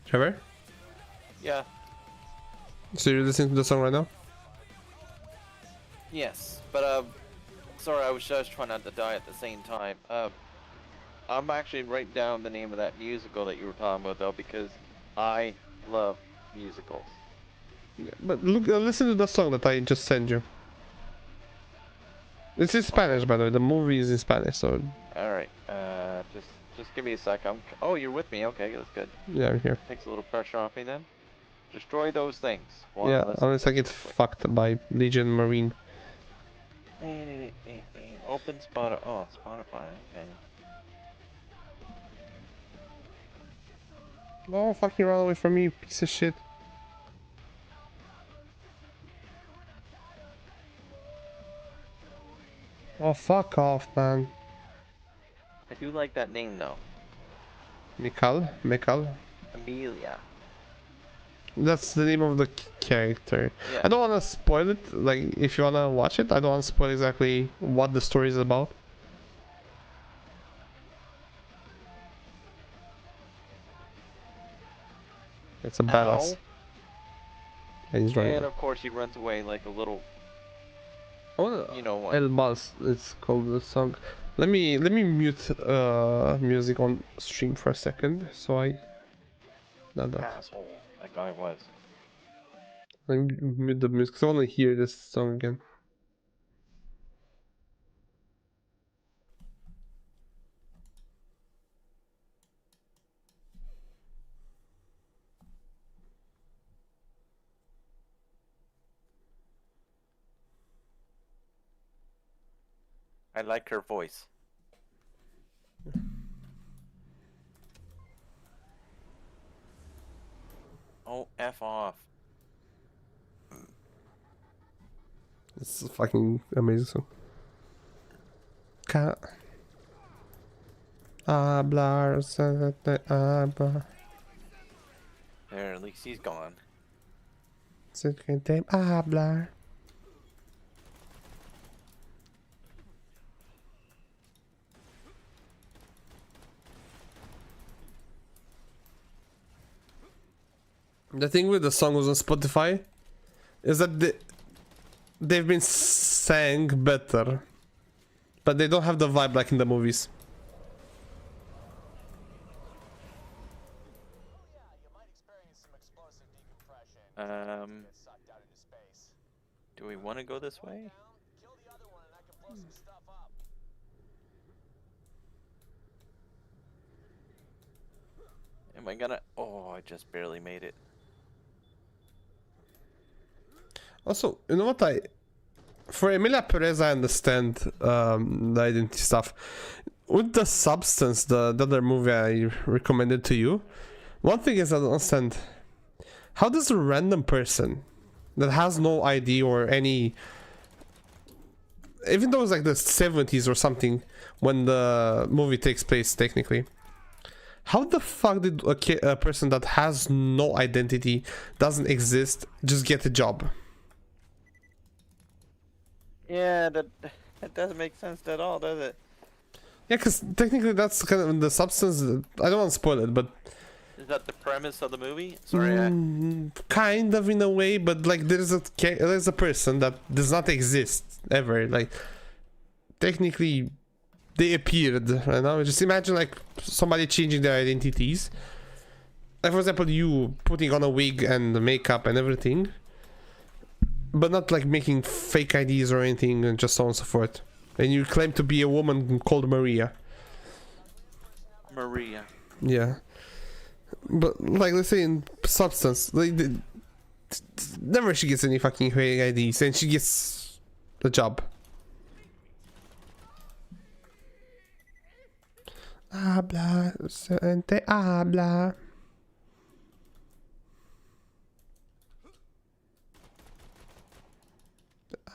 Trevor? Yeah. So you're listening to the song right now? Yes, but sorry, I was just trying not to die at the same time. I'm actually writing down the name of that musical that you were talking about though, because I love musicals. Yeah, but look, listen to the song that I just sent you. It's in Spanish, by the way. The movie is in Spanish, so... All right, just give me a sec. Oh, you're with me. Okay, that's good. Yeah, I'm here. Takes a little pressure off me then. Destroy those things. Yeah, unless I get fucked by Legion Marine. Open Spotify. Oh, Spotify. Okay. Oh, fucking run away from me, you piece of shit. Oh, fuck off, man. do like that name though. Mikal. Amelia. That's the name of the character. Yeah. I don't want to spoil it. Like, if you want to watch it, I don't want to spoil exactly what the story is about. It's a badass. Ow. And he's running. And of course he runs away like a little, Oh, you know what. El Mas, it's called the song. Let me mute music on stream for a second, so I. Not that. Asshole. That guy was. Let me mute the music, 'cause I want to hear this song again. I like her voice. Oh, F off. It's a fucking amazing song. Ka hablar, hablar. There, at least he's gone. Hablar. The thing with the song was on Spotify is that they've been sang better, but they don't have the vibe like in the movies. Yeah, you might experience some explosive decompression. Get sucked out into space. Do we want to go this way? Down, kill the other one, and I can blow some stuff up. Am I gonna? Oh, I just barely made it. Also, you know what for Emilia Perez, I understand the identity stuff. With the Substance, the other movie I recommended to you, one thing is I don't understand. How does a random person that has no ID or any, even though it's like the 70s or something when the movie takes place technically, how the fuck did a person that has no identity, doesn't exist, just get a job? Yeah, that doesn't make sense at all, does it? Yeah, because technically that's kind of the Substance. I don't want to spoil it, but Is that the premise of the movie? Sorry, kind of in a way. But like, there's a person that does not exist ever. Like, technically, they appeared. You know, just imagine like somebody changing their identities. Like, for example, you putting on a wig and makeup and everything, but not like making fake IDs or anything, and just so on and so forth. And you claim to be a woman called Maria. Maria. Yeah. But like, let's say in Substance, like, never she gets any fucking fake IDs, and she gets a job. Habla, gente habla.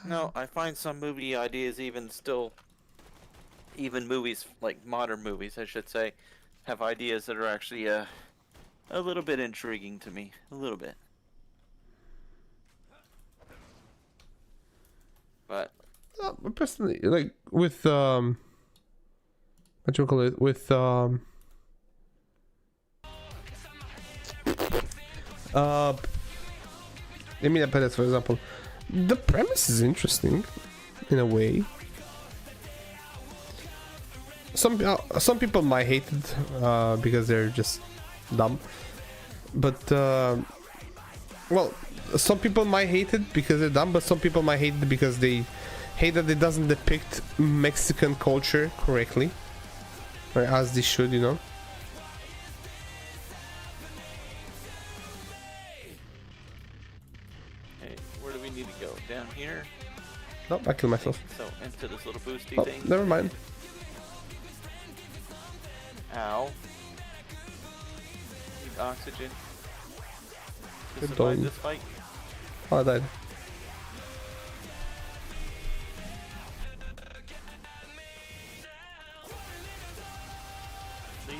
No, I find some movie ideas even movies, like modern movies, I should say, have ideas that are actually a little bit intriguing to me. A little bit. But Personally, like with what you call it, with Emilia Perez, for example, the premise is interesting in a way. Some people might hate it because they're just dumb, but well, some people might hate it because they're dumb, but some people might hate it because they hate that it doesn't depict Mexican culture correctly, or as they should, you know. hey, where do we need to go? Down here? Nope, I killed myself. So into this little boosty Oh, thing. never mind. Ow. Need oxygen. To Good survive dog. this fight. Oh, I died.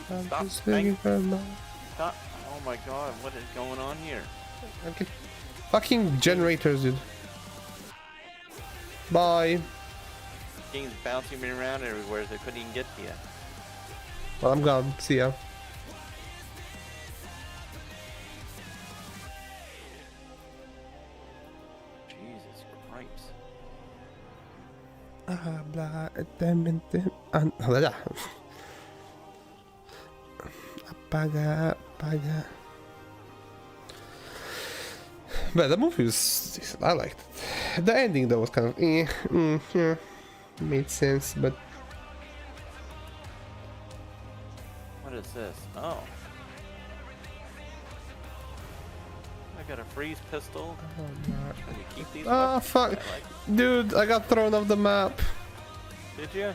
I'm Stop, just looking Hank. for my... Stop. Oh my god, what is going on here? Okay. Fucking generators, dude. Bye. Game's bouncing me around everywhere, so I couldn't even get to you. Well, I'm gone. See ya. Jesus Christ. Habla, apaga, apaga. But the movie was decent. I liked it. The ending though was kind of yeah, made sense, but What is this? Oh. I got a freeze pistol. Can you keep these? ah weapons? fuck, I like dude, I got thrown off the map. it. Did you?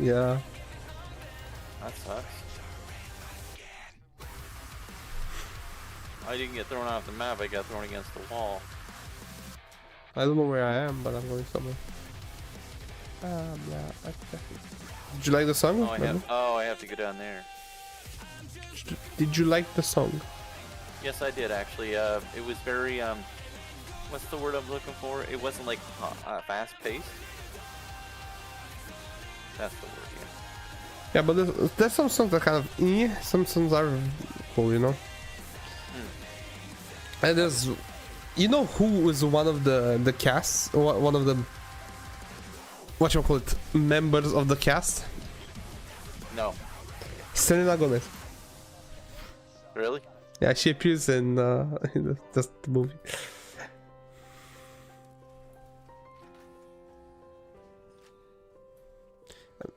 Yeah. That sucks. I didn't get thrown off the map, I got thrown against the wall. I don't know where I am, but I'm going somewhere. Did you like the song? I have to go down there. Did you like the song? Yes, I did actually. It was very what's the word I'm looking for? It wasn't like fast paced. That's the word, yeah. Yeah, but there's some songs that kind of some songs are cool, you know. And there's, you know, who is one of the cast, one of the what you call it, members of the cast? No. Selena Gomez. Really? Yeah, she appears in the movie.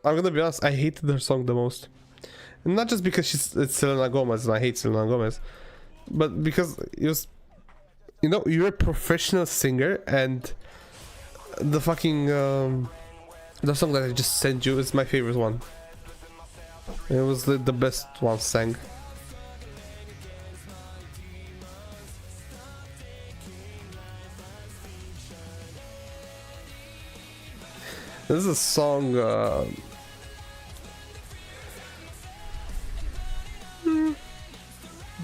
I'm gonna be honest, I hated her song the most. And not just because it's Selena Gomez and I hate Selena Gomez, but because it was, you know, you're a professional singer and the fucking the song that I just sent you is my favorite one. It was the best one sang. This is a song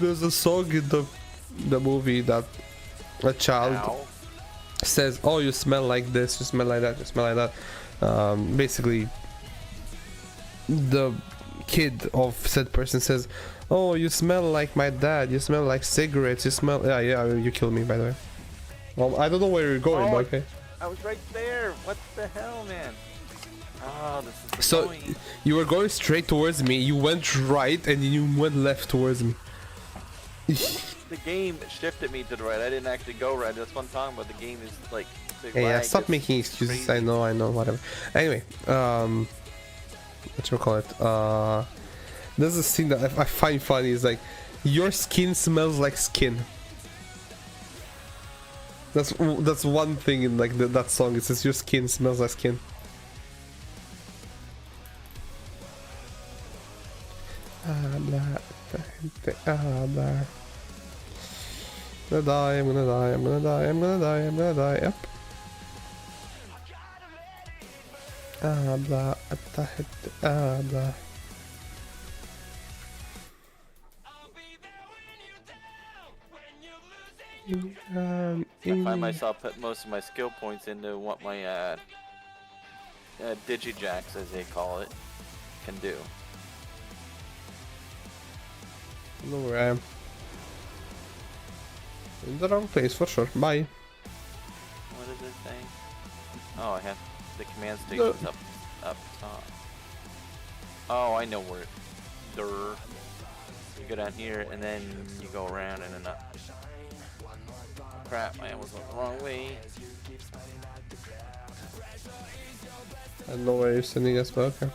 there's a song in the movie that a child Ow. says, "Oh, you smell like this, you smell like that, you smell like that." Basically, the kid of said person says, "Oh, you smell like my dad, you smell like cigarettes, you smell..." Yeah, you killed me, by the way. Well, I don't know where you're going, but okay. I was right there. What the hell, man? Oh, this is So, annoying. you were going straight towards me, you went right, and you went left towards me. The game shifted me to the right. I didn't actually go right. That's what I'm talking about. The game is like. The Yeah, lag stop is making excuses. crazy. I know, whatever. Anyway, what you call it? There's a scene that I find funny. Is like, your skin smells like skin. That's one thing in like that song. It says your skin smells like skin. Blah. I'm gonna die. Yep. Blah. I find myself put most of my skill points into what my digijacks, as they call it, can do. I know where I am. In the wrong place for sure. Bye. What is it saying? Oh, I have the command station's up top. Oh, I know where. Durr. You go down here and then you go around and then up. Crap, I almost went the wrong way. I don't know where you're sending us, but okay.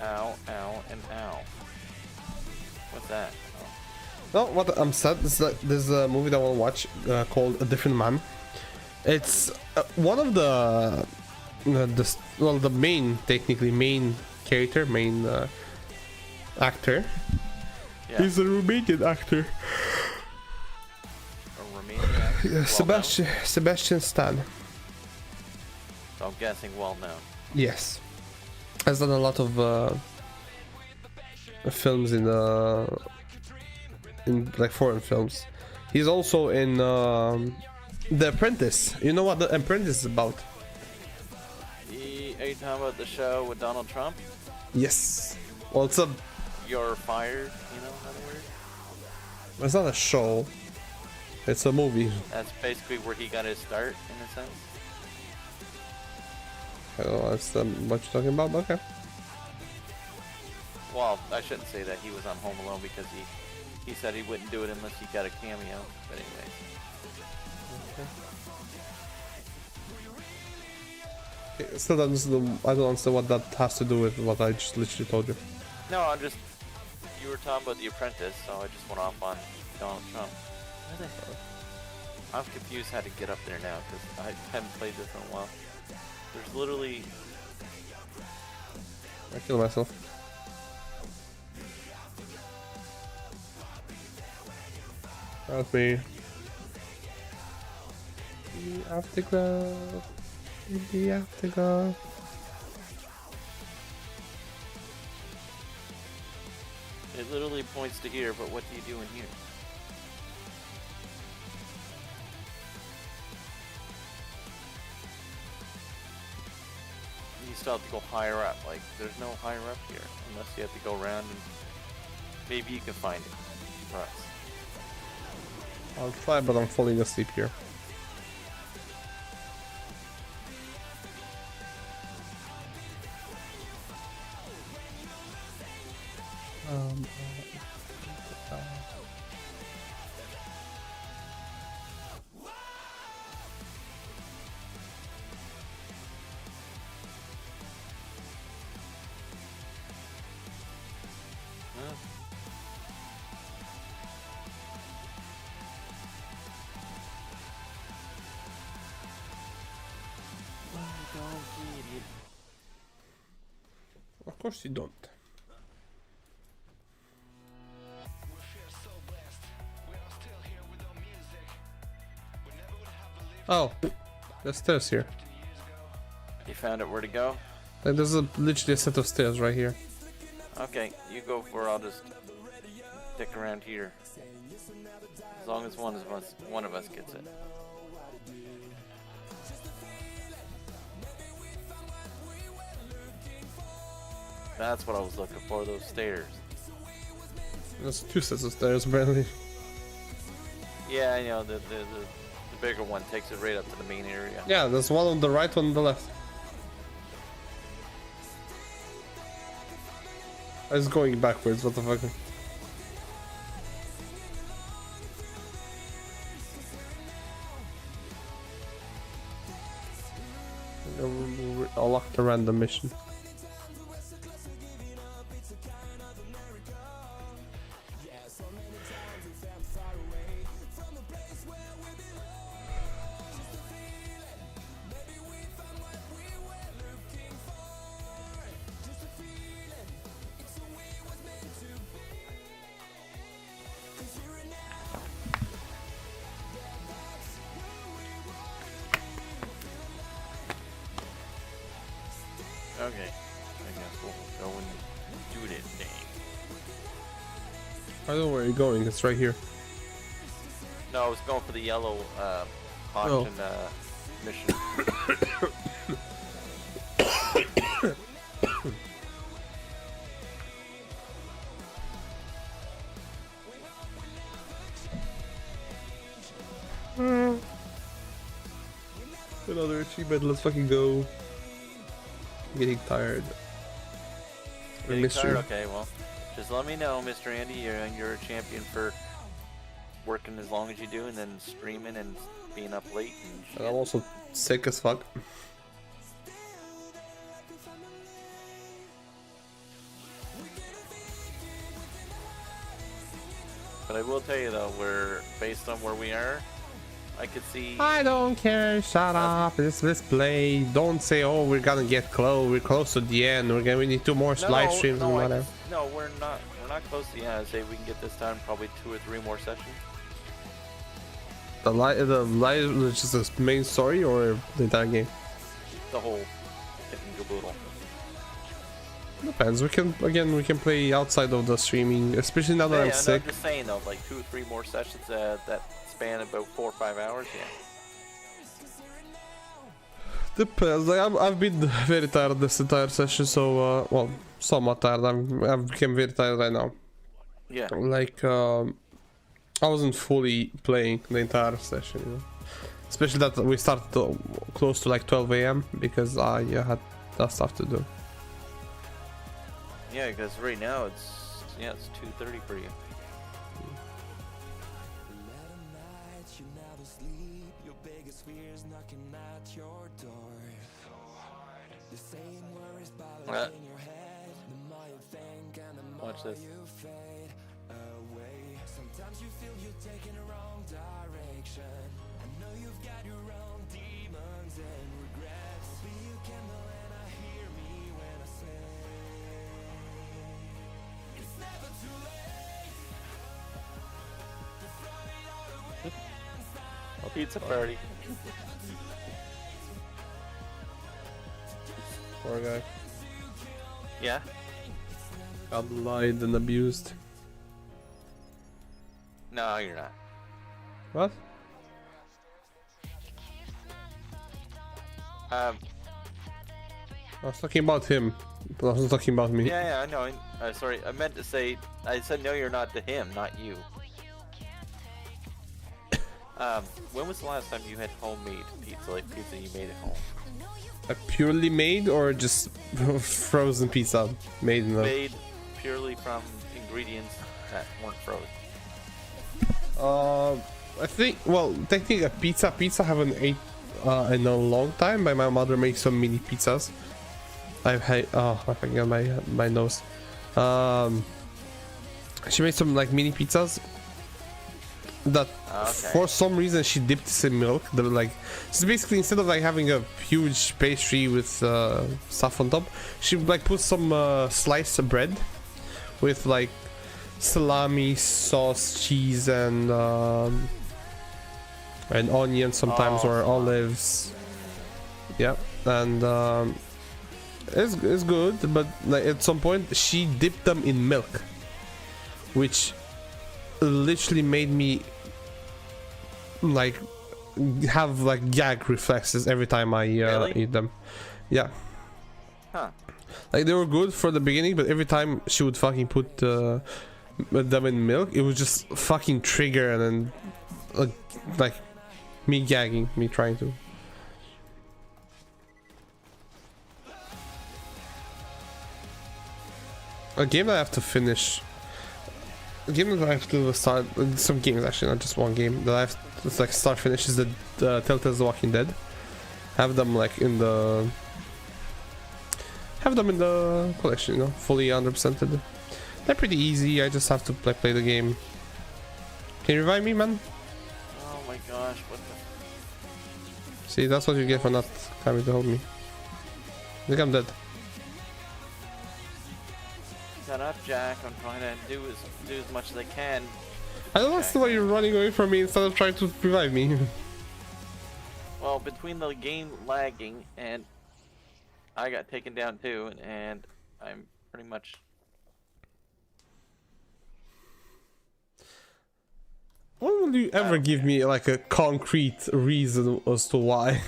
Ow, ow, and ow. What's that? Oh. No, what I'm sad is that there's a movie that I want to watch called A Different Man. It's one of the main, technically main character, main actor. Yeah. He's a Romanian actor. A Romanian actor? Yeah, Sebastian Stan. So I'm guessing well known. Yes. has done a lot of films in like foreign films. He's also in The Apprentice. You know what The Apprentice is about? Are you talking about the show with Donald Trump? Yes. Well, it's You're fired, you know, in other words? it's not a show. It's a movie. That's basically where he got his start, in a sense. I don't know that's what you're talking about, but okay. Well, I shouldn't say that he was on Home Alone because he said he wouldn't do it unless he got a cameo. But anyways. Still I don't understand what that has to do with what I just literally told you. No, you were talking about The Apprentice, so I just went off on Donald Trump. Where the hell? I'm confused how to get up there now because I haven't played this in a while. There's literally... I killed myself. Help me. You have to go. You have to go. It literally points to here, but what do you do in here? You still have to go higher up. Like, there's no higher up here. Unless you have to go around and... Maybe you can find it. For us. I'll try, but I'm falling asleep here. Of course you don't. Oh, there's stairs here. You found it where to go? Like there's literally a set of stairs right here. Okay, you go for it. I'll just stick around here. As long as one of us gets it. That's what I was looking for, those stairs. There's two sets of stairs apparently. Yeah, I know, the bigger one takes it right up to the main area. Yeah, there's one on the right, one on the left. It's going backwards, what the fuck? I'll lock the random mission. Okay, I guess we'll go and do this thing. I don't know where you're going, it's right here. No, I was going for the yellow auction mission. Another achievement, let's fucking go. I'm getting tired. Getting Mystery. tired? Okay, well, just let me know, Mr. Andy. You're a champion for working as long as you do, and then streaming and being up late. And shit. And I'm also sick as fuck. But I will tell you though, we're based on where we are. I could see. I don't care. Shut up. Let's play. Don't say, "Oh, we're gonna get close. We're close to the end. We need two more live streams and whatever." No, we're not. We're not close to the end. I'd say we can get this done probably 2 or 3 more sessions. The live, is just the main story or the entire game? The whole kit and caboodle. Depends. We can play outside of the streaming, especially now that Yeah, I'm no, sick. I'm just saying though, like 2 or 3 more sessions that span about 4 or 5 hours. Yeah. Depends. Like I've been very tired this entire session, so well, somewhat tired. I've become very tired right now. Yeah. Like I wasn't fully playing the entire session, you know. Especially that we started close to like 12 a.m. because I had that stuff to do. Yeah, because right now it's 2:30 for you. Watch this. Pizza party. Poor guy. Yeah. Got lied and abused. No, you're not. What? Um. I was talking about him. I wasn't talking about me. Yeah, I know. Sorry, I meant to say. I said no, you're not to him, not you. When was the last time you had homemade pizza, like pizza you made at home? A purely made or just frozen pizza made in the... Made purely from ingredients that weren't frozen. I think, well, technically a pizza I haven't ate in a long time, but my mother makes some mini pizzas. I've had, oh, I forgot my nose. She made some like mini pizzas that for some reason she dipped this in milk. So basically instead of like having a huge pastry with stuff on top, she like put some sliced bread with like salami, sauce, cheese, and onions sometimes, or olives. Yeah, and it's good, but like at some point she dipped them in milk, which literally made me like have like gag reflexes every time I Really? eat them. Yeah. Huh. Like they were good for the beginning, but every time she would fucking put them in milk, it would just fucking trigger, and then like me gagging, me trying to. A game that I have to finish. A game that I have to start. Some games actually, not just one game that I have to like start finish is the Telltale's The Walking Dead. Have them like in the. Have them in the collection, you know, fully 100%ed. They're pretty easy. I just have to like play the game. Can you revive me, man? Oh my gosh, what the... See, that's what you get for not coming to help me. I think I'm dead. Shut up, Jack. I'm trying to do as much as I can. I don't understand why you're running away from me instead of trying to revive me. Well, between the game lagging and I got taken down too, and I'm pretty much... Why will you ever give me like a concrete reason as to why?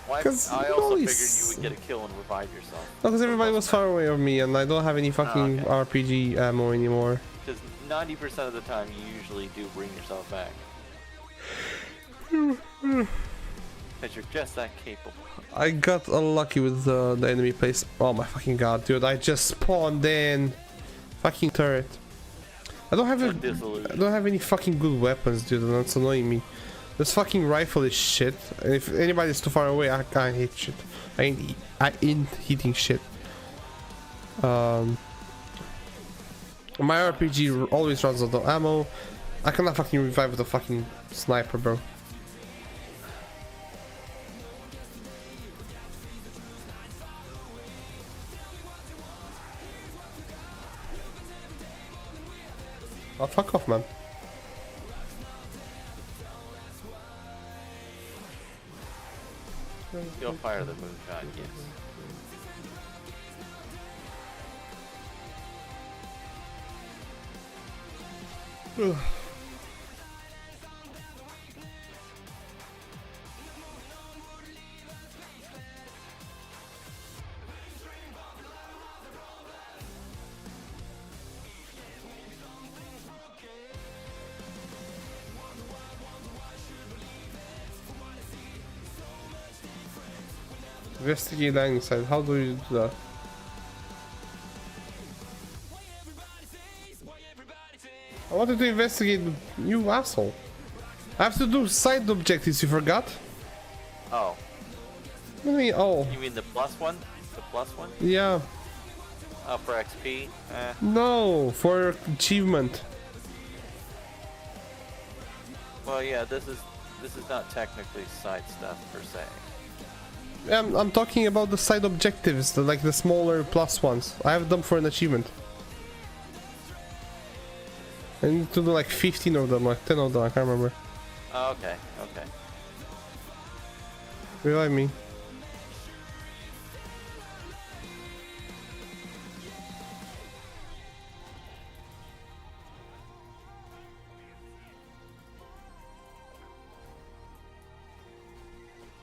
Well, 'Cause I you also always- figured you would get a kill and revive yourself. Because everybody was far away from me, and I don't have any fucking okay. RPG ammo anymore. Because 90% of the time you usually do bring yourself back. Because you're just that capable. I got unlucky with the enemy place. Oh my fucking god, dude! I just spawned in. Fucking turret. I don't have any fucking good weapons, dude, and that's annoying me. This fucking rifle is shit. And if anybody's too far away, I can't hit shit. I ain't hitting shit. My RPG always runs out of ammo. I cannot fucking revive with a fucking sniper, bro. Oh, fuck off, man. You'll fire the moonshot, yes. Investigate line inside. How do you do that? I wanted to investigate you asshole. I have to do side objectives, you forgot? Oh, What do you mean, oh? you mean the plus one? The plus one? Yeah. Oh, for XP? No, for achievement. Well, yeah, this is not technically side stuff per se. I'm talking about the side objectives, like the smaller plus ones. I have them for an achievement. I need to do like 15 of them, like 10 of them, I can't remember. Oh, okay, okay. Revive me.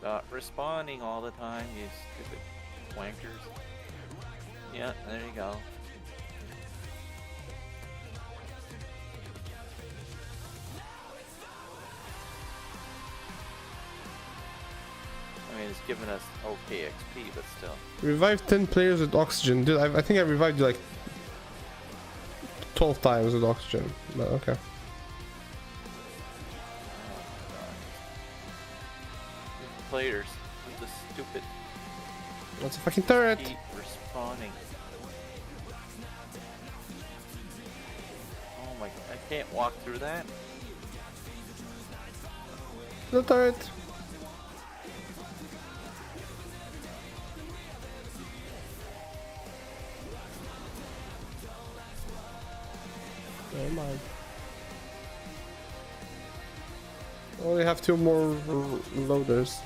Not responding all the time, you stupid wankers. Yeah, there you go. I mean, it's giving us okay XP, but still. Revive 10 players with oxygen. Dude, I think I revived you like 12 times with oxygen. But okay. Players with the stupid That's a fucking turret. keep respawning. Oh my, I can't walk through that. The turret. Never mind. Only have 2 more loaders.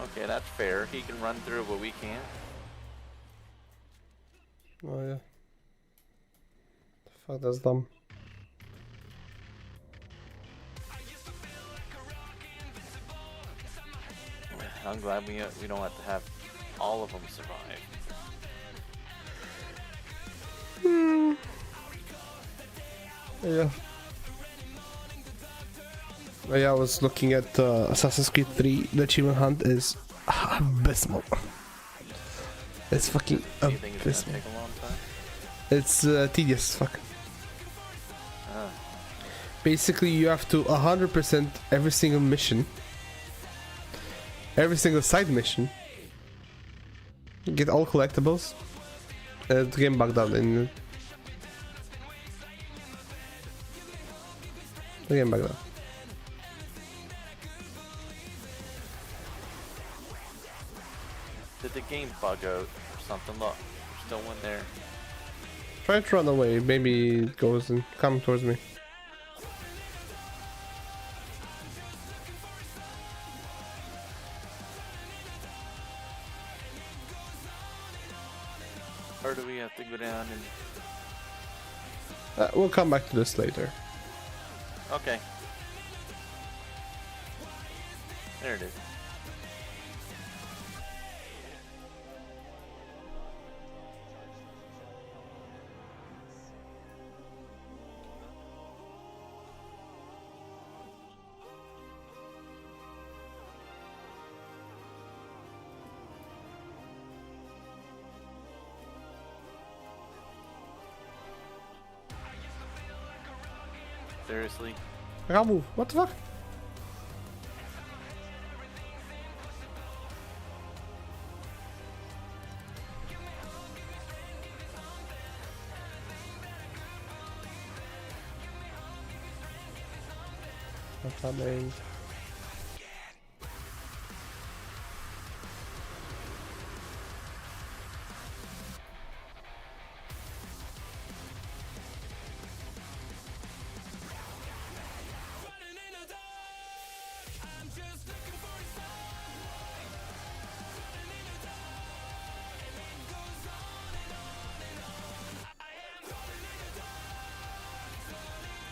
Okay, that's fair. He can run through, but we can't. Oh yeah. The fuck, that's dumb. I'm glad we don't have to have all of them survive. Yeah. Oh, yeah, I was looking at Assassin's Creed 3. The achievement hunt is abysmal. It's fucking Do you think it's abysmal. gonna take a long time? It's tedious as fuck. Ah. Basically, you have to 100% every single mission. Every single side mission. Get all collectibles. The game bugged out in the game bugged out. Did the game bug out or something? Look, there's still one there. Try to run away, maybe it goes and come towards me. Or do we have to go down and... We'll come back to this later. Okay. There it is. Seriously? I can't move. What the fuck? I'm coming.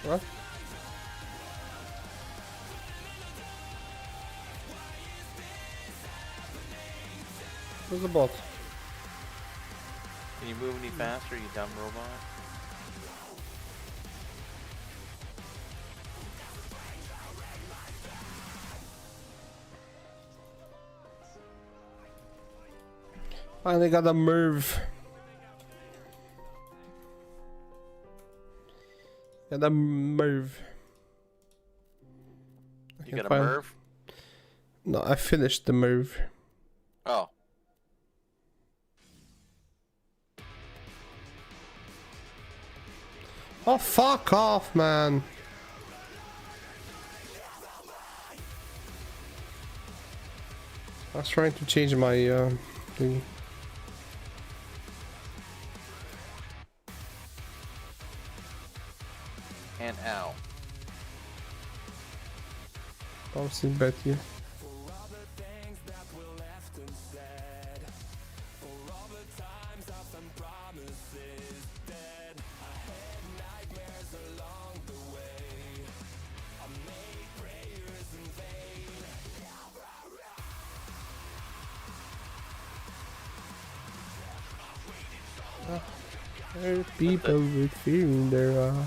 What? Where's the bot? Can you move any faster, you dumb robot? Finally got a Merv. Got a Merv. I You can't got a find- Merv? No, I finished the Merv. Oh. Oh, fuck off, man. I was trying to change my thingy. And ow. Bouncing back here. There are people with fear in their eyes.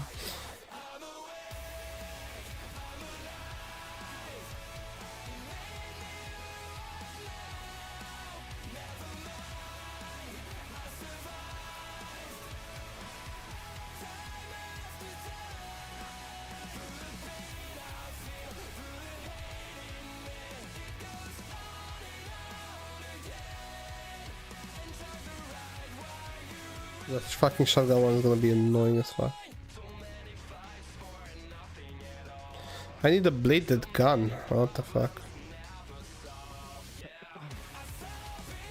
That fucking shotgun one is gonna be annoying as fuck. I need a bladed gun. What the fuck?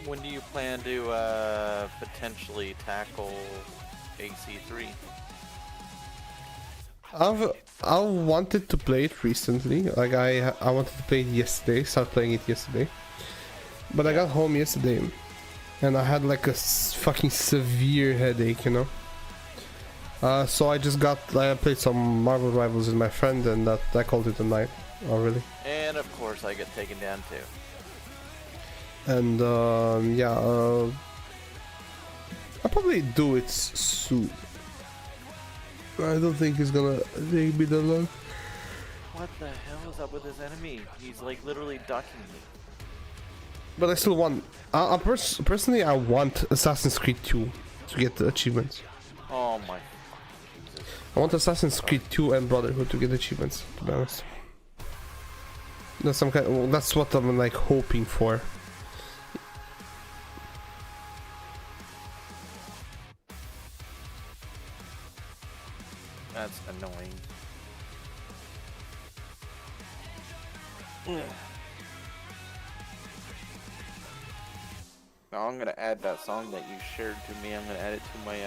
When do you plan to potentially tackle AC3? I wanted to play it recently. Like I wanted to play it yesterday. Start playing it yesterday. But I got home yesterday, and I had like a fucking severe headache, you know. So I played some Marvel Rivals with my friend, and I called it a night. Oh really? And of course I get taken down too. And yeah, I'll probably do it soon. I don't think it's gonna take me that long. What the hell is up with this enemy? He's like literally ducking me. But I still want. Personally, I want Assassin's Creed 2 to get the achievements. Oh my Jesus. I want Assassin's Creed 2 and Brotherhood to get achievements. To be honest, that's some kind. Well, that's what I'm like hoping for. That's annoying. Now I'm gonna add that song that you shared to me. I'm gonna add it to my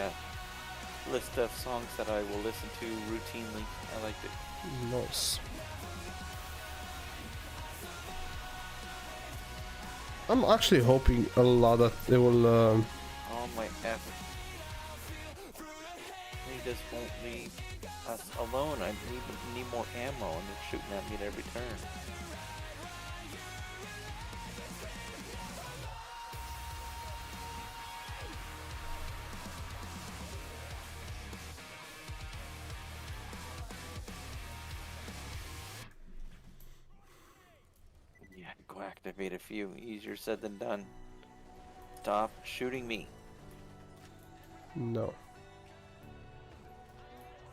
list of songs that I will listen to routinely. I liked it. Nice. I'm actually hoping a lot that they will. Oh my F. They just won't leave us alone. I need more ammo, and they're shooting at me at every turn. Yeah, go activate a few. Easier said than done. Stop shooting me. No.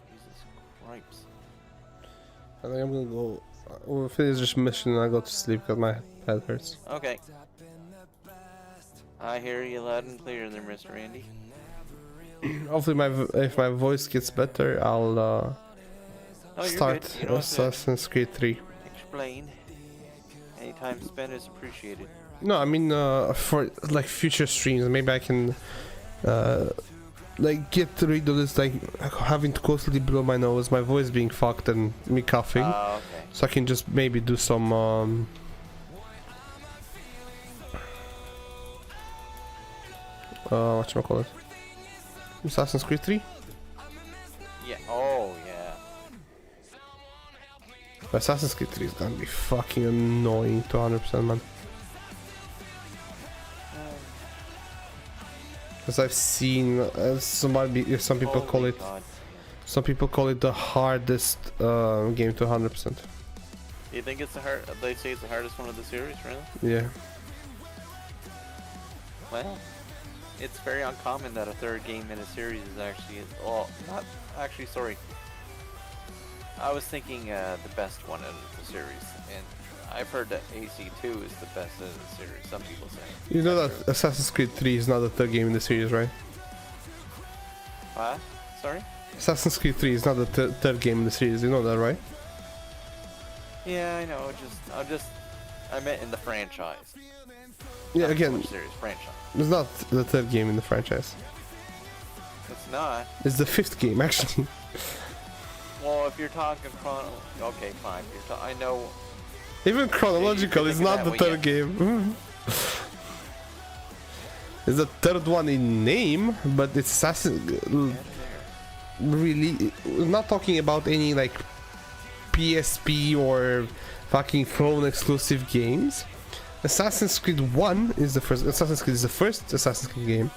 Jesus Christ. I think I'm gonna go. We'll finish this mission and I'll go to sleep because my head hurts. Okay. I hear you loud and clear there, Mr. Andy. Hopefully, if my voice gets better, I'll Oh, you're start good. You don't have to Assassin's Creed 3. explain. Any time spent is appreciated. No, I mean for like future streams, maybe I can like get rid of this like having to constantly blow my nose, my voice being fucked, and me coughing. Okay. So I can just maybe do some whatchamacallit? Assassin's Creed 3? Yeah. Oh, yeah. Assassin's Creed 3 is gonna be fucking annoying to 100%, man. Because I've seen some people call Holy it, God. some people call it the hardest game to 100%. You think it's the hard? They say it's the hardest one of the series, really? Yeah. Well, it's very uncommon that a third game in a series is actually, well, not actually, sorry. I was thinking the best one out of the series, and I've heard that AC2 is the best out of the series, some people say. You know that Assassin's Creed 3 is not the third game in the series, right? What? Sorry? Assassin's Creed 3 is not the third game in the series, you know that, right? Yeah, I know, I meant in the franchise. Yeah, Not so again, much series, franchise. it's not the third game in the franchise. It's not. It's the 5th game, actually. Well, if you're talking okay, fine. I know. Even chronological, Yeah, it's you not can the think of third game. It's the third one in name, but it's Assassin. Really, we're not talking about any like PSP or fucking phone exclusive games. Assassin's Creed 1 is the first. Assassin's Creed is the first Assassin's Creed game.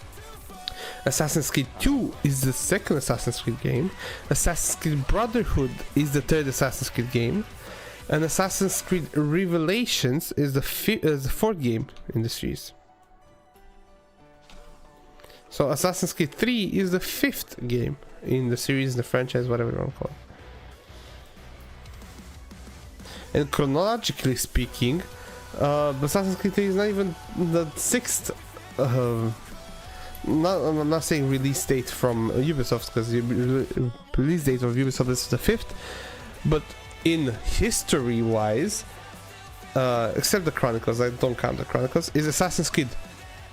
Assassin's Creed 2 is the second Assassin's Creed game. Assassin's Creed Brotherhood is the third Assassin's Creed game. And Assassin's Creed Revelations is the fourth game in the series. So Assassin's Creed 3 is the 5th game in the series, the franchise, whatever you want to call it. And chronologically speaking, Assassin's Creed 3 is not even the 6th. I'm not saying release date from Ubisoft, because the release date of Ubisoft is the 5th. But in history-wise, except the Chronicles, I don't count the Chronicles, is Assassin's Creed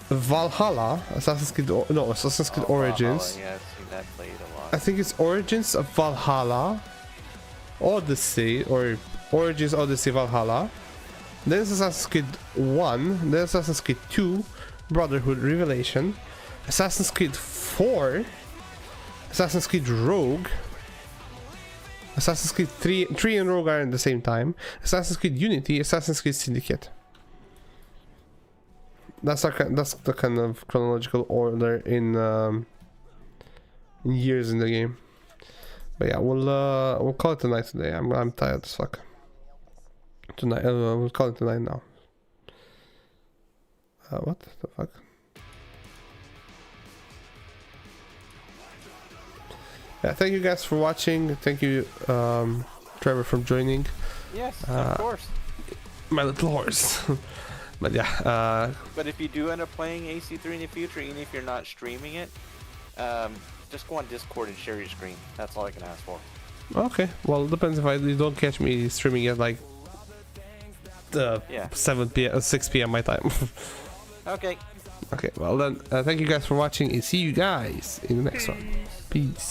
Valhalla, Assassin's Creed Origins. Valhalla, yeah, I've seen that played a lot. I think it's Origins of Valhalla, Odyssey, or Origins Odyssey Valhalla. Then it's Assassin's Creed 1, then Assassin's Creed 2, Brotherhood Revelation, Assassin's Creed 4, Assassin's Creed Rogue, Assassin's Creed 3 and Rogue are at the same time, Assassin's Creed Unity, Assassin's Creed Syndicate. That's the kind of chronological order in years in the game. But yeah, we'll call it a night today. I'm tired as fuck. Tonight, we'll call it tonight now. What the fuck? Yeah, thank you guys for watching. Thank you, Trevor, for joining. Yes, of course. My little horse. But yeah. But if you do end up playing AC3 in the future, even if you're not streaming it, just go on Discord and share your screen. That's all I can ask for. Okay, well, it depends if you don't catch me streaming at like 7 p.m. 6 p.m. my time. Okay. Okay, well then, thank you guys for watching and see you guys in the next one. Peace.